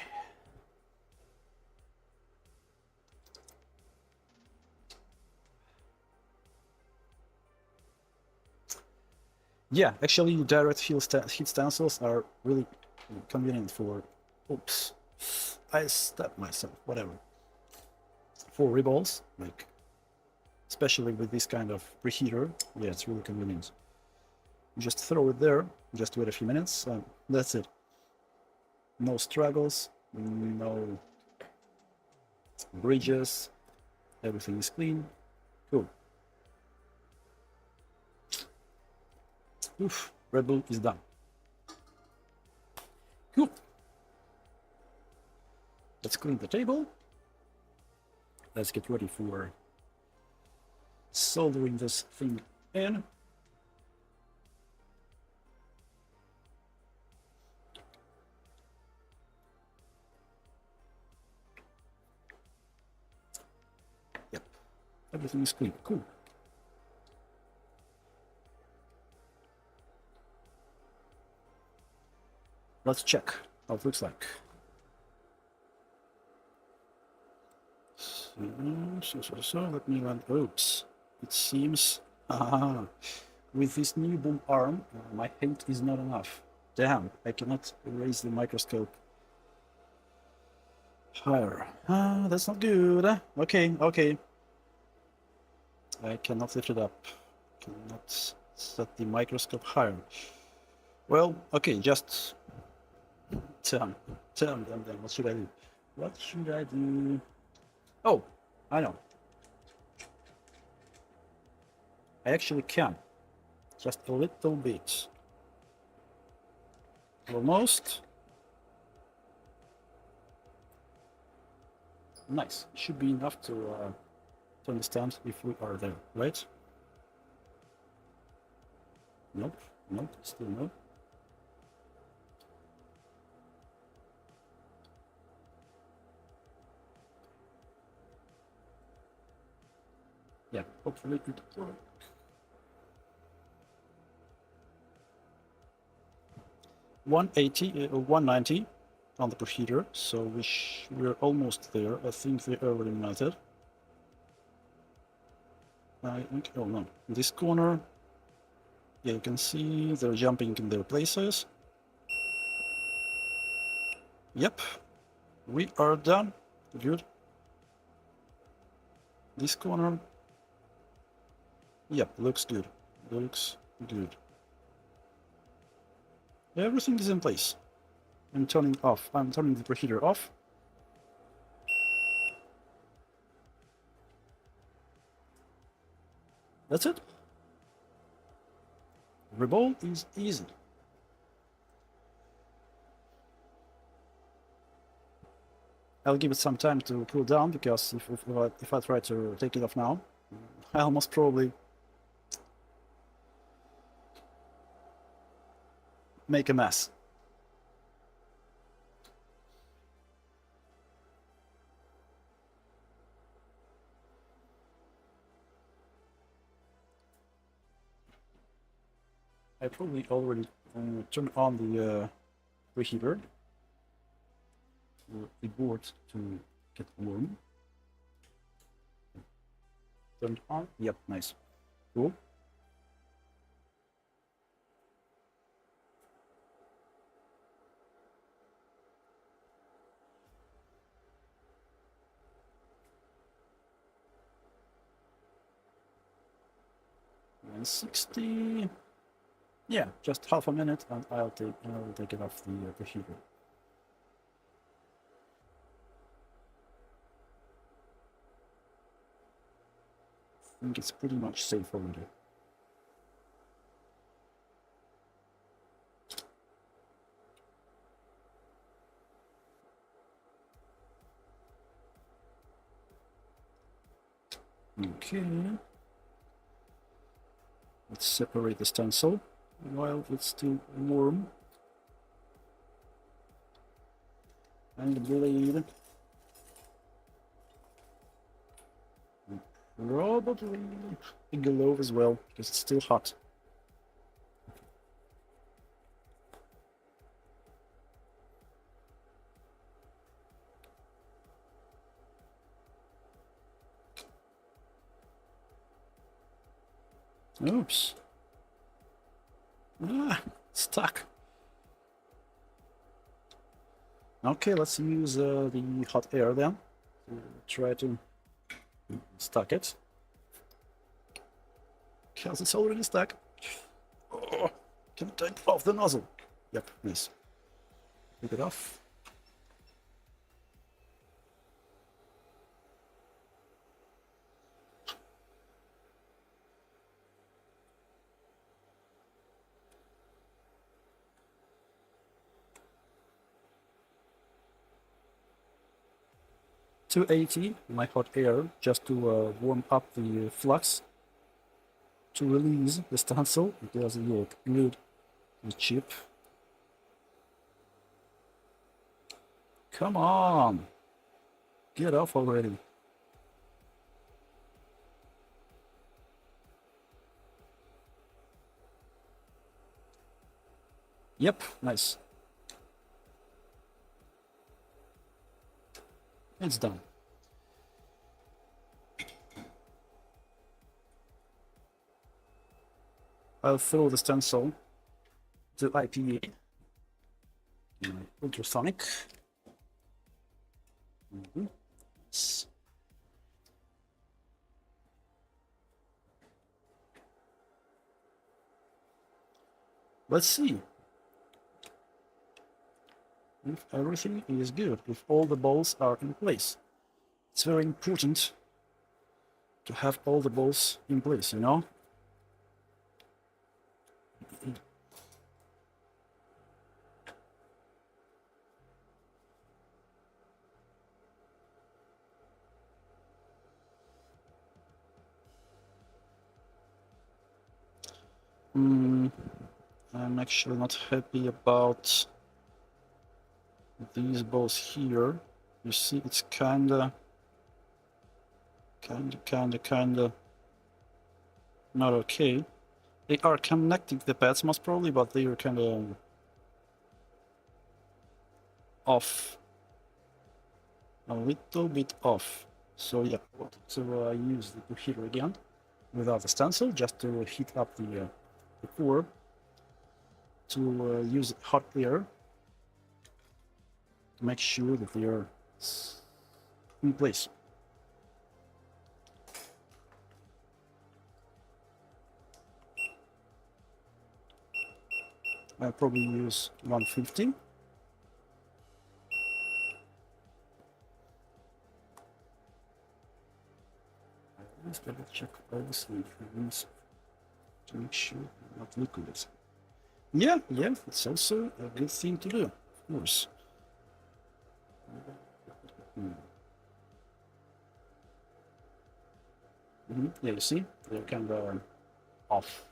Yeah, actually, direct heat stencils are really convenient for. Oops, I stabbed myself. Whatever. For reballs, like, especially with this kind of preheater, yeah, it's really convenient. Just throw it there. Just wait a few minutes. That's it. No struggles. No bridges. Everything is clean. Cool. Oof, Red Bull is done. Cool. Let's clean the table. Let's get ready for soldering this thing in. Yep, everything is clean. Cool. Let's check how it looks like. So let me run. Oops. It seems with this new boom arm, my paint is not enough. Damn, I cannot raise the microscope higher. That's not good. Okay, okay. I cannot lift it up. Cannot set the microscope higher. Well, okay, just damn. What should I do? What should I do? Oh, I know. I actually can. Just a little bit. Almost. Nice. Should be enough to understand if we are there, right? Nope. Nope. Still no. Yeah, hopefully it will work. 180, 190 on the preheater, so we're almost there. I think they already melted. I think, oh no, in this corner, yeah, you can see they're jumping in their places. Yep, we are done. Good. This corner, yep, looks good. Looks good. Everything is in place. I'm turning the preheater off. That's it. Revolt is easy. I'll give it some time to cool down, because if I try to take it off now, I'll most probably make a mess. I probably already turned on the preheater for the board to get warm. Turned on. Yep, nice. Cool. And 60. Yeah, just half a minute, and I'll take it off the preheater. I think it's pretty much safe already. Okay. Let's separate the stencil while it's still warm. And the blade. Probably the glove as well, because it's still hot. Oops. Stuck. Okay, let's use the hot air then to try to stuck it. Because it's already stuck. Oh, can I take off the nozzle? Yep, nice. Take it off. 280 my hot air just to warm up the flux to release the stencil because it will glued the chip. Come on, get off already. Yep, nice. It's done. I'll throw the stencil to IPA. Ultrasonic. Yes. Let's see if everything is good, if all the balls are in place. It's very important to have all the balls in place, you know? I'm actually not happy about these balls here. You see, it's kinda not okay. They are connecting the pads most probably, but they are kinda off. A little bit off. So yeah, I wanted to use the heater again without the stencil, just to heat up the core, to use hot air to make sure that they are in place. I'll probably use 150. Let's double check all the sleeves to make sure they're not liquids. Yeah, it's also a good thing to do, of course. Yeah, you see, they're kind of off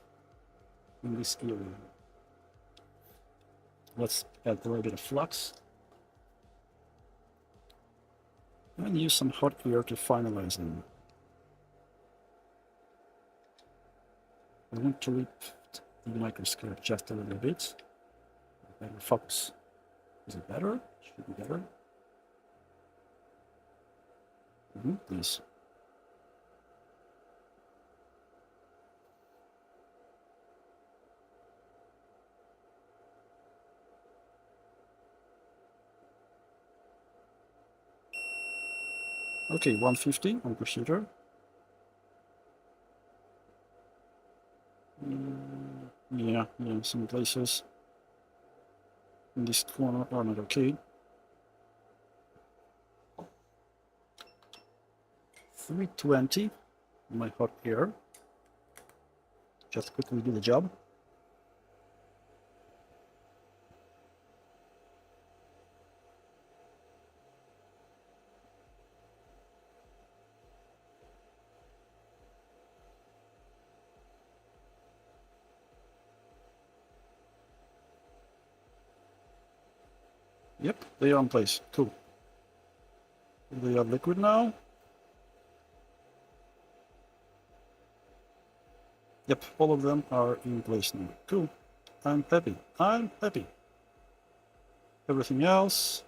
in this area. Let's add a little bit of flux and use some hot air to finalize them. I want to lift the microscope just a little bit. Better focus. Is it better? Should be better. Please. Okay, 150 on computer. Yeah, some places in this corner are not okay. 320 my hot air. Just quickly do the job. Yep, they are in place. Cool. They are liquid now. Yep, all of them are in place now. Cool. I'm happy. Everything else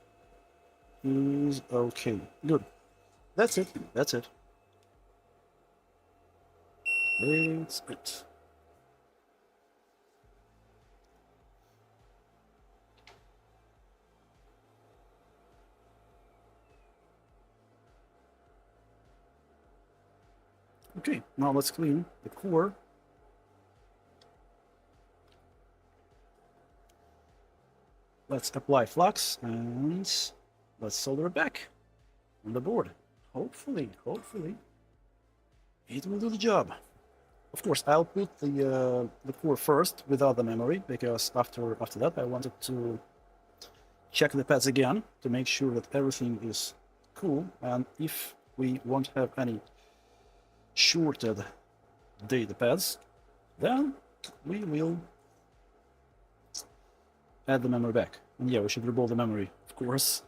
is okay. Good. That's it. That's it. Okay, now let's clean the core. Let's apply flux and let's solder it back on the board. Hopefully, it will do the job. Of course, I'll put the core first without the memory, because after that I wanted to check the pads again to make sure that everything is cool. And if we won't have any shorted data pads, then we will add the memory back. And yeah, we should rebuild the memory, of course.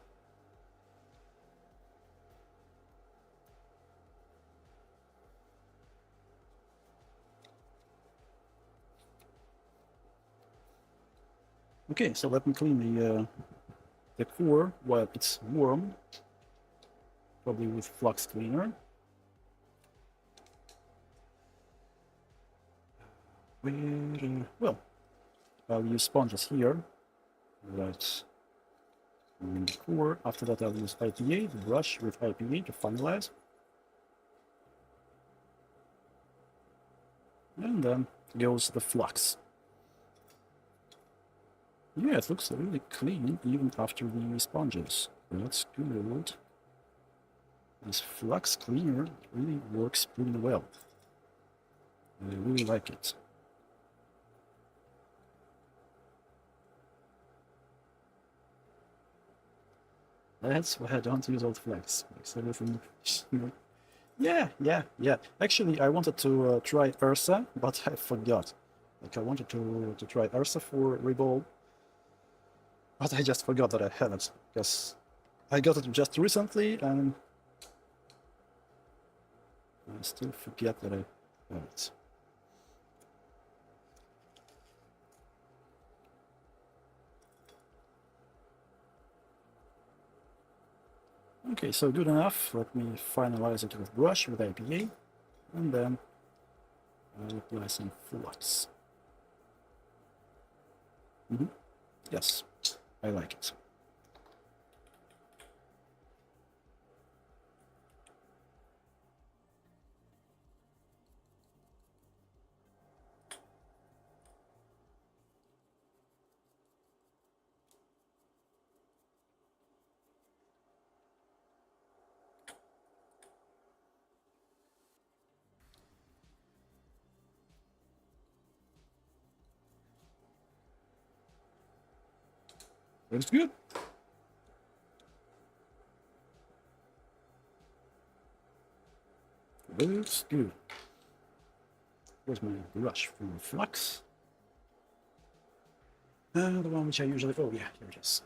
Okay, so let me clean the core while it's warm, probably with flux cleaner. Well, I'll use sponges here, right in the core. After that, I'll use IPA, the brush with IPA to finalize. And then goes the flux. Yeah, it looks really clean even after the sponges. That's good. This flux cleaner really works pretty well. I really like it. That's why I don't use old flux. Makes everything, yeah. Actually, I wanted to try Ursa, but I forgot. Like, I wanted to try Ursa for Revolve, but I just forgot that I haven't, because I got it just recently, and I still forget that I have it. Okay, so good enough. Let me finalize it with brush with IPA, and then I'll apply some flux. Yes, I like it. Looks good. Looks good. Where's my brush for flux? The one which I usually... Oh yeah, here it is.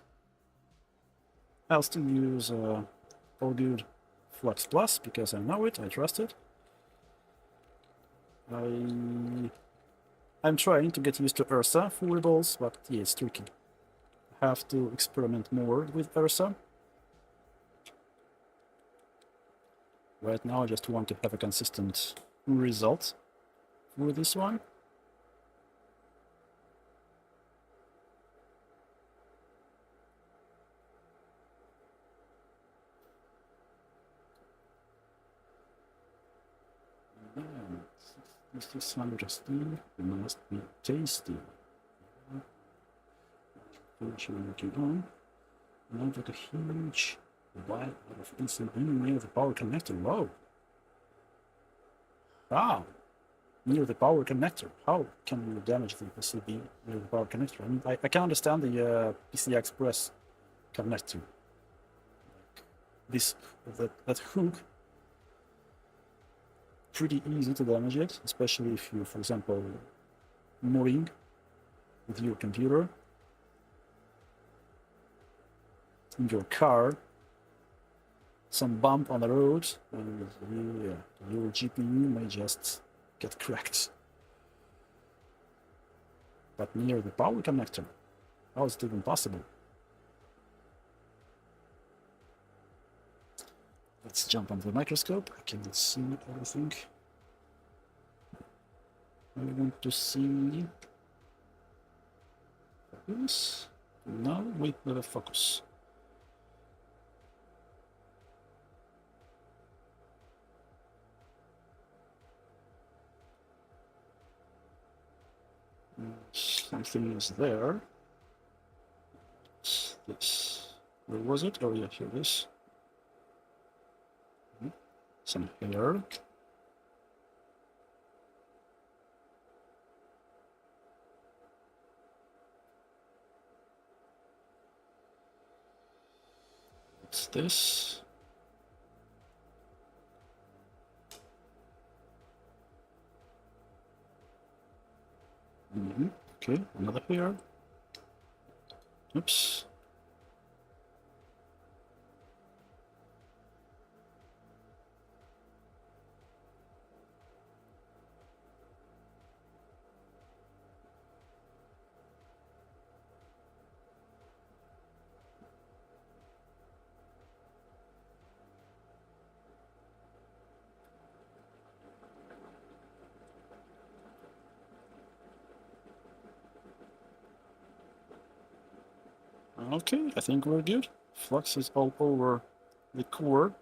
I'll still use All Good Flux Plus because I know it, I trust it. I'm trying to get used to Ursa for reballs, but yeah, it's tricky. I have to experiment more with Ursa. Right now I just want to have a consistent result for this one. This is interesting. It must be tasty. Finishing working on. Now take a huge bite out of instant near the power connector. Whoa! Wow! Near the power connector. How can you damage the PCB near the power connector? I mean, I can understand the PCI Express connector. That hook. Pretty easy to damage it, especially if you, for example, moving with your computer in your car, some bump on the road, and yeah, your GPU may just get cracked. But near the power connector, how is it even possible? Let's jump on the microscope. I cannot see everything. I want to see focus. No, wait, never focus. Something is there. This. Where was it? Oh yeah, here it is. Some hair. What's this? Okay, another here. Oops. Okay, I think we're good. Flux is all over the core.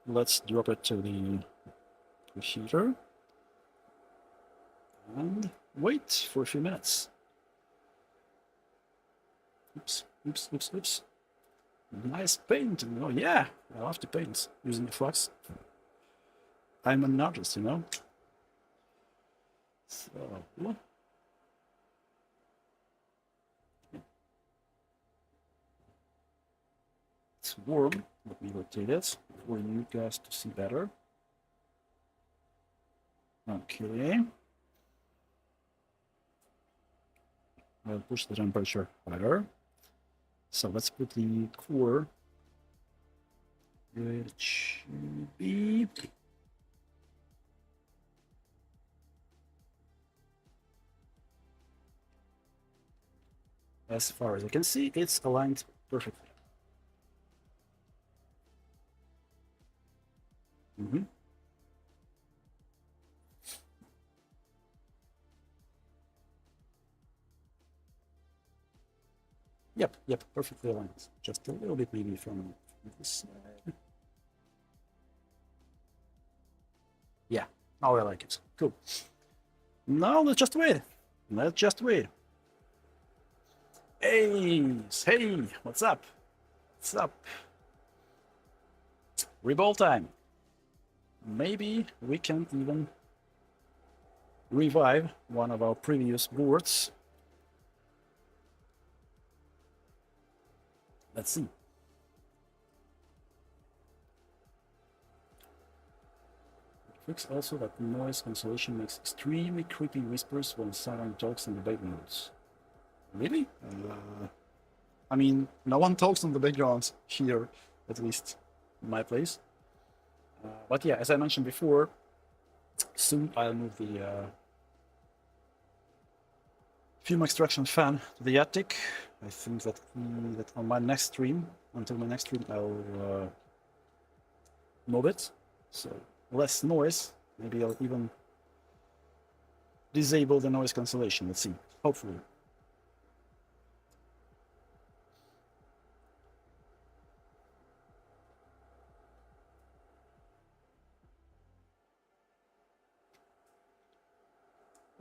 Let's drop it to the heater and wait for a few minutes. Oops, oops, oops, oops. Nice paint. Oh yeah, I love to paint using the flux. I'm an artist, you know. So it's warm. Let me rotate it for you guys to see better. Okay. I'll push the temperature higher. So let's put the core where it should be. As far as I can see, it's aligned perfectly. Yep, perfectly aligned. Just a little bit maybe from this side. Yeah, now I like it. Cool. Now let's just wait. Let's just wait. Hey, what's up? What's up? Reball time. Maybe we can even revive one of our previous boards. Let's see. Fix also that noise cancellation makes extremely creepy whispers when someone talks in the background. Really? I mean, no one talks in the background here, at least in my place. But yeah, as I mentioned before, soon I'll move the film extraction fan to the attic. I think that on my next stream, until my next stream, I'll move it. So less noise. Maybe I'll even disable the noise cancellation. Let's see. Hopefully.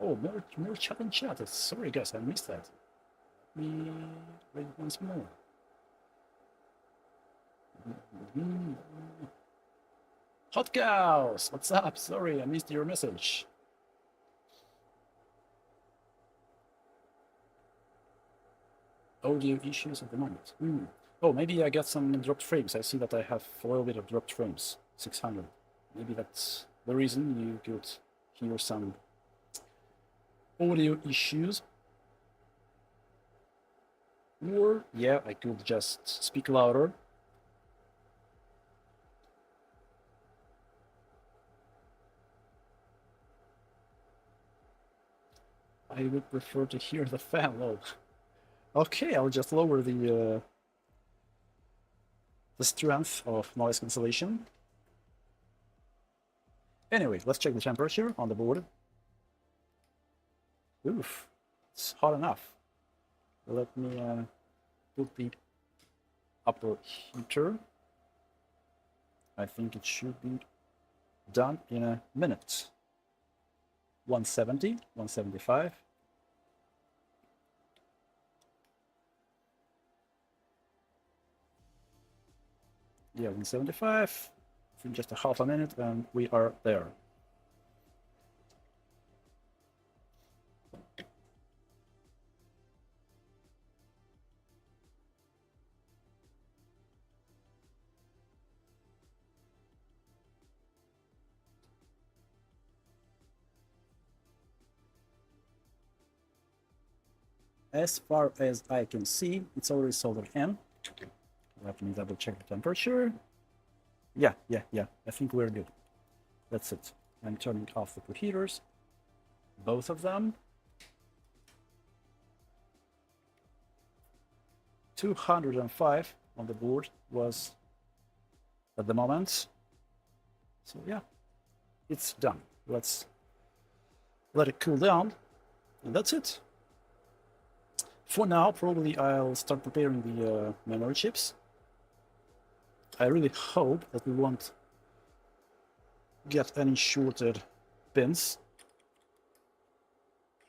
Oh, more chat and chat. Sorry, guys, I missed that. Let me read once more. Hot cows! What's up? Sorry, I missed your message. Audio issues at the moment. Oh, maybe I got some dropped frames. I see that I have a little bit of dropped frames. 600. Maybe that's the reason you could hear some audio issues. Or, yeah, I could just speak louder. I would prefer to hear the fan low. Okay, I'll just lower the strength of noise cancellation. Anyway, let's check the temperature on the board. Oof, it's hot enough. Let me put the upper heater. I think it should be done in a minute. 170, 175. Yeah, 175. I think just a half a minute and we are there. as far as I can see, it's already soldered in. Let me double check the temperature. Yeah. I think we're good. That's it. I'm turning off the preheaters. Both of them. 205 on the board was at the moment. So yeah, it's done. Let's let it cool down, and that's it. For now, probably I'll start preparing the memory chips. I really hope that we won't get any shorted pins.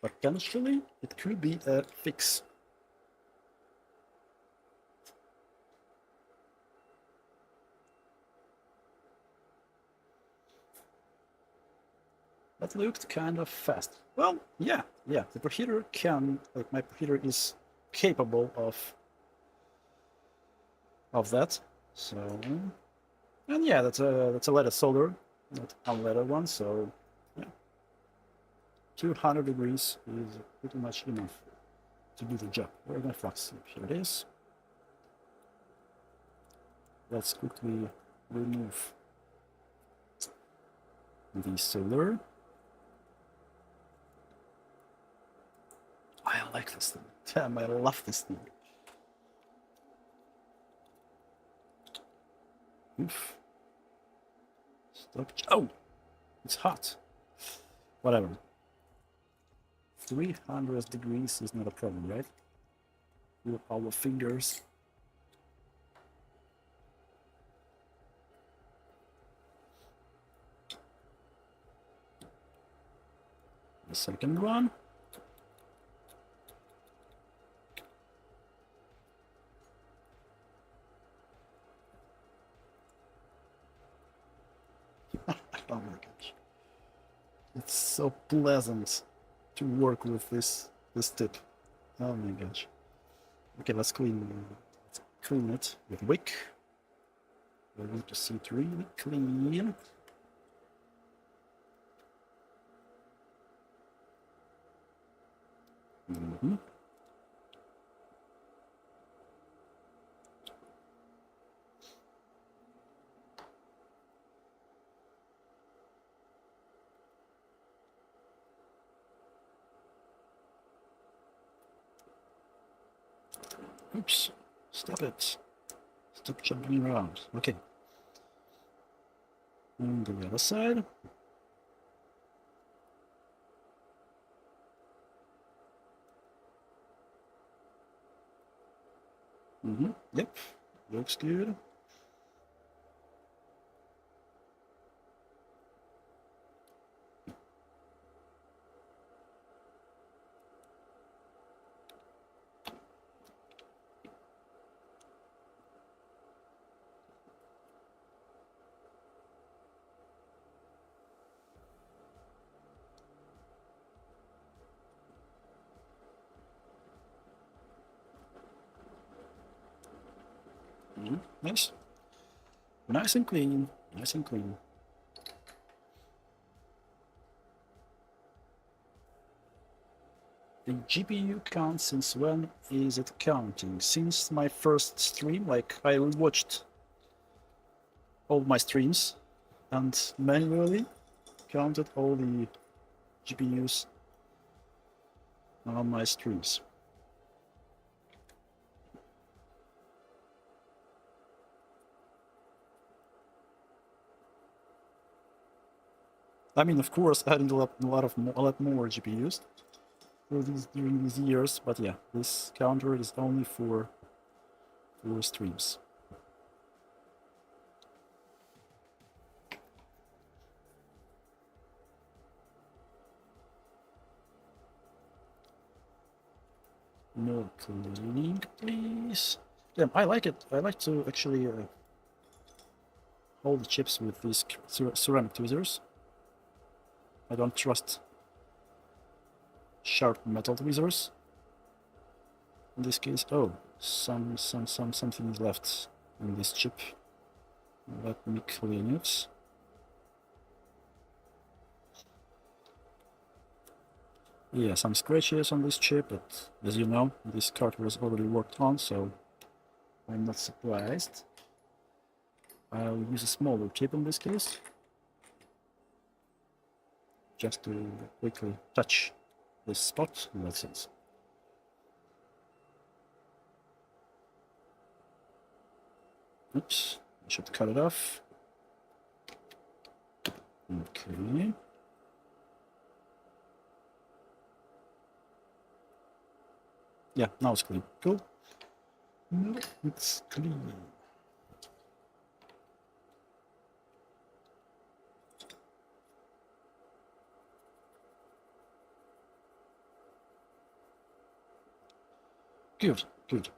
Potentially, it could be a fix. That looked kind of fast. Well, yeah, the preheater can, like my preheater is capable of that. So, and yeah, that's a leaded solder, not a unleaded one. So, yeah, 200 degrees is pretty much enough to do the job. We're gonna flux. Here it is. Let's quickly remove the solder. I like this thing. Damn, I love this thing. Oof. Stop. Oh! It's hot. Whatever. 300 degrees is not a problem, right? With our fingers. The second one. Oh my gosh. It's so pleasant to work with this tip. Oh my gosh. Okay, let's clean it with wick. We need to see it really clean. Oops, stop it. Stop jumping around. Okay. And the other side. Yep, looks good. Nice. Nice and clean. Nice and clean. The GPU count, since when is it counting? Since my first stream, like I watched all my streams and manually counted all the GPUs on my streams. I mean, of course, adding a lot more GPUs during these years, but yeah, this counter is only for streams. More cleaning, please. Damn, I like it. I like to actually hold the chips with these ceramic tweezers. I don't trust sharp metal tweezers. In this case, oh, something is left in this chip. Let me clean it. Yeah, some scratches on this chip, but as you know, this card was already worked on, so I'm not surprised. I'll use a smaller chip in this case, just to quickly touch this spot, and that's it. Oops, I should cut it off. Okay. Yeah, now it's clean. Cool. Now it's clean. Good, good.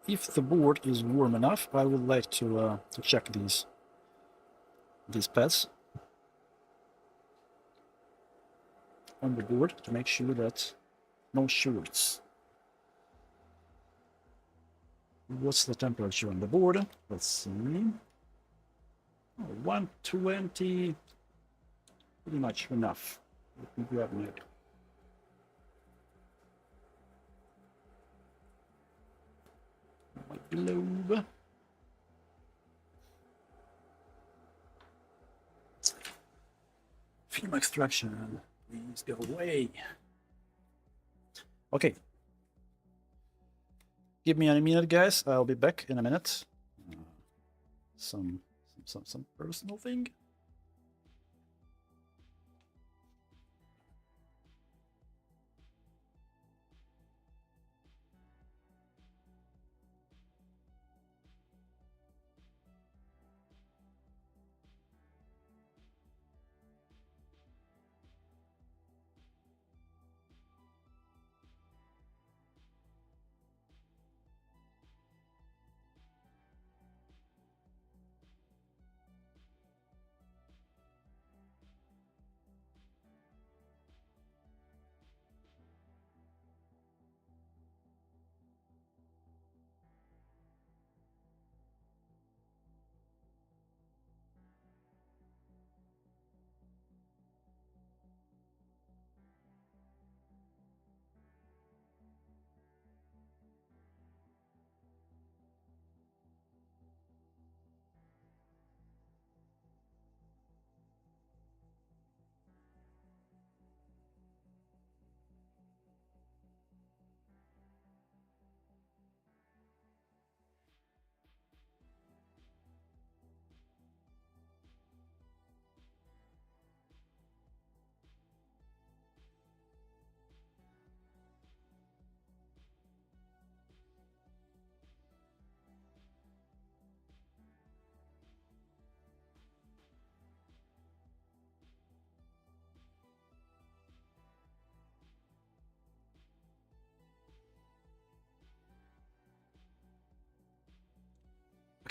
If the board is warm enough, I would like to check these pads on the board to make sure that no shorts. What's the temperature on the board? Let's see. 120. Pretty much enough. Let me grab my globe. Film extraction, please go away. Okay. Give me a minute, guys. I'll be back in a minute. Some personal thing.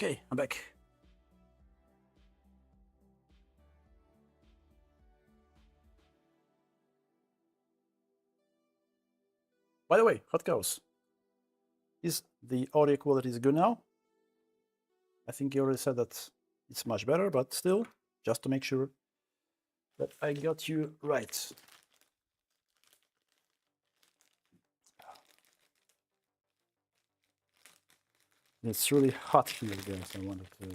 Okay, I'm back. By the way, hot goes. Is the audio quality is good now? I think you already said that it's much better, but still, just to make sure that I got you right. It's really hot here, guys. I wanted to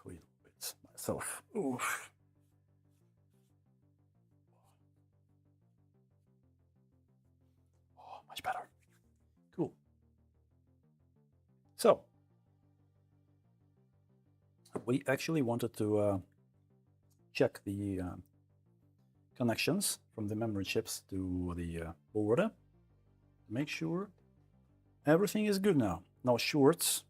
clean it myself. Oof. Oh, much better. Cool. So, we actually wanted to check the connections from the memory chips to the board to make sure everything is good now. No shorts.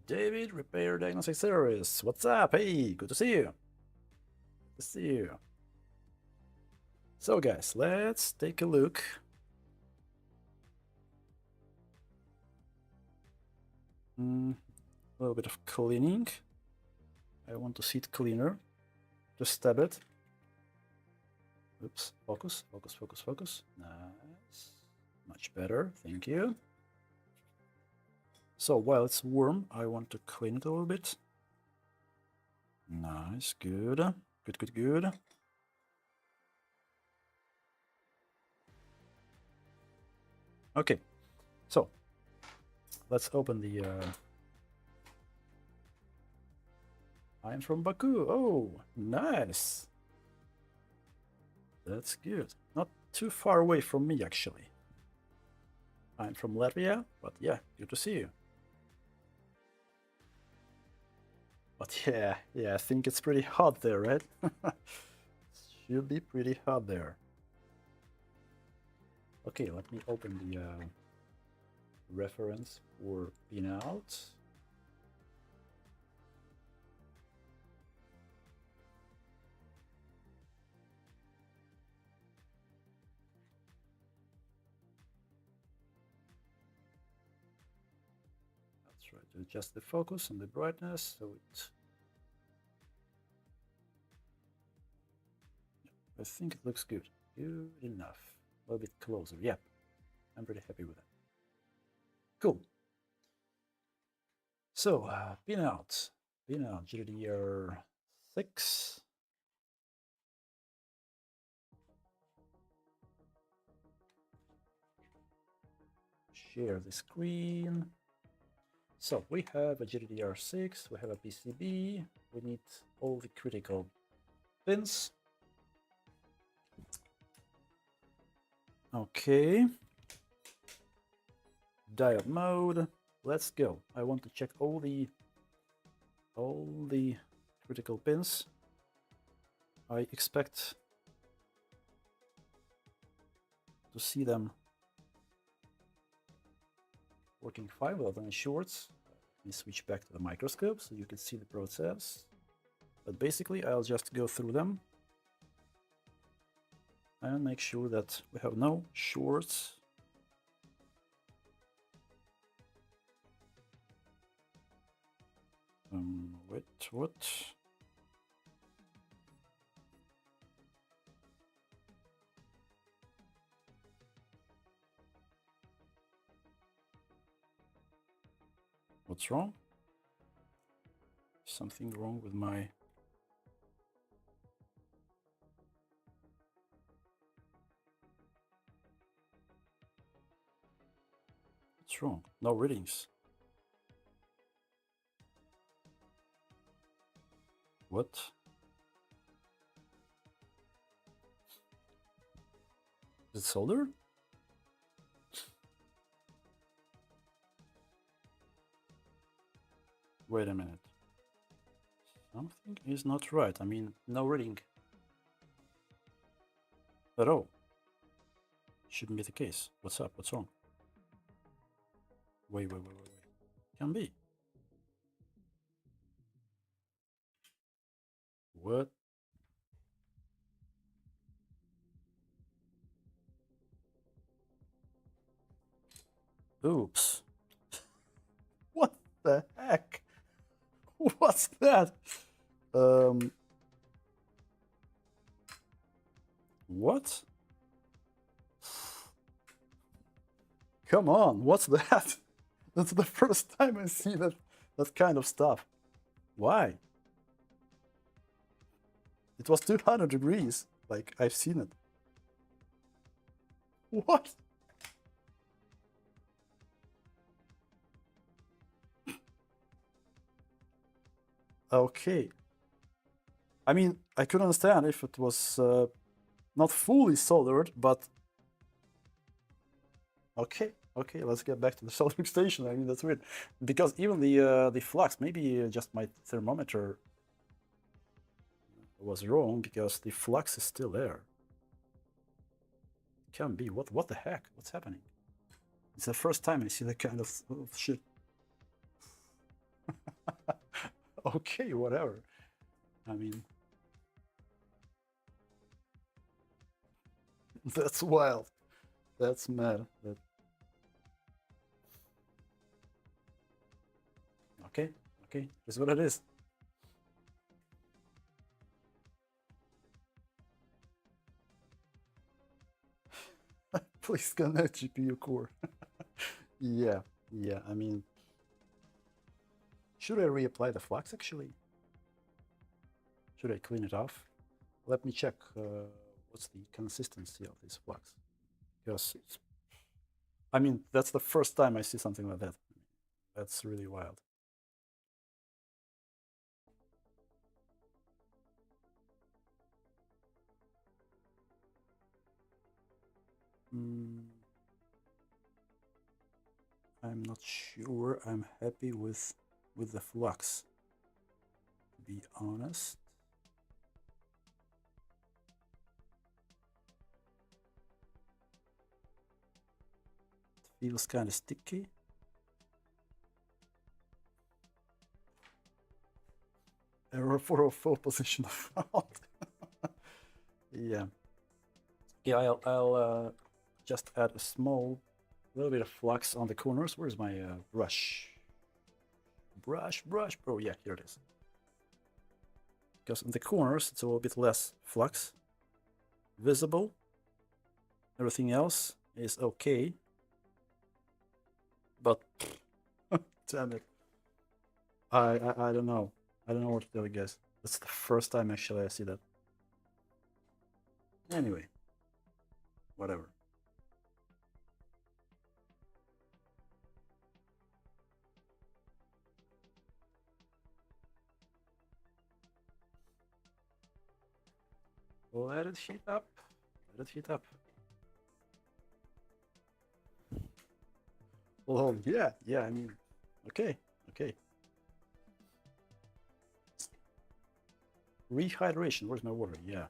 David, Repair Diagnostic Service. What's up? Hey, good to see you. Good to see you. So, guys, let's take a look. A little bit of cleaning. I want to see it cleaner. Just stab it. Oops. Focus, focus, focus, focus. Nice. Much better, thank you. So while it's warm, I want to clean it a little bit. Nice, good. Good. Okay, so let's open the I'm from Baku. Oh, nice. That's good. Not too far away from me, actually. I'm from Latvia, but yeah, good to see you. But yeah, I think it's pretty hot there, right? Should be pretty hot there. Okay, let me open the reference for pinout. Let's try to adjust the focus and the brightness so it. I think it looks good. Good enough. A little bit closer. Yep. I'm pretty happy with that. Cool. So, pinout GDDR6. Share the screen. So we have a GDDR6, we have a PCB, we need all the critical pins. Okay. Diode mode. Let's go. I want to check all the critical pins. I expect to see them working fine without any shorts. Let me switch back to the microscope so you can see the process. But basically, I'll just go through them and make sure that we have no shorts. Wait, what? What's wrong? Something wrong with my... What's wrong? No readings. What? Is it solder? Wait a minute. Something is not right. I mean, no reading at all. Shouldn't be the case. What's up? What's wrong? Wait. Can be. What? Oops. What the heck? What's that? What? Come on, what's that? That's the first time I see that kind of stuff. Why? It was 200 degrees. Like, I've seen it. What? Okay. I mean, I could understand if it was not fully soldered, but okay, let's get back to the soldering station. I mean, that's weird because even the flux, maybe just my thermometer was wrong because the flux is still there. Can be. What the heck? What's happening? It's the first time I see that kind of shit. Okay, whatever. I mean, that's wild. That's mad. Okay, that's what it is. Please connect GPU core. Yeah, I mean, should I reapply the flux actually? Should I clean it off? Let me check what's the consistency of this flux. Because, I mean, that's the first time I see something like that. That's really wild. I'm not sure I'm happy with the flux, to be honest. It feels kind of sticky. Error 404 position found. Yeah. Yeah, I'll just add a little bit of flux on the corners. Where's my brush? Brush. Oh yeah, here it is. Because in the corners it's a little bit less flux visible. Everything else is okay. But damn it. I don't know. I don't know what to tell you guys. That's the first time actually I see that. Anyway. Whatever. Let it heat up. Let it heat up. Well, yeah, I mean, okay. Rehydration, where's my water? Yeah.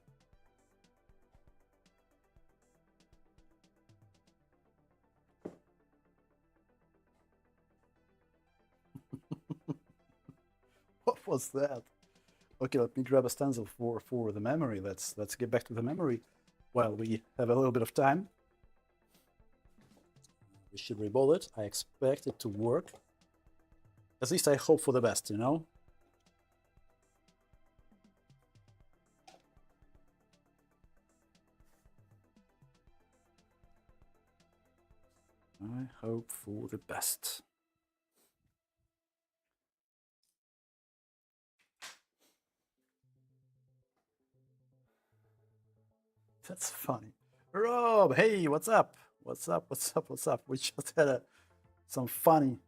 What was that? Okay, let me grab a stencil for the memory. Let's get back to the memory while we have a little bit of time. We should reball it. I expect it to work. At least I hope for the best, you know? I hope for the best. That's funny. Rob, hey, what's up? What's up? We just had some funny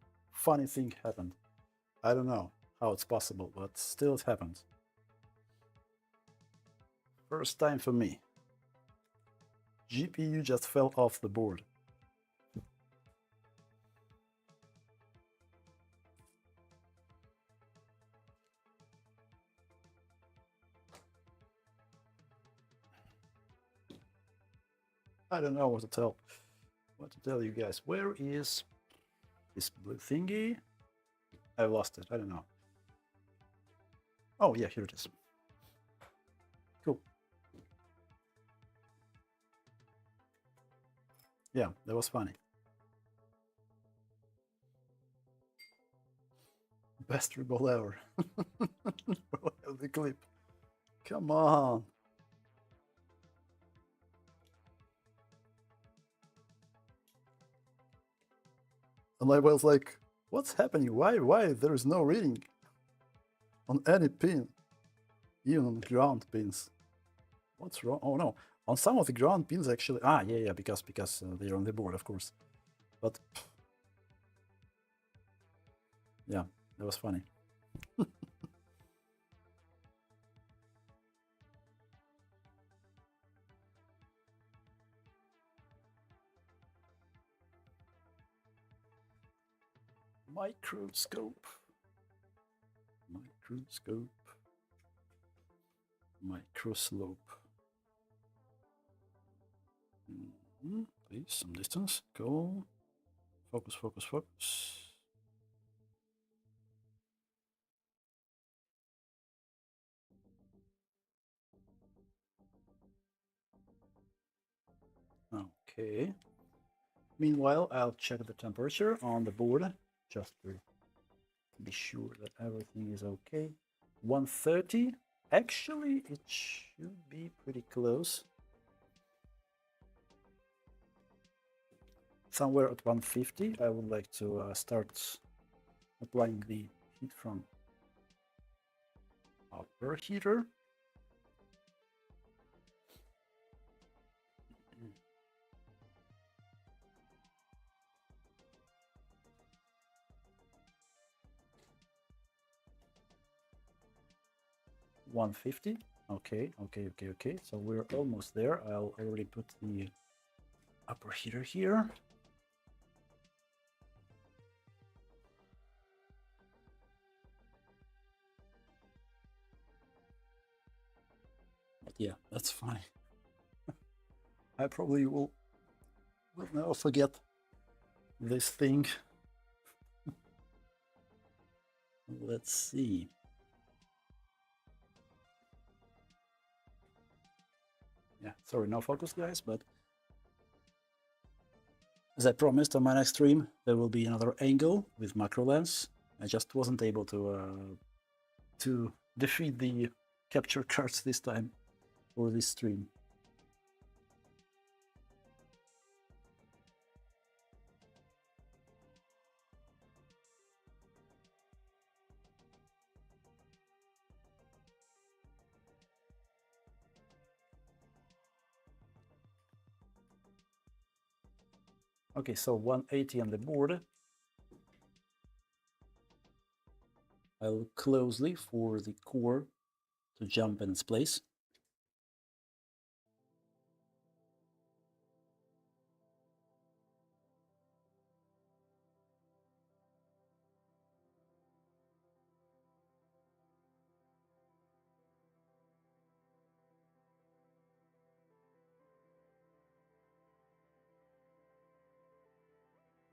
thing happened. I don't know how it's possible, but still it happened. First time for me. GPU just fell off the board. I don't know what to tell you guys. Where is this blue thingy? I lost it. I don't know. Oh yeah, here it is. Cool. Yeah, that was funny. Best reball ever. We'll have the clip. Come on. And I was like, what's happening? Why there is no reading on any pin? Even on ground pins. What's wrong? Oh no. On some of the ground pins actually. Ah, yeah, because they're on the board, of course. But yeah, that was funny. Microscope. Microslope. Please, some distance. Go. Focus. Okay. Meanwhile, I'll check the temperature on the board just to be sure that everything is okay. 130. Actually, it should be pretty close. somewhere at 150, I would like to start applying the heat from upper heater. $150. Okay. So we're almost there. I'll already put the upper heater here. But yeah, that's fine. I probably will now forget this thing. Let's see. Yeah, sorry, no focus, guys, but as I promised on my next stream, there will be another angle with macro lens. I just wasn't able to defeat the capture cards this time for this stream. Okay, so 180 on the board. I look closely for the core to jump in its place.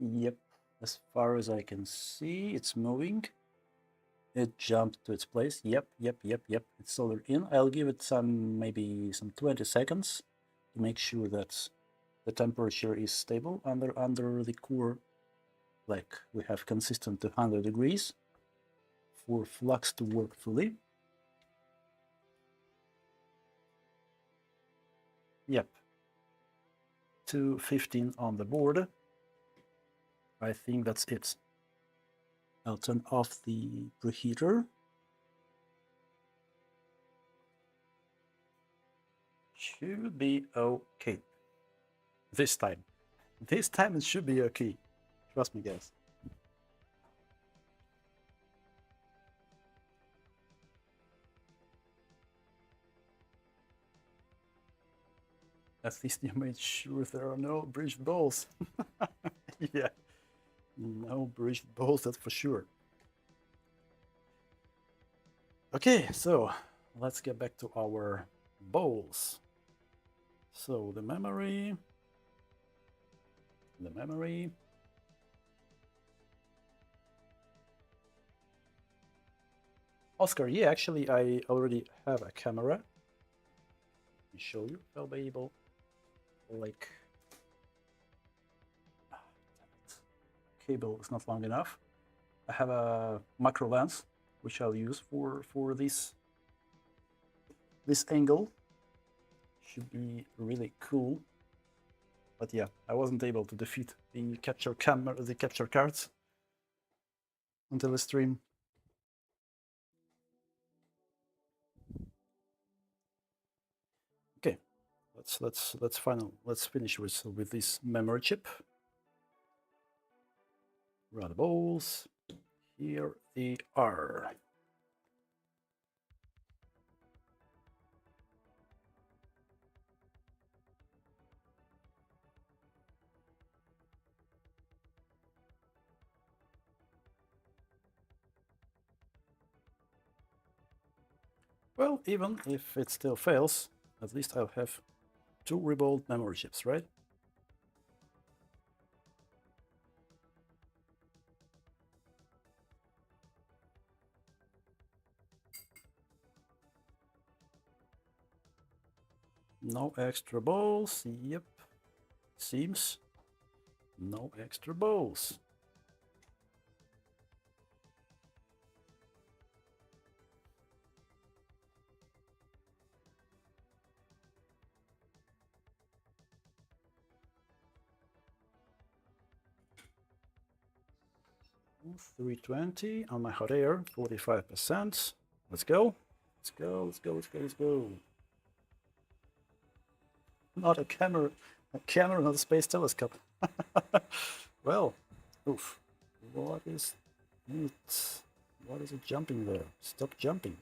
Yep, as far as I can see, it's moving. It jumped to its place. Yep. It's soldered in. I'll give it maybe some 20 seconds to make sure that the temperature is stable under the core. Like we have consistent 200 degrees for flux to work fully. Yep. 215 on the board. I think that's it. I'll turn off the preheater. Should be okay. This time. This time it should be okay. Trust me, guys. At least you made sure there are no bridged balls. Yeah, no bridged balls, that's for sure. Okay, so let's get back to our bowls. So the memory. Oscar, yeah, actually I already have a camera. Let me show you if I'll be able, like, cable is not long enough. I have a macro lens which I'll use for this angle. Should be really cool. But yeah, I wasn't able to defeat the capture cards until the stream. Okay, let's finish with this memory chip. Rubber balls. Here they are. Well, even if it still fails, at least I'll have 2 reballed memory chips, right? No extra balls. Yep. Seems no extra balls. 320 on my hot air, 45%. Let's go. Let's go, let's go, let's go, let's go. Not a camera, not a space telescope. Well, oof. What is it? What is it jumping there? Stop jumping.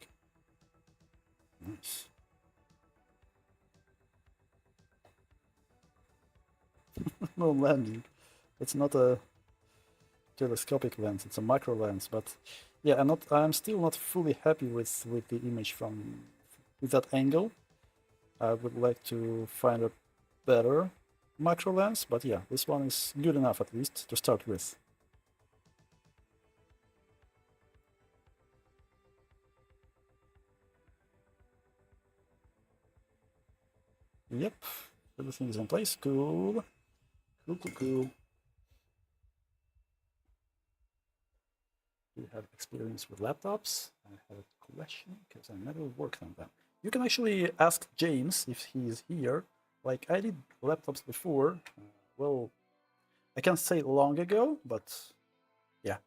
Nice. No landing. It's not a telescopic lens, it's a micro lens, but yeah, I'm still not fully happy with the image with that angle. I would like to find a better micro lens, but yeah, this one is good enough at least to start with. Yep, everything is in place. Cool. Cool, cool, cool. Do you have experience with laptops? I have a question because I never worked on them. You can actually ask James if he's here. Like, I did laptops before. Well, I can't say long ago, but yeah,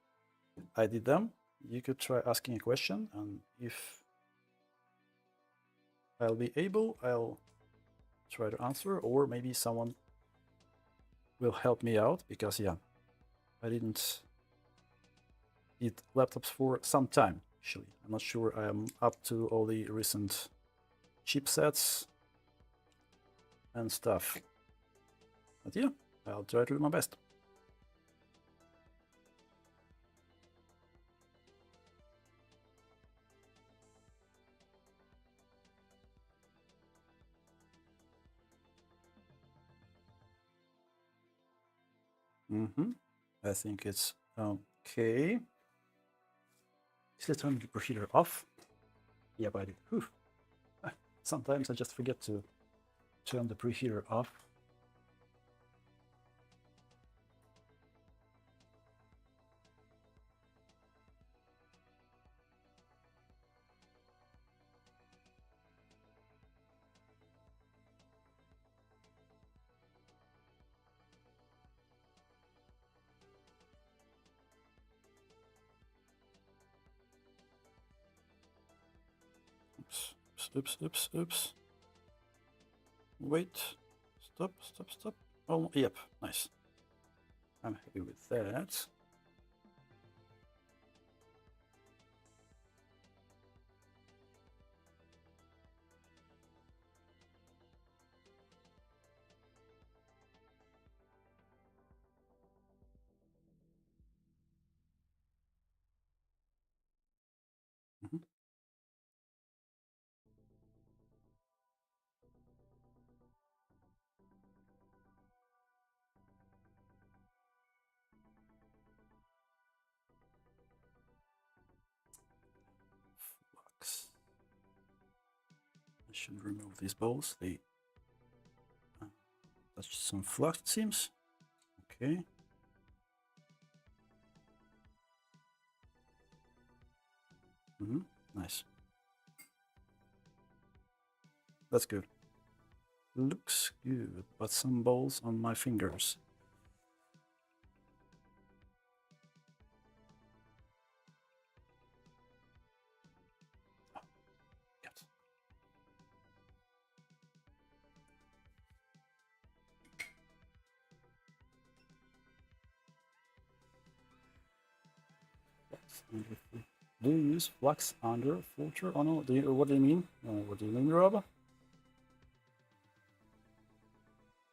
I did them. You could try asking a question, and if I'll be able, I'll try to answer, or maybe someone will help me out, because yeah, I didn't eat laptops for some time, actually. I'm not sure I'm up to all the recent chipsets and stuff. But yeah, I'll try to do my best. I think it's okay. Is it turn the preheater off? Yep, I did. Whew. Sometimes I just forget to turn the preheater off. Oops. Wait. Stop. Oh, yep, nice. I'm happy with that. Flux. I should remove these balls. They touch some flux, it seems. Okay. Nice. That's good. Looks good, but some balls on my fingers. Yes. Do you use flux under filter? Oh no, what do you mean? What do you mean, Rob?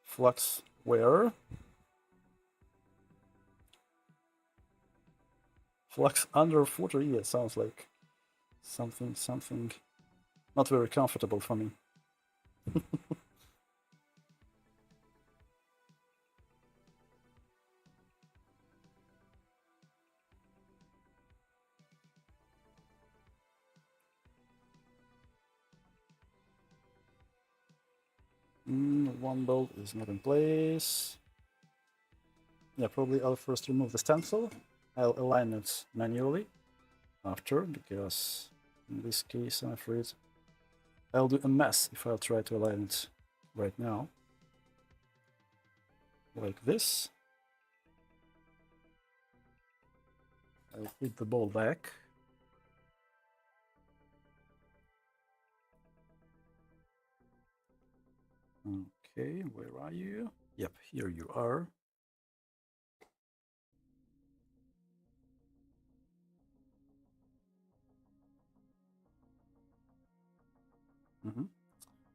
Flux where? Flux under footer? Yeah, sounds like something not very comfortable for me. One bolt is not in place. Yeah, probably I'll first remove the stencil. I'll align it manually after, because in this case I'm afraid I'll do a mess if I'll try to align it right now. Like this. I'll put the ball back. Okay, where are you? Yep, here you are.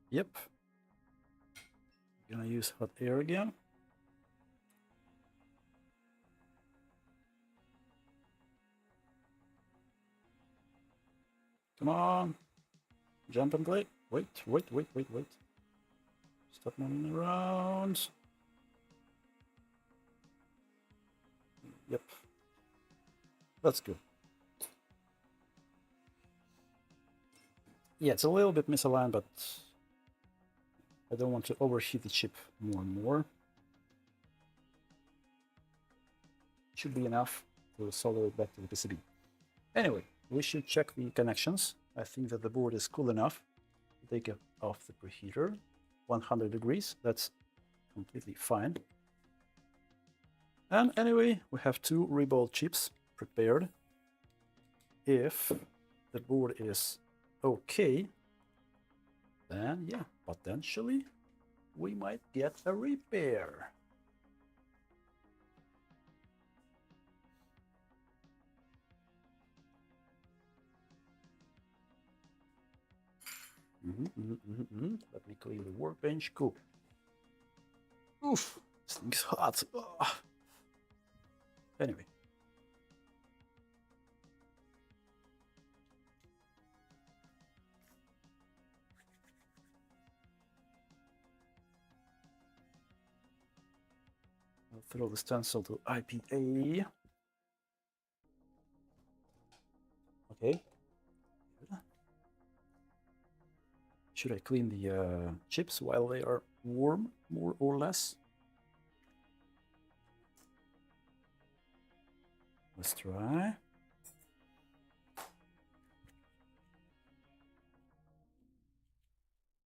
Yep. Gonna use hot air again. Come on. Jump and play. Wait. Stop moving around. Yep. That's good. Yeah, it's a little bit misaligned, but I don't want to overheat the chip more and more. Should be enough to solder it back to the PCB. Anyway, we should check the connections. I think that the board is cool enough to take it off the preheater. 100 degrees, that's completely fine. And anyway, we have 2 reball chips prepared. If the board is okay, then yeah, potentially we might get a repair. Let me clean the workbench. Cool. Oof, this thing's hot. Ugh. Anyway. I'll throw the stencil to IPA. Okay. Should I clean the chips while they are warm, more or less? Let's try.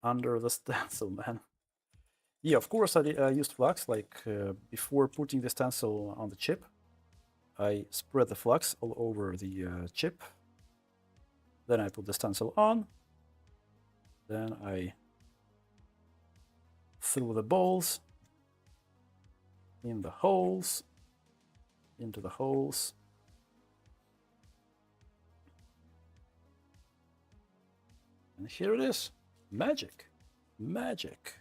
Under the stencil, man. Yeah, of course I used flux, like before putting the stencil on the chip. I spread the flux all over the chip. Then I put the stencil on. Then I threw the balls in the holes, into the holes. And here it is. Magic. Magic.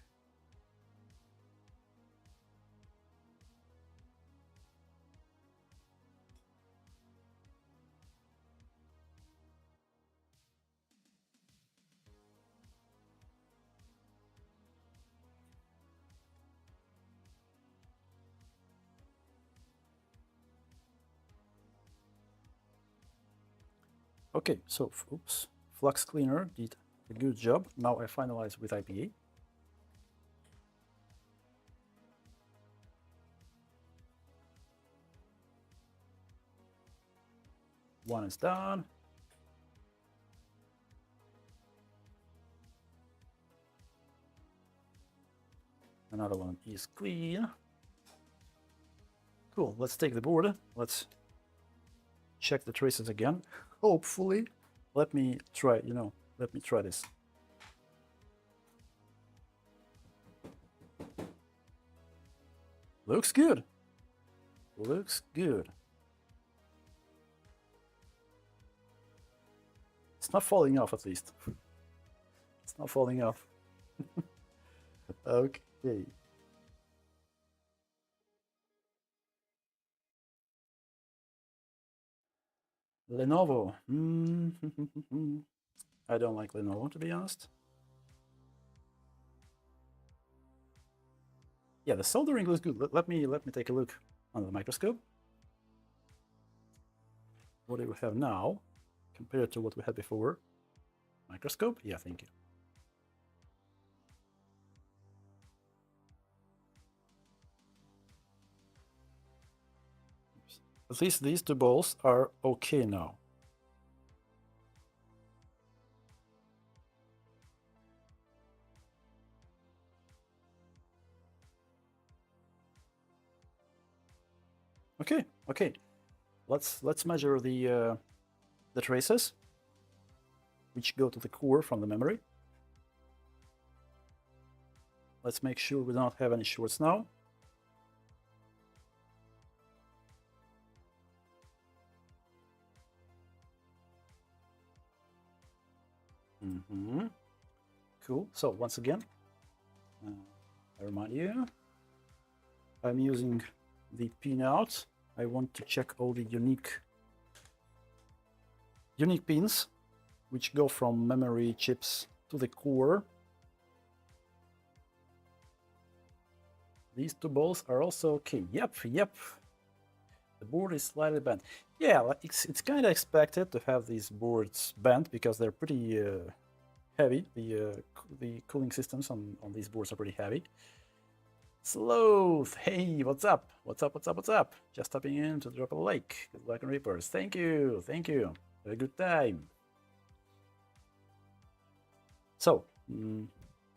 Okay, so oops, flux cleaner did a good job. Now I finalize with IPA. One is done. Another one is clean. Cool, let's take the board. Let's check the traces again. Hopefully, let me try, let me try this. Looks good. Looks good. It's not falling off, at least. It's not falling off. Okay. Lenovo. I don't like Lenovo, to be honest. Yeah, the soldering looks good. Let me take a look under the microscope. What do we have now compared to what we had before? Microscope? Yeah, thank you. At least these 2 balls are okay now. Okay. let's measure the traces which go to the core from the memory. Let's make sure we don't have any shorts now. Cool. So once again, I remind you, I'm using the pinout. I want to check all the unique pins which go from memory chips to the core. These two balls are also okay. Yep. The board is slightly bent. Yeah, it's kind of expected to have these boards bent because they're pretty heavy. The cooling systems on these boards are pretty heavy. Sloth, hey, what's up? What's up? Just tapping in to drop a like. Good luck and Reapers. Thank you. Have a good time. So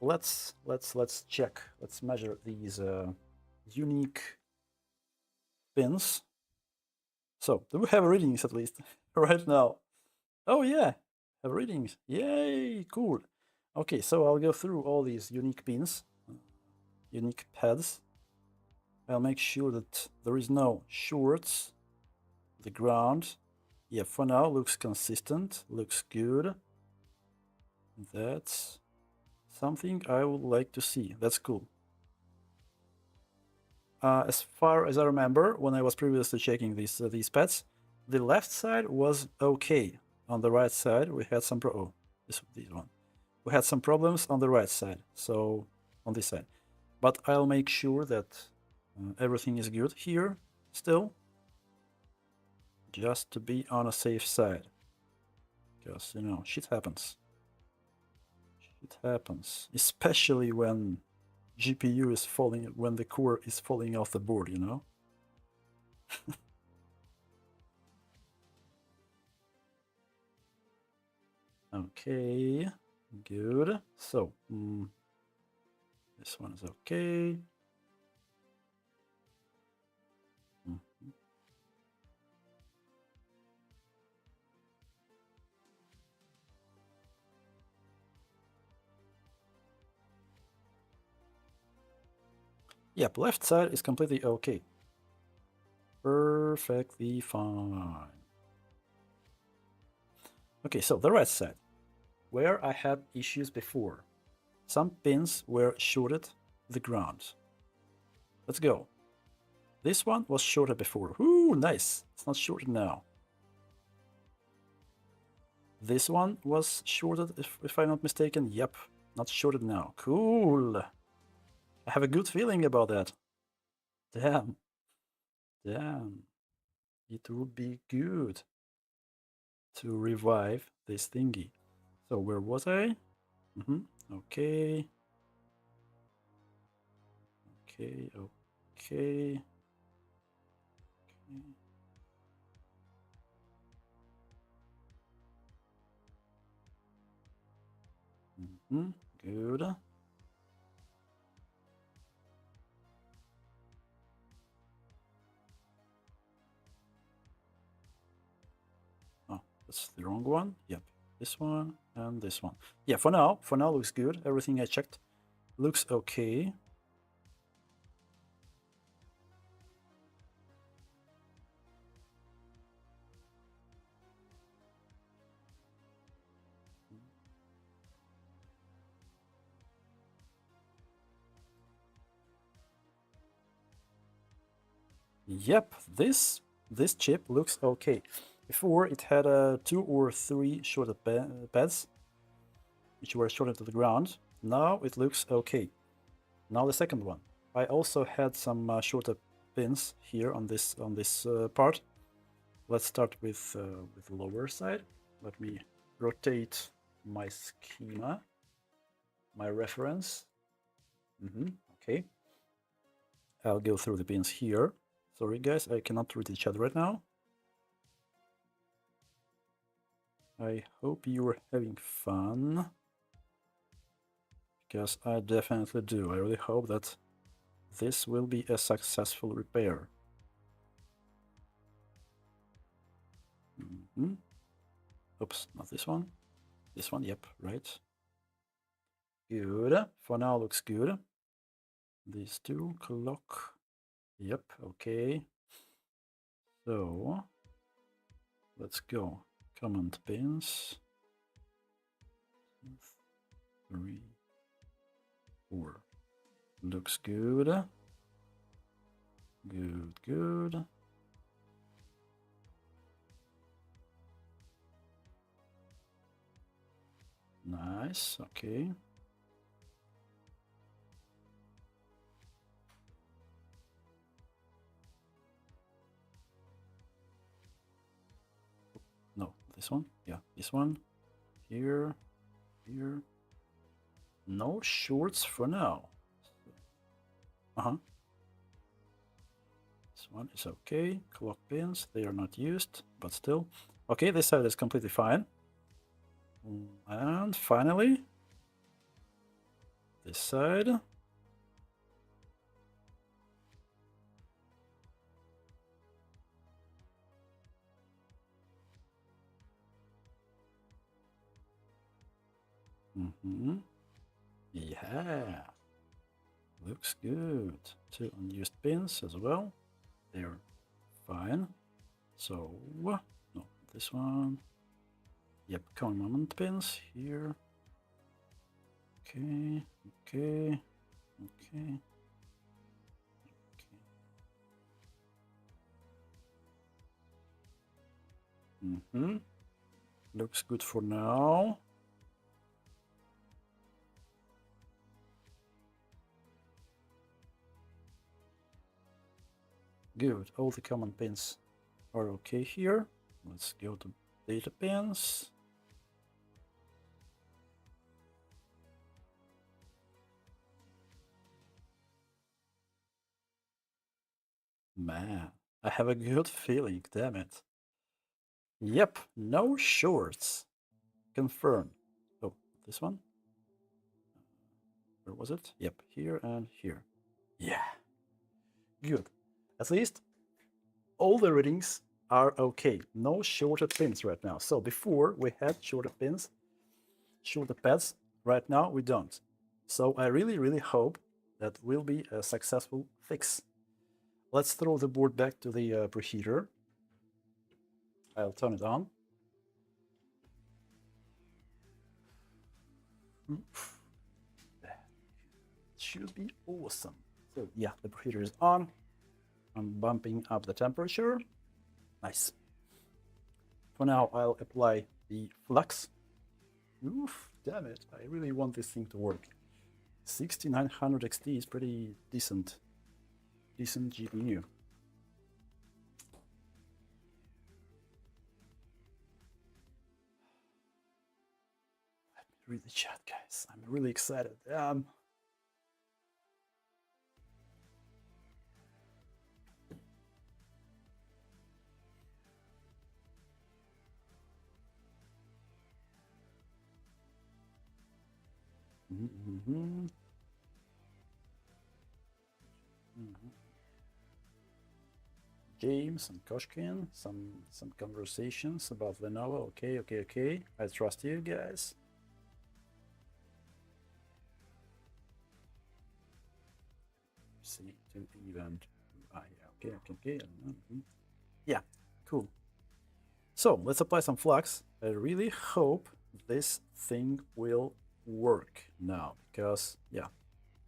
let's check. Let's measure these unique pins. So do we have readings at least right now? Oh yeah, have readings. Yay, cool. Okay, so I'll go through all these unique pins, unique pads. I'll make sure that there is no shorts. The ground, yeah, for now looks consistent, looks good. That's something I would like to see. That's cool. As far as I remember, when I was previously checking these pads, the left side was okay. On the right side, we had some this one. We had some problems on the right side, so on this side. But I'll make sure that everything is good here still, just to be on a safe side. Because, you know, shit happens. Shit happens, especially when GPU is falling, when the core is falling off the board, you know? Okay, good. So, this one is okay. Yep, left side is completely okay. Perfectly fine. Okay, so the right side, where I had issues before. Some pins were shorted to the ground. Let's go. This one was shorted before. Ooh, nice. It's not shorted now. This one was shorted, if I'm not mistaken. Yep, not shorted now. Cool. I have a good feeling about that. Damn. It would be good to revive this thingy. So where was I? Okay. Okay. Good. Oh, that's the wrong one. Yep, this one and this one. Yeah, for now looks good. Everything I checked looks okay. Yep, this chip looks okay. Before it had 2 or 3 shorted pads, which were shorted to the ground. Now it looks okay. Now the second one. I also had some shorter pins here on this part. Let's start with the lower side. Let me rotate my schema, my reference. Okay. I'll go through the pins here. Sorry guys, I cannot read the chat right now. I hope you are having fun, because I definitely do. I really hope that this will be a successful repair. Oops, not this one. This one, yep, right. Good. For now, looks good. These two, clock. Yep, okay. So, let's go. Command pins. 3, 4. Looks good. Good. Nice, okay. No, this one? Yeah, this one. Here. No shorts for now. This one is okay. Clock pins, they are not used, but still. Okay, this side is completely fine. And finally, this side. Yeah. Looks good. 2 unused pins as well. They're fine. So, no, this one. Yep, command pins here. Okay. Looks good for now. Good, all the command pins are okay here. Let's go to data pins. Man, I have a good feeling, damn it. Yep, no shorts. Confirm. Oh, this one? Where was it? Yep, here and here. Yeah. Good. At least all the readings are okay. No shorted pins right now. So before we had shorted pins, shorted pads. Right now we don't. So I really hope that will be a successful fix. Let's throw the board back to the preheater. I'll turn it on. That should be awesome. So yeah, the preheater is on. I'm bumping up the temperature. Nice. For now, I'll apply the flux. Oof, damn it. I really want this thing to work. 6900 XT is pretty decent GPU. Let me read the chat, guys. I'm really excited. James and Koshkin, some conversations about Lenovo. Okay. I trust you guys. See to event. Okay. Yeah, cool. So let's apply some flux. I really hope this thing will work now because yeah,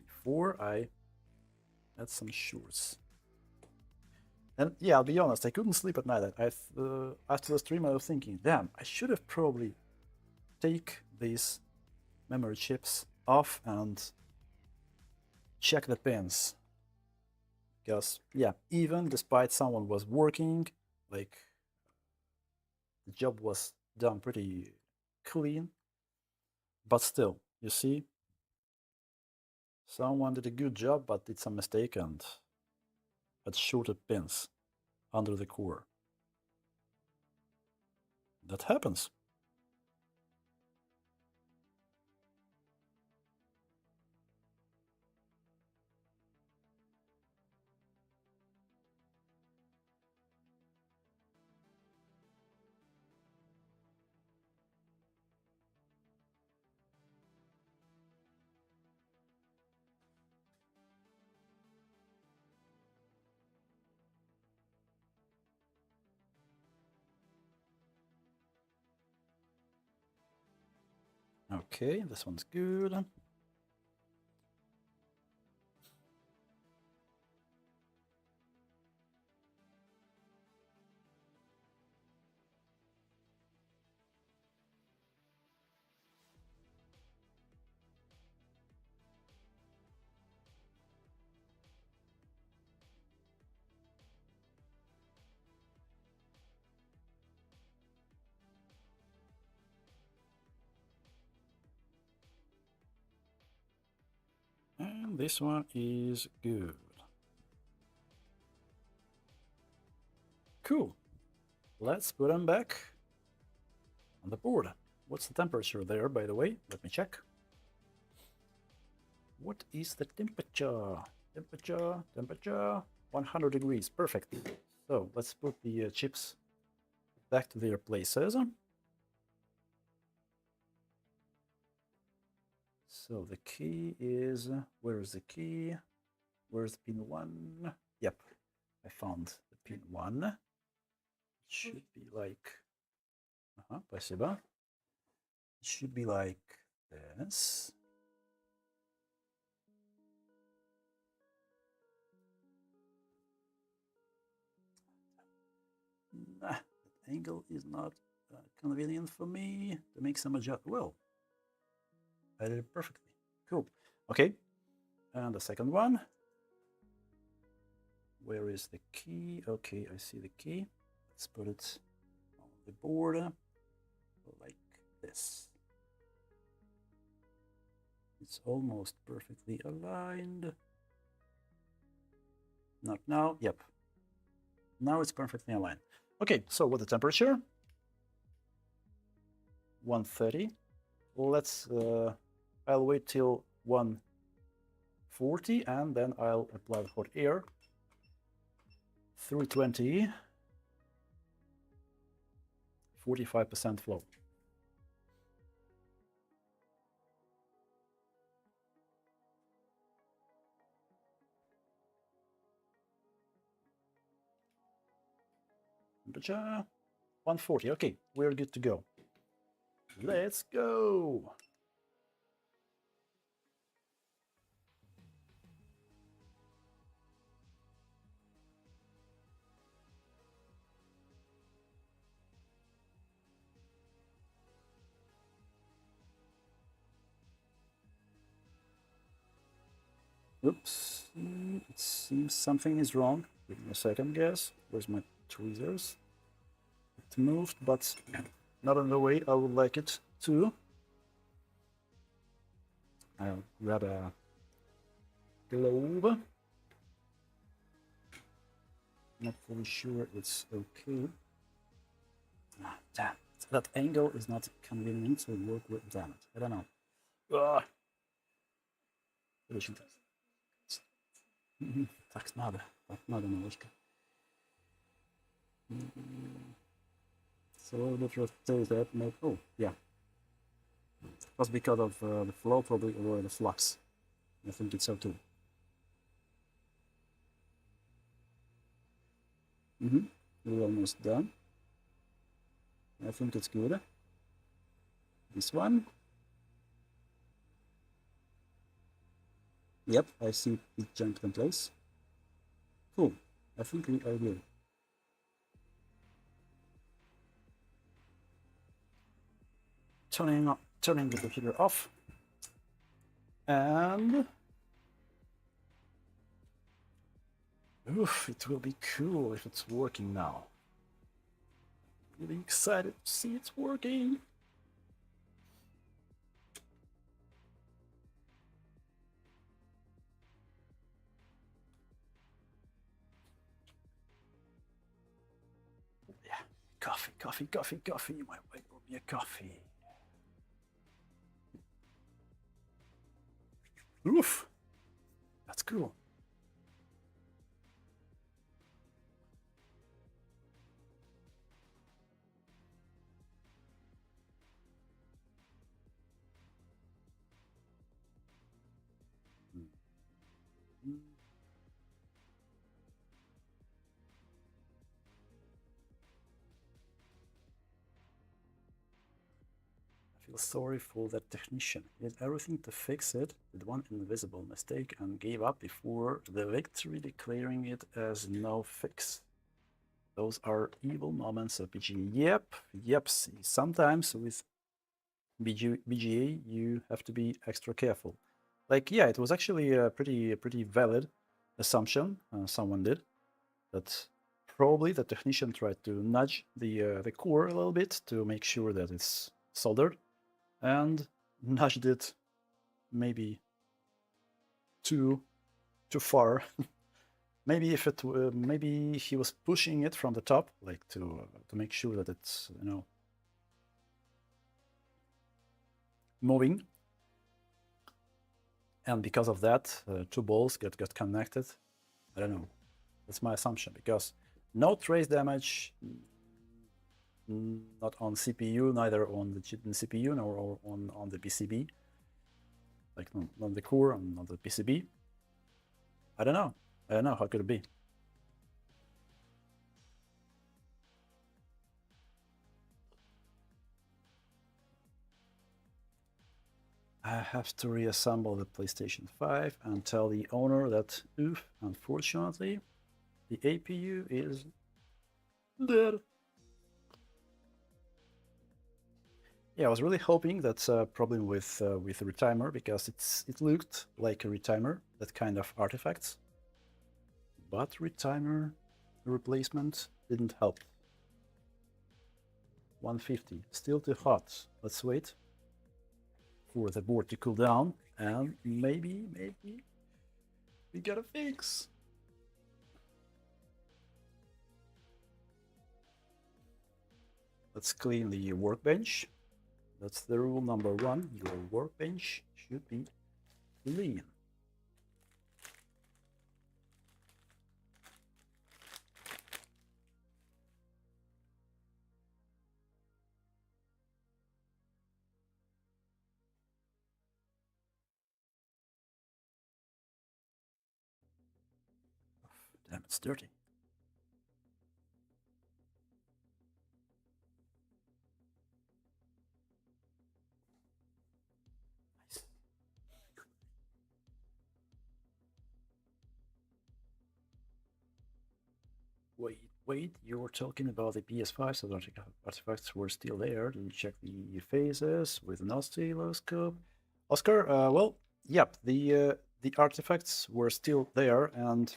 before I had some shorts. And yeah, I'll be honest, I couldn't sleep at night. After the stream, I was thinking, damn, I should have probably take these memory chips off and check the pins. Because yeah, even despite someone was working, like the job was done pretty clean, but still, you see, someone did a good job but did some mistake and had shorted pins under the core. That happens. Okay, this one's good. And this one is good. Cool. Let's put them back on the board. What's the temperature there, by the way? Let me check. What is the temperature? Temperature, 100 degrees. Perfect. So let's put the chips back to their places. So the key is, where is the key? Where's pin 1? Yep, I found the pin 1. It should be like, спасибо. It should be like this. Nah, that angle is not convenient for me to make some adjust. Well, I did it perfectly. Cool. Okay, and the second one. Where is the key? Okay, I see the key. Let's put it on the board like this. It's almost perfectly aligned. Not now. Yep. Now it's perfectly aligned. Okay, so what's the temperature? 130. Let's, I'll wait till 140 and then I'll apply hot air. 320. 45% flow. Temperature 140. Okay, we're good to go. Let's go. Oops, it seems something is wrong. Give me a second, guys. Where's my tweezers? It moved, but not in the way I would like it to. I'll grab a glove. Not fully sure it's okay. Ah, damn. That angle is not convenient to work with. Damn it. I don't know. Ah. Так надо. Так надо немножко. So the truth is that, oh, yeah. That's because of the flow, probably, or the flux. I think it's so too. We're almost done. I think it's good. This one. Yep, I see it jumped in place. Cool. I think we are good. Turning the computer off. And oof, it will be cool if it's working now. Really excited to see it's working. Yeah, coffee. You might wait for me a coffee. Oof, that's cool. I feel sorry for that technician. He did everything to fix it, did one invisible mistake and gave up before the victory, declaring it as no fix. Those are evil moments of BGA. Yep. See, sometimes with BGA you have to be extra careful. Like, yeah, it was actually a pretty valid assumption someone did, that probably the technician tried to nudge the core a little bit to make sure that it's soldered, and nudged it maybe too far. Maybe if it maybe he was pushing it from the top, like to make sure that it's, you know, moving, and because of that, two balls got connected. I don't know. That's my assumption, because no trace damage, not on CPU, neither on the CPU nor on the PCB. Like not the core and not the PCB. I don't know. How could it be? I have to reassemble the PlayStation 5 and tell the owner that, oof, unfortunately, the APU is dead. Yeah, I was really hoping that's a problem with the retimer, because it looked like a retimer, that kind of artifacts. But retimer replacement didn't help. 150, still too hot. Let's wait for the board to cool down, and maybe we got a fix. Let's clean the workbench. That's the rule number one. Your workbench should be clean. Damn, it's dirty. Nice. Wait, you were talking about the PS5, so the artifacts were still there. Did you check the phases with an oscilloscope? Oscar, well, yep, the artifacts were still there, and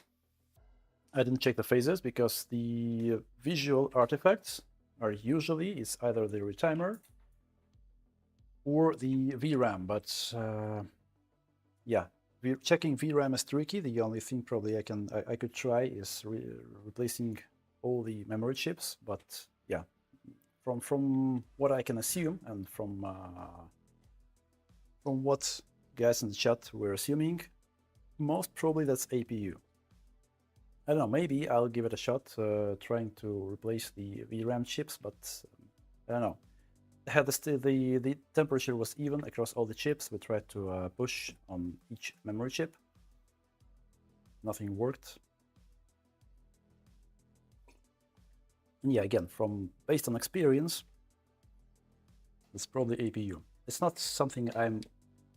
I didn't check the phases because the visual artifacts are usually, it's either the retimer or the VRAM, but yeah, checking VRAM is tricky. The only thing probably I could try is replacing all the memory chips, but yeah, from what I can assume, and from what guys in the chat were assuming, most probably that's APU. I don't know, maybe I'll give it a shot trying to replace the VRAM chips, but I don't know. The temperature was even across all the chips. We tried to push on each memory chip. Nothing worked. And yeah, again, based on experience, it's probably APU. It's not something I'm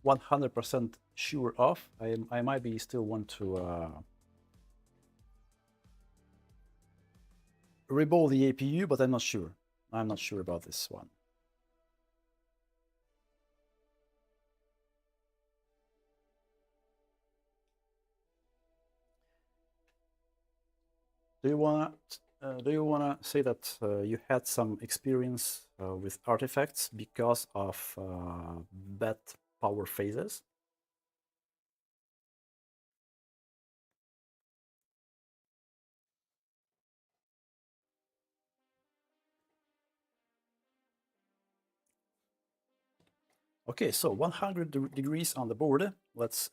100% sure of. I might be still want to reball the APU, but I'm not sure. I'm not sure about this one. Do you wanna say that you had some experience with artifacts because of bad power phases? Okay, so 100 degrees on the board. Let's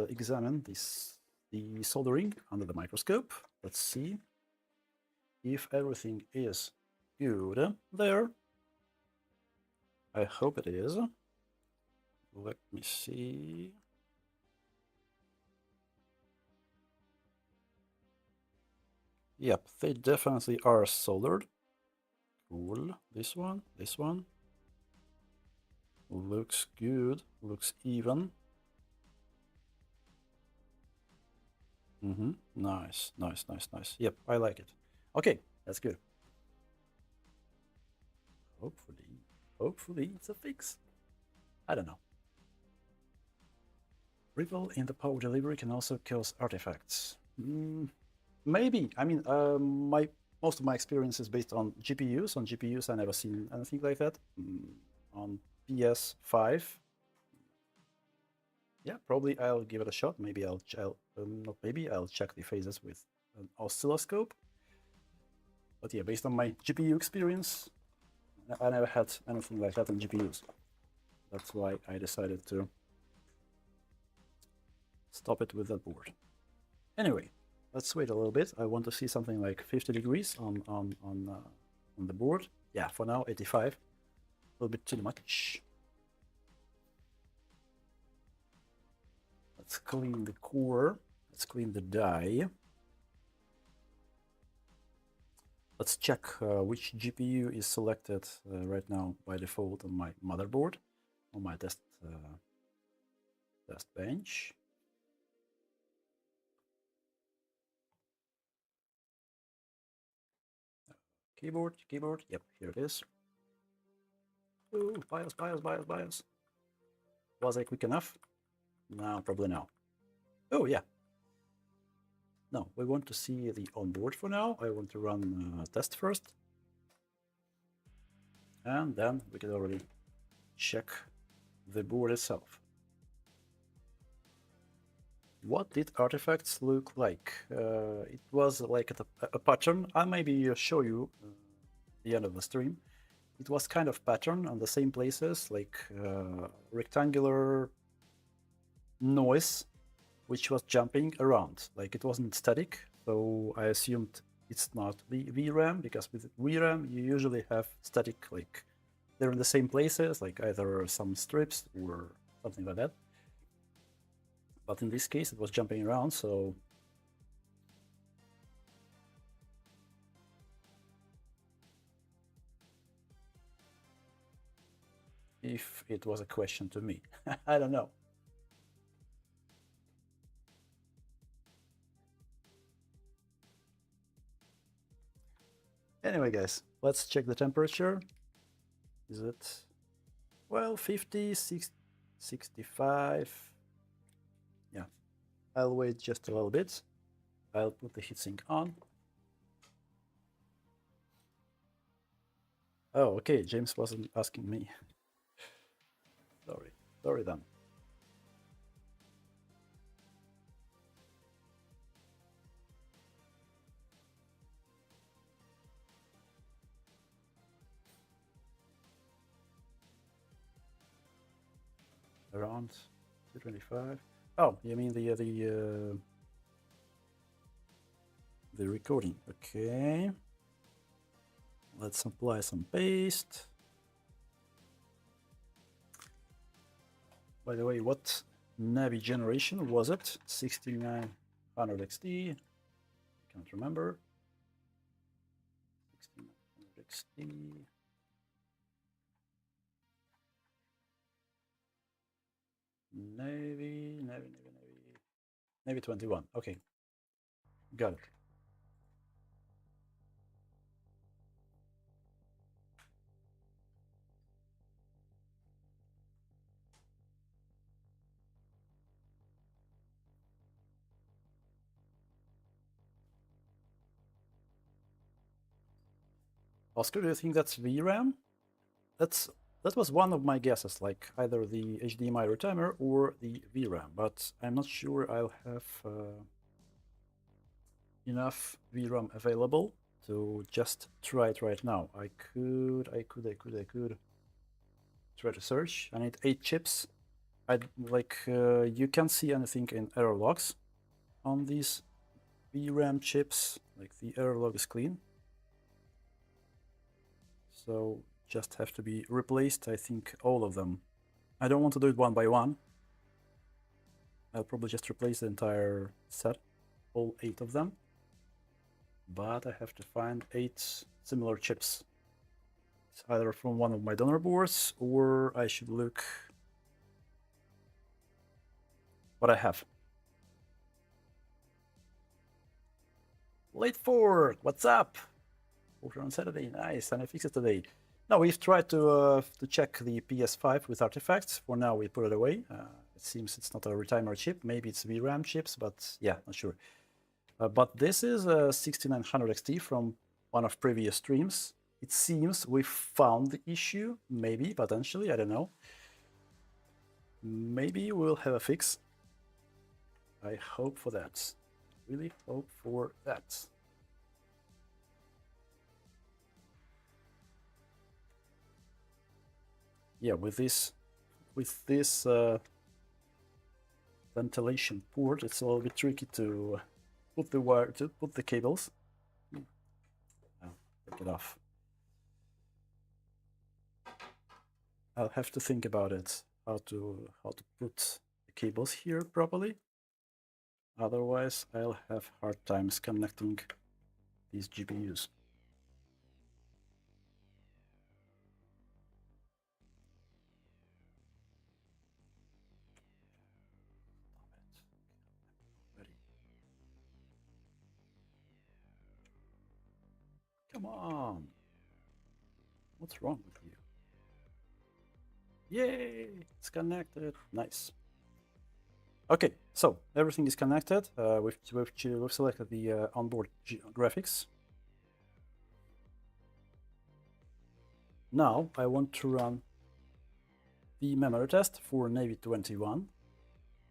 examine the soldering under the microscope. Let's see if everything is good there. I hope it is. Let me see. Yep, they definitely are soldered. Cool. This one. Looks good. Looks even. Nice, nice, nice, nice. Yep, I like it. Okay, that's good. Hopefully it's a fix. I don't know. Ripple in the power delivery can also cause artifacts. Maybe. I mean, most of my experience is based on GPUs. On GPUs, I never seen anything like that. On PS5, yeah, probably I'll give it a shot. Maybe not maybe, I'll check the phases with an oscilloscope. But yeah, based on my GPU experience, I never had anything like that on GPUs. That's why I decided to stop it with that board. Anyway, let's wait a little bit. I want to see something like 50 degrees on the board. Yeah, for now 85. A little bit too much. Let's clean the core. Let's clean the die. Let's check which GPU is selected right now by default on my motherboard, on my test bench. Keyboard, yep, here it is. Ooh, BIOS. Was I quick enough? No, probably no. Oh, yeah. No, we want to see the onboard for now. I want to run a test first. And then we can already check the board itself. What did artifacts look like? It was like a pattern. I'll maybe show you the end of the stream. It was kind of pattern on the same places, like rectangular noise, which was jumping around. Like it wasn't static, so I assumed it's not VRAM, because with VRAM you usually have static, like they're in the same places, like either some strips or something like that. But in this case, it was jumping around, so if it was a question to me, I don't know. Anyway, guys, let's check the temperature. Is it, well, 50, 60, 65? Yeah, I'll wait just a little bit. I'll put the heatsink on. Oh, okay, James wasn't asking me. Sorry then. Around 225. Oh, you mean the recording? Okay. Let's apply some paste. By the way, what Navi generation was it? 6900 XT. Can't remember. 6900 XT. Navy 21. Okay, got it. Oscar, do you think that's VRAM? That was one of my guesses, like either the HDMI retimer or the VRAM, but I'm not sure I'll have enough VRAM available to just try it right now. I could try to search. I need 8 chips. You can't see anything in error logs on these VRAM chips. Like the error log is clean. So just have to be replaced, I think, all of them. I don't want to do it one by one. I'll probably just replace the entire set, all 8 of them. But I have to find 8 similar chips. It's either from one of my donor boards, or I should look what I have. Late fork, what's up? Order on Saturday, nice, and I fixed it today. Now we've tried to check the PS5 with artifacts. For now, we put it away. It seems it's not a retimer chip. Maybe it's VRAM chips, but yeah, not sure. But this is a 6900 XT from one of previous streams. It seems we found the issue, maybe, potentially, I don't know. Maybe we'll have a fix. I hope for that. Really hope for that. Yeah, with this ventilation port, it's a little bit tricky to put the wire, to put the cables. Take it off. I'll have to think about it, how to put the cables here properly. Otherwise, I'll have hard times connecting these GPUs. Come on. What's wrong with you? Yay! It's connected. Nice. Okay, so everything is connected. We've selected the onboard graphics. Now I want to run the memory test for Navy 21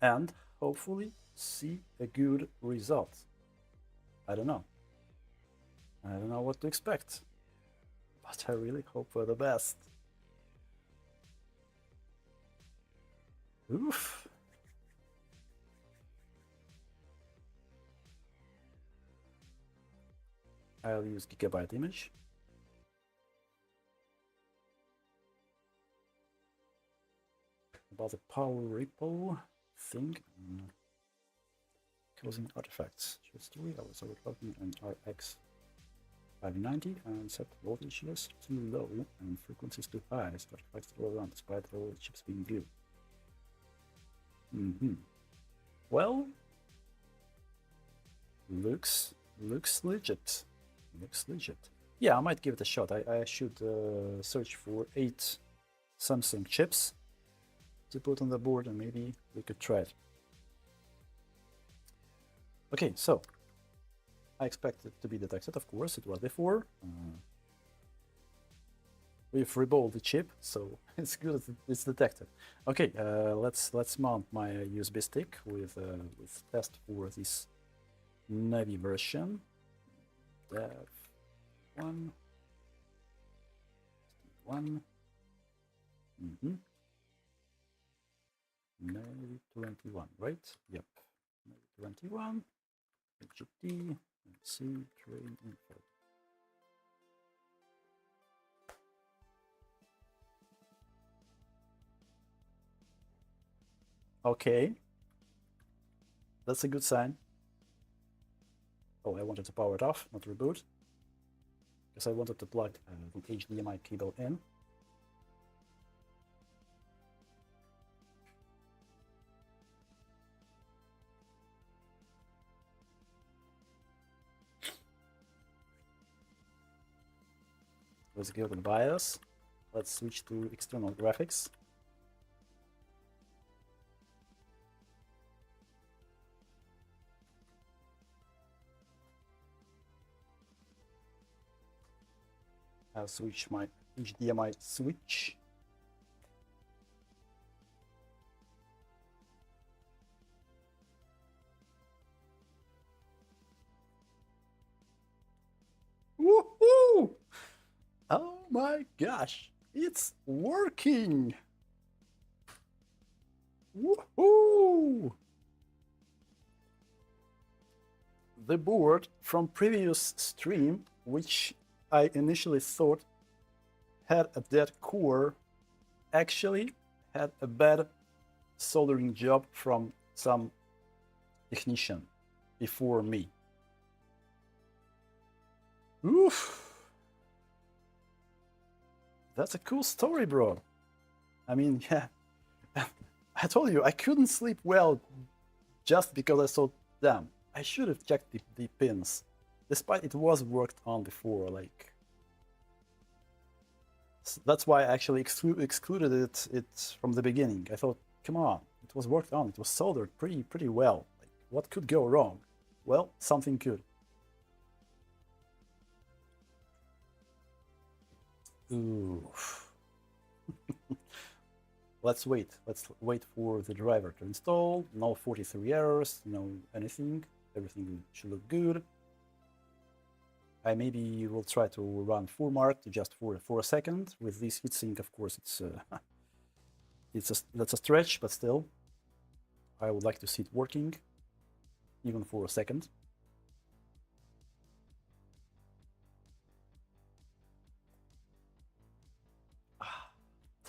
and hopefully see a good result. I don't know. I don't know what to expect, but I really hope for the best. Oof. I'll use gigabyte image. About the power ripple thing. Causing artifacts. History, I was overclocking an RX 590 and set voltages too low and frequencies too high, so artifacts all around despite all the chips being blue. Well, looks legit. Looks legit. Yeah, I might give it a shot. I should search for 8 Samsung chips to put on the board and maybe we could try it. Okay, so I expect it to be detected, of course, it was before. We've reballed the chip, so it's good it's detected. Okay, let's mount my USB stick with test for this Navy version. Dev 1. Navy 21, right? Yep. Navy 21. HTTP. Let's see. Train info. Okay. That's a good sign. Oh, I wanted to power it off, not reboot. Because I wanted to plug the HDMI cable in. Let's go to the BIOS. Let's switch to external graphics. I'll switch my HDMI switch. Woohoo! Oh my gosh, it's working! Woohoo! The board from previous stream, which I initially thought had a dead core, actually had a bad soldering job from some technician before me. Oof! That's a cool story, bro. I mean, yeah. I told you, I couldn't sleep well just because I thought, damn, I should have checked the pins. Despite it was worked on before, like... That's why I actually excluded it from the beginning. I thought, come on, it was worked on, it was soldered pretty well. Like, what could go wrong? Well, something could. Ooh. Let's wait for the driver to install. No 43 errors, no anything. Everything should look good. I maybe will try to run full mark just for a second with this heatsink. Of course, that's a stretch, but still, I would like to see it working, even for a second.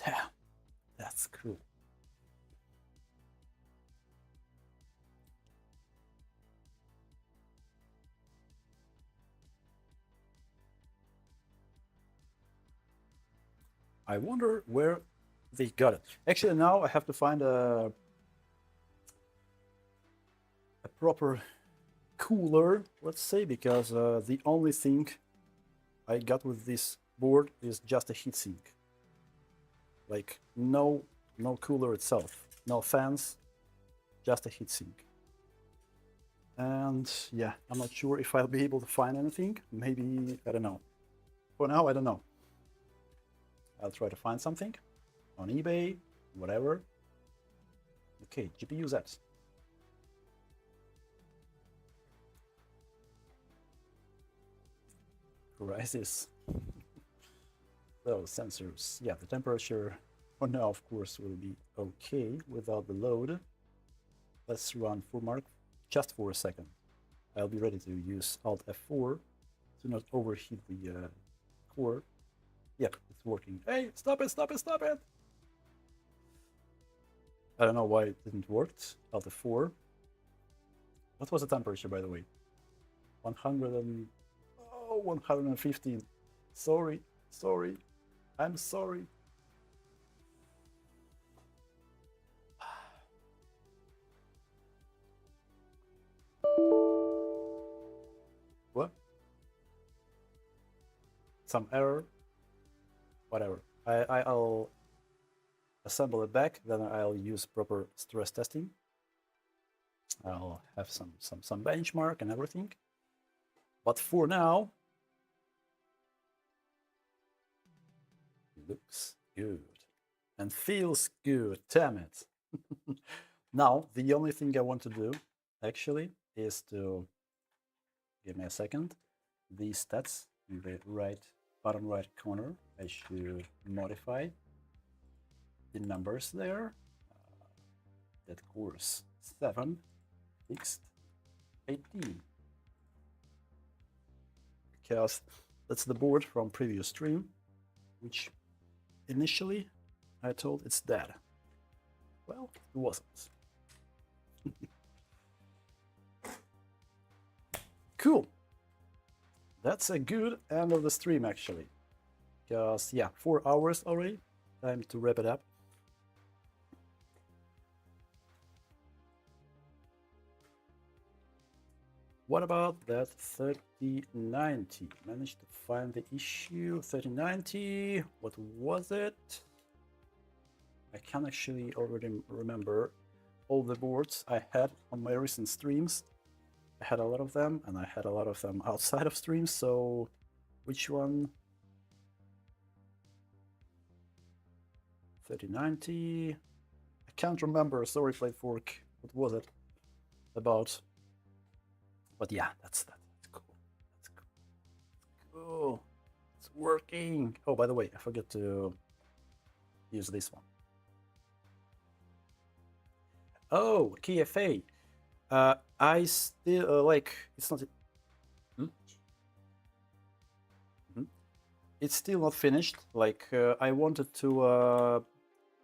Damn, that's cool. I wonder where they got it. Actually, now I have to find a proper cooler, let's say, because the only thing I got with this board is just a heatsink. Like no cooler itself, no fans, just a heatsink. And yeah, I'm not sure if I'll be able to find anything. Maybe, I don't know. For now, I don't know. I'll try to find something on eBay, whatever. Okay, GPU Z. Crisis. So sensors, yeah, the temperature for now, of course, will be okay without the load. Let's run full mark just for a second. I'll be ready to use Alt F4 to not overheat the core. Yep, it's working. Hey, stop it, stop it, stop it! I don't know why it didn't work. Alt F4. What was the temperature, by the way? 115. Sorry. I'm sorry. What? Some error? Whatever. I'll assemble it back, then I'll use proper stress testing. I'll have some benchmark and everything. But for now, looks good and feels good, damn it. Now, the only thing I want to do, actually, is to, give me a second, these stats in the bottom right corner, I should modify the numbers there. That course 7, fixed 18. Because that's the board from previous stream, which initially I told it's dead. Well, it wasn't. Cool. That's a good end of the stream, actually. Because, yeah, 4 hours already. Time to wrap it up. What about that 3090? Managed to find the issue. 3090. What was it? I can't actually already remember all the boards I had on my recent streams. I had a lot of them, and I had a lot of them outside of streams, so which one? 3090. I can't remember. Sorry, Plate Fork. What was it about? But yeah, that's cool. That's cool. It's working. Oh, by the way, I forgot to use this one. Oh, KFA. I still like it's not. It's still not finished. Like I wanted to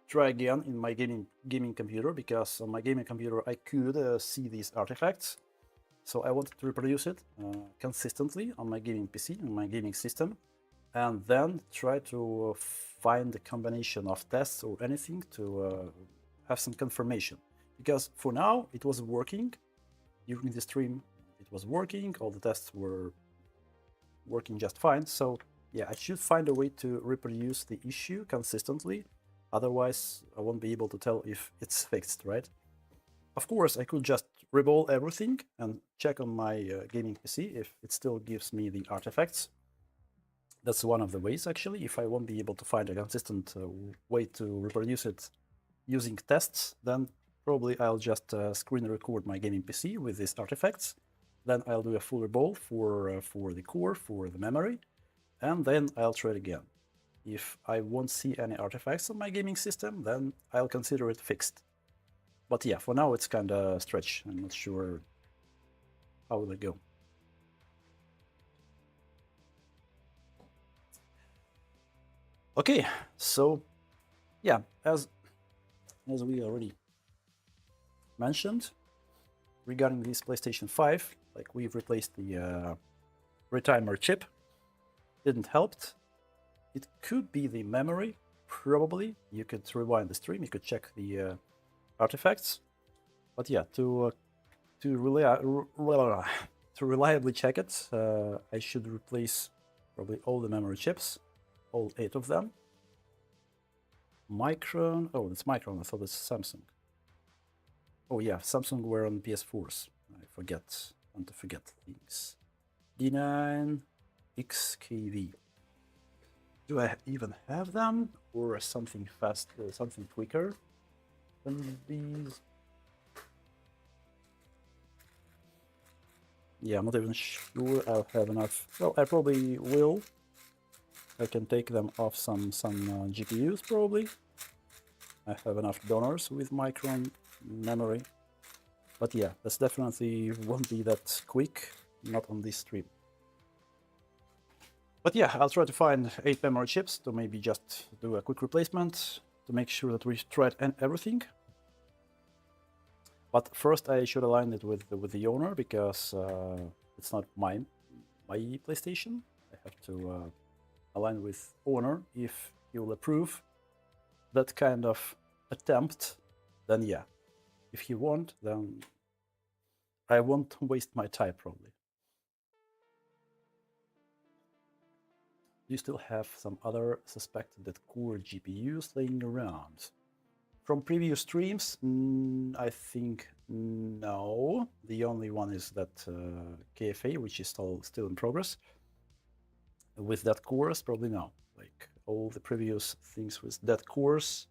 try again in my gaming computer, because on my gaming computer I could see these artifacts. So I wanted to reproduce it consistently on my gaming PC, on my gaming system. and then try to find a combination of tests or anything to have some confirmation. Because for now it was working. During the stream it was working, all the tests were working just fine. So yeah, I should find a way to reproduce the issue consistently. Otherwise, I won't be able to tell if it's fixed, right? Of course, I could just reball everything and check on my gaming PC if it still gives me the artifacts. That's one of the ways, actually. If I won't be able to find a consistent way to reproduce it using tests, then probably I'll just screen record my gaming PC with these artifacts. Then I'll do a full reball for the core, for the memory, and then I'll try it again. If I won't see any artifacts on my gaming system, then I'll consider it fixed. But yeah, for now it's kind of stretch. I'm not sure how will it go. Okay, so yeah, as we already mentioned, regarding this PlayStation 5, like we've replaced the retimer chip. Didn't help. It could be the memory, probably. You could rewind the stream, you could check the artifacts. But yeah, to reliably check it, I should replace probably all the memory chips, all 8 of them. Micron, oh, that's Micron, I thought it's Samsung. Oh yeah, Samsung were on PS4s. I want to forget things. D9 XKV. Do I even have them, or something faster, something quicker than these? Yeah, I'm not even sure I'll have enough. Well, I probably will. I can take them off some GPUs probably. I have enough donors with Micron memory. But yeah, that's definitely won't be that quick, not on this stream. But yeah, I'll try to find 8 memory chips to maybe just do a quick replacement to make sure that we tried everything. But first I should align it with the owner, because it's not my PlayStation. I have to align with owner. If he will approve that kind of attempt, then yeah. If he won't, then I won't waste my time probably. Do you still have some other suspected core GPUs laying around? From previous streams, I think no. The only one is that KFA, which is still in progress. With that cores, probably no. Like all the previous things with that cores,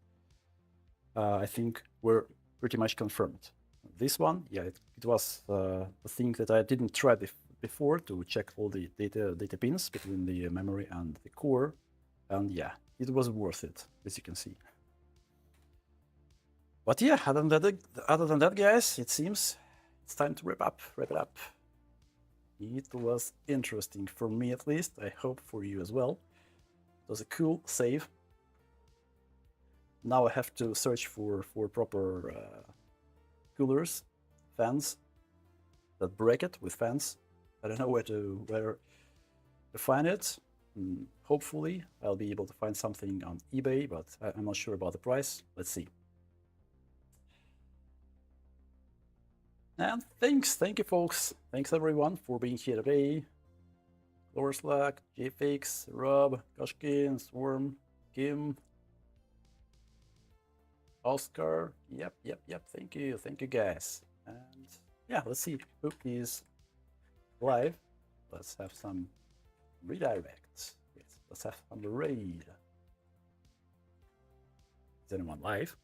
I think were pretty much confirmed. This one, yeah, it was a thing that I didn't try before to check all the data pins between the memory and the core, and yeah, it was worth it, as you can see. But yeah, other than that, guys, it seems it's time to wrap it up. It was interesting for me, at least. I hope for you as well. It was a cool save. Now I have to search for proper coolers, fans that break it with fans. I don't know where to find it. Hopefully I'll be able to find something on eBay, but I'm not sure about the price. Let's see. And thank you, folks. Thanks everyone for being here today. Lower Slack, JFix, Rob, Koshkin, Swarm, Kim, Oscar. Yep. Thank you guys. And yeah, let's see who is live. Let's have some redirects. Yes, let's have some raid. Is anyone live?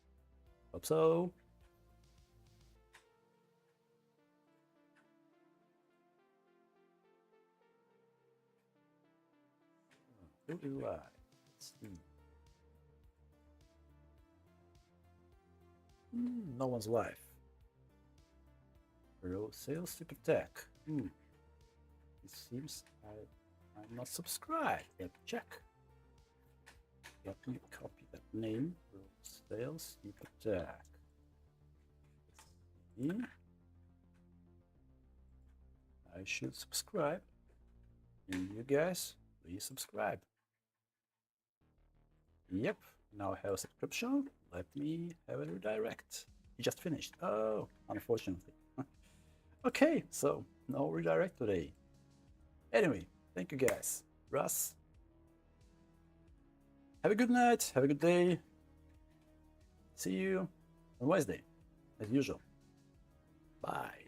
Hope so. Who is live? Let's see. No one's live. Real sales super tech. It seems I'm not subscribed. Let me check. Let me copy that name. Real sales super tech. I should subscribe. And you guys, please subscribe. Yep, now I have a subscription. Let me have a redirect. You just finished. Oh, unfortunately. Okay, so no redirect today. Anyway, thank you guys. Russ, have a good night, have a good day. See you on Wednesday, as usual. Bye.